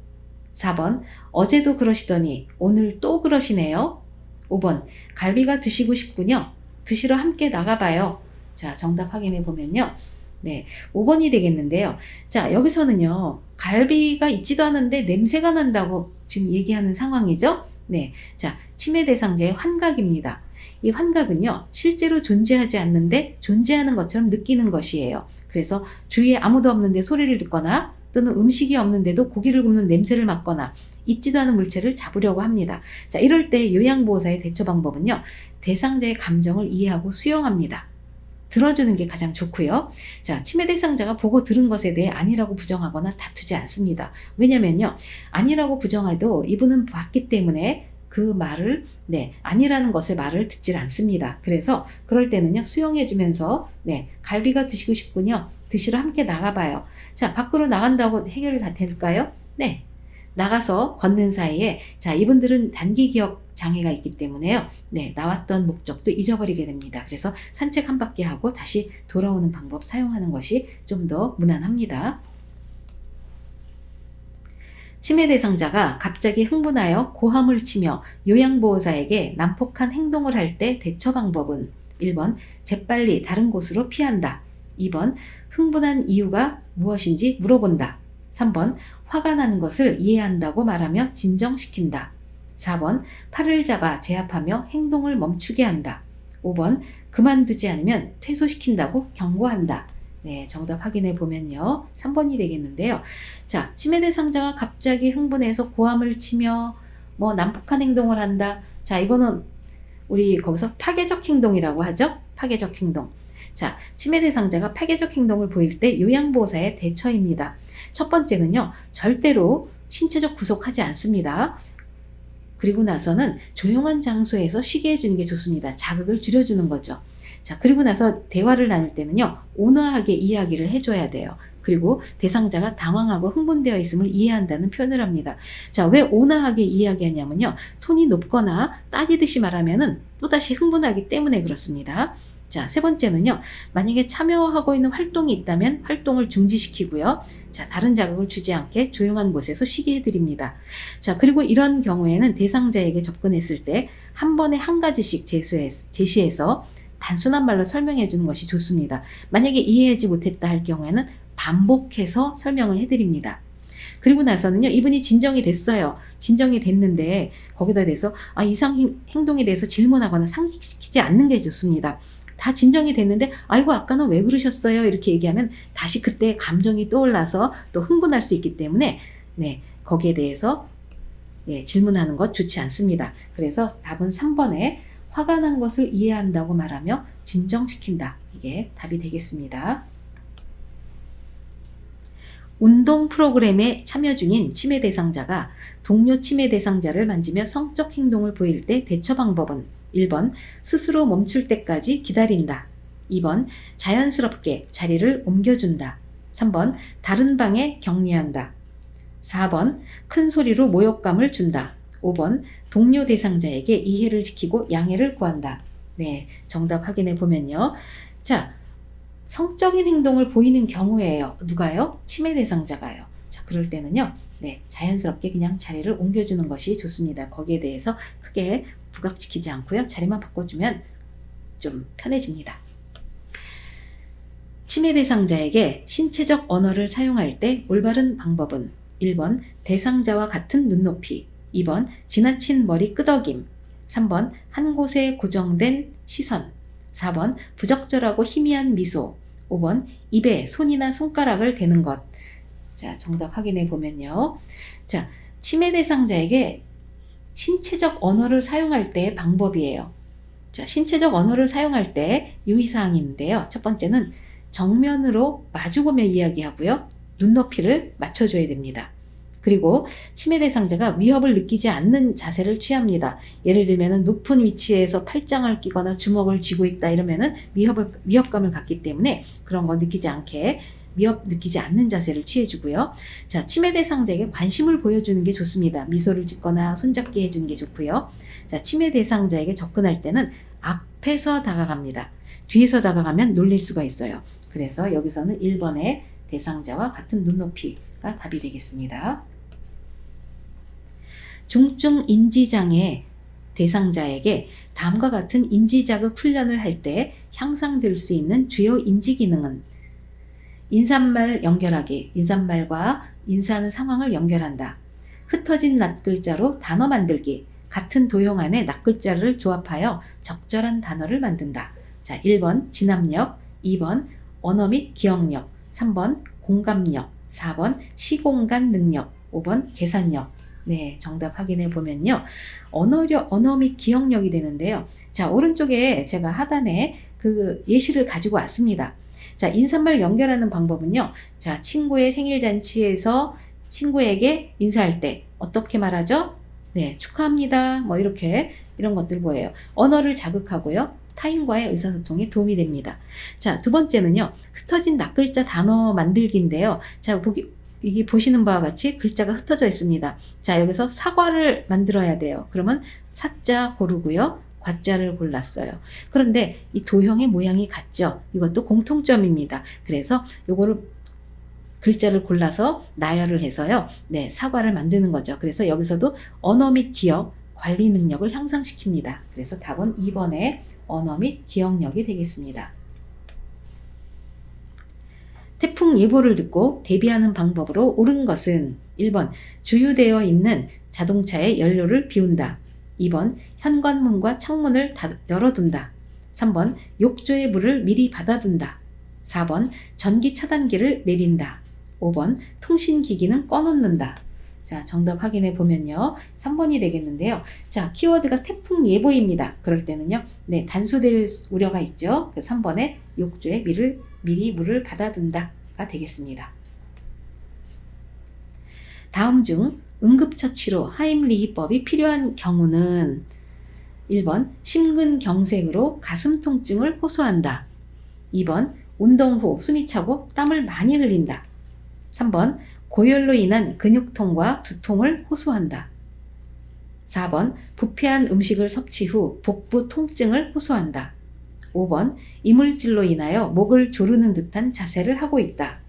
4번 어제도 그러시더니 오늘 또 그러시네요. 5번 갈비가 드시고 싶군요. 드시러 함께 나가봐요. 자, 정답 확인해 보면요. 네, 5번이 되겠는데요. 자, 여기서는요. 갈비가 있지도 않은데 냄새가 난다고 지금 얘기하는 상황이죠. 네, 자, 치매 대상자의 환각입니다. 이 환각은요. 실제로 존재하지 않는데 존재하는 것처럼 느끼는 것이에요. 그래서 주위에 아무도 없는데 소리를 듣거나 또는 음식이 없는데도 고기를 굽는 냄새를 맡거나 있지도 않은 물체를 잡으려고 합니다. 자, 이럴 때 요양보호사의 대처 방법은요. 대상자의 감정을 이해하고 수용합니다. 들어주는 게 가장 좋고요. 자, 치매 대상자가 보고 들은 것에 대해 아니라고 부정하거나 다투지 않습니다. 왜냐면요. 아니라고 부정해도 이분은 봤기 때문에 그 말을 아니라는 것의 말을 듣질 않습니다. 그래서 그럴 때는요. 수용해주면서 갈비가 드시고 싶군요. 드시러 함께 나가봐요. 자, 밖으로 나간다고 해결이 다 될까요? 네. 나가서 걷는 사이에 자, 이분들은 단기 기억 장애가 있기 때문에요. 네, 나왔던 목적도 잊어버리게 됩니다. 그래서 산책 한 바퀴 하고 다시 돌아오는 방법 사용하는 것이 좀 더 무난합니다. 치매 대상자가 갑자기 흥분하여 고함을 치며 요양보호사에게 난폭한 행동을 할 때 대처 방법은 1번 재빨리 다른 곳으로 피한다. 2번 흥분한 이유가 무엇인지 물어본다. 3번 화가 나는 것을 이해한다고 말하며 진정시킨다. 4번 팔을 잡아 제압하며 행동을 멈추게 한다. 5번 그만두지 않으면 퇴소시킨다고 경고한다. 네, 정답 확인해 보면요. 3번이 되겠는데요. 자, 치매 대상자가 갑자기 흥분해서 고함을 치며 난폭한 행동을 한다. 자, 이거는 우리 거기서 파괴적 행동이라고 하죠. 파괴적 행동. 자, 치매 대상자가 파괴적 행동을 보일 때 요양보호사의 대처입니다. 첫 번째는요. 절대로 신체적 구속하지 않습니다. 그리고 나서는 조용한 장소에서 쉬게 해주는 게 좋습니다. 자극을 줄여주는 거죠. 자, 그리고 나서 대화를 나눌 때는요. 온화하게 이야기를 해줘야 돼요. 그리고 대상자가 당황하고 흥분되어 있음을 이해한다는 표현을 합니다. 자, 왜 온화하게 이야기하냐면요. 톤이 높거나 따지듯이 말하면은 또다시 흥분하기 때문에 그렇습니다. 자, 세 번째는요. 만약에 참여하고 있는 활동이 있다면 활동을 중지시키고요. 자, 다른 자극을 주지 않게 조용한 곳에서 쉬게 해드립니다. 자, 그리고 이런 경우에는 대상자에게 접근했을 때 한 번에 한 가지씩 제시해서 단순한 말로 설명해 주는 것이 좋습니다. 만약에 이해하지 못했다 할 경우에는 반복해서 설명을 해드립니다. 그리고 나서는요. 이분이 진정이 됐어요. 진정이 됐는데 거기다 대해서 이상 행동에 대해서 질문하거나 상기시키지 않는 게 좋습니다. 다 진정이 됐는데 아이고 아까는 왜 그러셨어요? 이렇게 얘기하면 다시 그때 감정이 떠올라서 또 흥분할 수 있기 때문에 거기에 대해서 질문하는 것 좋지 않습니다. 그래서 답은 3번에 화가 난 것을 이해한다고 말하며 진정시킨다. 이게 답이 되겠습니다. 운동 프로그램에 참여 중인 치매 대상자가 동료 치매 대상자를 만지며 성적 행동을 보일 때 대처 방법은 1번 스스로 멈출 때까지 기다린다. 2번 자연스럽게 자리를 옮겨준다. 3번 다른 방에 격리한다. 4번 큰 소리로 모욕감을 준다. 5번 동료 대상자에게 이해를 지키고 양해를 구한다. 네, 정답 확인해 보면요. 자, 성적인 행동을 보이는 경우에요. 누가요? 치매 대상자가요. 자, 그럴 때는요. 자연스럽게 그냥 자리를 옮겨주는 것이 좋습니다. 거기에 대해서 크게 부각시키지 않고요. 자리만 바꿔주면 좀 편해집니다. 치매 대상자에게 신체적 언어를 사용할 때 올바른 방법은 1번 대상자와 같은 눈높이, 2번 지나친 머리 끄덕임, 3번 한 곳에 고정된 시선. 4번 부적절하고 희미한 미소. 5번 입에 손이나 손가락을 대는 것. 자, 정답 확인해 보면요. 자, 치매 대상자에게 신체적 언어를 사용할 때의 방법이에요. 자, 신체적 언어를 사용할 때 유의사항이 있는데요. 첫 번째는 정면으로 마주보며 이야기하고요. 눈높이를 맞춰줘야 됩니다. 그리고 치매 대상자가 위협을 느끼지 않는 자세를 취합니다. 예를 들면 높은 위치에서 팔짱을 끼거나 주먹을 쥐고 있다 이러면은 위협감을 갖기 때문에 그런 거 느끼지 않게 위협 느끼지 않는 자세를 취해주고요. 자, 치매 대상자에게 관심을 보여주는 게 좋습니다. 미소를 짓거나 손잡기 해주는 게 좋고요. 자, 치매 대상자에게 접근할 때는 앞에서 다가갑니다. 뒤에서 다가가면 놀릴 수가 있어요. 그래서 여기서는 1번의 대상자와 같은 눈높이가 답이 되겠습니다. 중증 인지장애 대상자에게 다음과 같은 인지자극 훈련을 할 때 향상될 수 있는 주요 인지기능은 인사말 연결하기, 인사말과 인사하는 상황을 연결한다. 흩어진 낱글자로 단어 만들기, 같은 도형 안에 낱글자를 조합하여 적절한 단어를 만든다. 자, 1번 진압력, 2번 언어 및 기억력, 3번 공감력, 4번 시공간 능력, 5번 계산력. 네, 정답 확인해 보면요. 언어 및 기억력이 되는데요. 자, 오른쪽에 제가 하단에 그 예시를 가지고 왔습니다. 자, 인사말 연결하는 방법은요. 자, 친구의 생일잔치에서 친구에게 인사할 때 어떻게 말하죠? 네, 축하합니다. 뭐 이렇게 이런 것들 보여요. 언어를 자극하고요. 타인과의 의사소통에 도움이 됩니다. 자, 두 번째는요. 흩어진 낱글자 단어 만들기인데요. 자, 이게 보시는 바와 같이 글자가 흩어져 있습니다. 자, 여기서 사과를 만들어야 돼요. 그러면 사자 고르고요. 과자를 골랐어요. 그런데 이 도형의 모양이 같죠? 이것도 공통점입니다. 그래서 요거를 글자를 골라서 나열을 해서요. 네, 사과를 만드는 거죠. 그래서 여기서도 언어 및 기억, 관리 능력을 향상시킵니다. 그래서 답은 2번의 언어 및 기억력이 되겠습니다. 태풍 예보를 듣고 대비하는 방법으로 옳은 것은 1번 주유되어 있는 자동차의 연료를 비운다. 2번 현관문과 창문을 열어둔다. 3번 욕조의 물을 미리 받아둔다. 4번 전기 차단기를 내린다. 5번 통신기기는 꺼놓는다. 자, 정답 확인해 보면요. 3번이 되겠는데요. 자, 키워드가 태풍 예보입니다. 그럴 때는요. 네, 단수될 우려가 있죠. 3번에 욕조에 미리 물을 받아둔다가 되겠습니다. 다음 중 응급처치로 하임리히법이 필요한 경우는 1번 심근경색으로 가슴 통증을 호소한다. 2번 운동 후 숨이 차고 땀을 많이 흘린다. 3번 고열로 인한 근육통과 두통을 호소한다. 4번 부패한 음식을 섭취 후 복부 통증을 호소한다. 5번 이물질로 인하여 목을 조르는 듯한 자세를 하고 있다.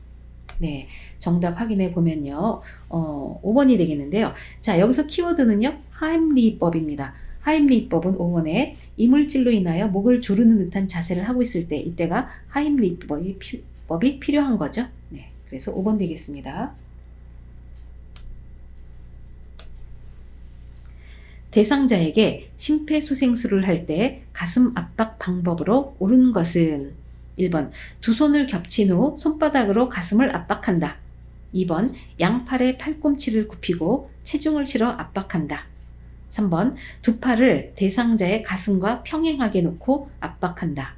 네, 정답 확인해 보면요. 5번이 되겠는데요. 자, 여기서 키워드는요. 하임리히법입니다. 하임리히법은 5번에 이물질로 인하여 목을 조르는 듯한 자세를 하고 있을 때 이때가 하임리히법이 필요한 거죠. 네, 그래서 5번 되겠습니다. 대상자에게 심폐소생술을 할 때 가슴 압박 방법으로 옳은 것은 1번 두 손을 겹친 후 손바닥으로 가슴을 압박한다. 2번 양팔의 팔꿈치를 굽히고 체중을 실어 압박한다. 3번 두 팔을 대상자의 가슴과 평행하게 놓고 압박한다.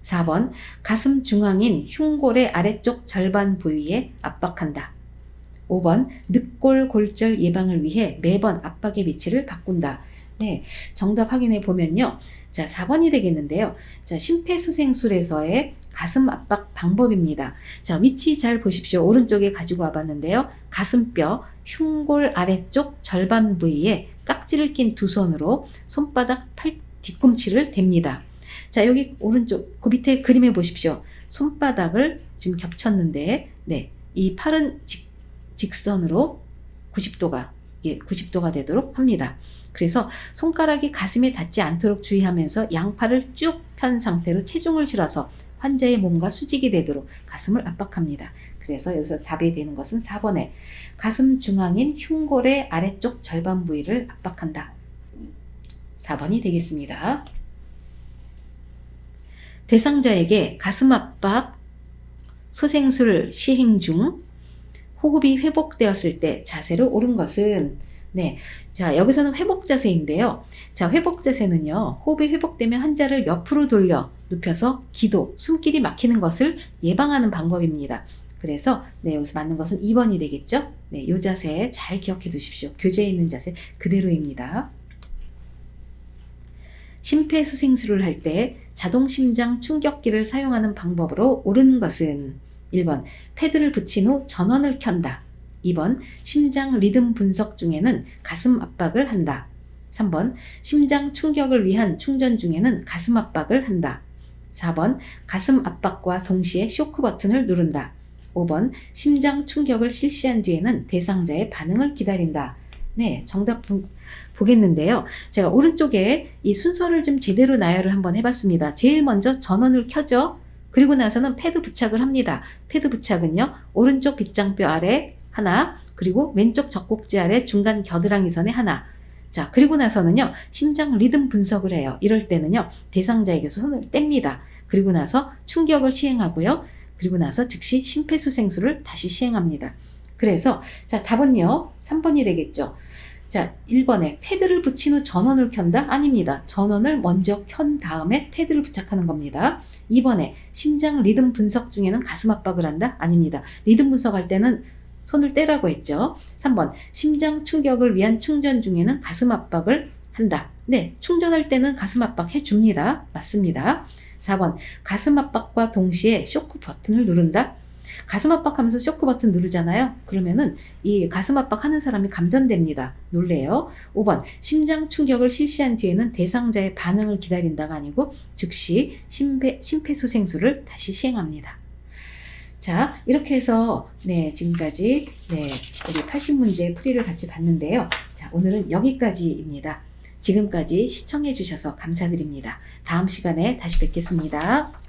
4번 가슴 중앙인 흉골의 아래쪽 절반 부위에 압박한다. 5번 늑골 골절 예방을 위해 매번 압박의 위치를 바꾼다. 네, 정답 확인해 보면요. 자, 4번이 되겠는데요. 자, 심폐소생술에서의 가슴 압박 방법입니다. 자, 위치 잘 보십시오. 오른쪽에 가지고 와봤는데요. 가슴뼈, 흉골 아래쪽 절반 부위에 깍지를 낀 두 손으로 손바닥 뒤꿈치를 댑니다. 자, 여기 오른쪽 그 밑에 그림에 보십시오. 손바닥을 지금 겹쳤는데, 네, 이 팔은 직선으로 90도가 되도록 합니다. 그래서 손가락이 가슴에 닿지 않도록 주의하면서 양팔을 쭉 편 상태로 체중을 실어서 환자의 몸과 수직이 되도록 가슴을 압박합니다. 그래서 여기서 답이 되는 것은 4번에 가슴 중앙인 흉골의 아래쪽 절반 부위를 압박한다. 4번이 되겠습니다. 대상자에게 가슴 압박, 소생술 시행 중 호흡이 회복되었을 때 자세로 옳은 것은 네, 자 여기서는 회복 자세인데요. 자 회복 자세는요. 호흡이 회복되면 환자를 옆으로 돌려 눕혀서 기도, 숨길이 막히는 것을 예방하는 방법입니다. 그래서 네, 여기서 맞는 것은 2번이 되겠죠. 네, 이 자세 잘 기억해 두십시오. 교재에 있는 자세 그대로입니다. 심폐소생술을 할 때 자동심장 충격기를 사용하는 방법으로 옳은 것은 1번 패드를 붙인 후 전원을 켠다. 2번 심장 리듬 분석 중에는 가슴 압박을 한다. 3번 심장 충격을 위한 충전 중에는 가슴 압박을 한다. 4번 가슴 압박과 동시에 쇼크 버튼을 누른다. 5번 심장 충격을 실시한 뒤에는 대상자의 반응을 기다린다. 네, 정답 보겠는데요. 제가 오른쪽에 이 순서를 좀 제대로 나열을 한번 해봤습니다. 제일 먼저 전원을 켜죠. 그리고 나서는 패드 부착을 합니다. 패드 부착은요. 오른쪽 빗장뼈 아래 하나, 그리고 왼쪽 젖꼭지 아래 중간 겨드랑이선에 하나. 자, 그리고 나서는요. 심장 리듬 분석을 해요. 이럴 때는요. 대상자에게서 손을 뗍니다. 그리고 나서 충격을 시행하고요. 그리고 나서 즉시 심폐소생술을 다시 시행합니다. 그래서 자, 답은요. 3번이 되겠죠. 자, 1번에 패드를 붙인 후 전원을 켠다? 아닙니다. 전원을 먼저 켠 다음에 패드를 부착하는 겁니다. 2번에 심장 리듬 분석 중에는 가슴 압박을 한다? 아닙니다. 리듬 분석할 때는 손을 떼라고 했죠. 3번 심장 충격을 위한 충전 중에는 가슴 압박을 한다. 네, 충전할 때는 가슴 압박 해줍니다. 맞습니다. 4번 가슴 압박과 동시에 쇼크 버튼을 누른다. 가슴 압박하면서 쇼크 버튼 누르잖아요. 그러면은 이 가슴 압박하는 사람이 감전됩니다. 놀래요. 5번 심장 충격을 실시한 뒤에는 대상자의 반응을 기다린다가 아니고 즉시 심폐소생술을 다시 시행합니다. 자, 이렇게 해서 네, 지금까지 네, 우리 80문제 풀이를 같이 봤는데요. 자, 오늘은 여기까지입니다. 지금까지 시청해 주셔서 감사드립니다. 다음 시간에 다시 뵙겠습니다.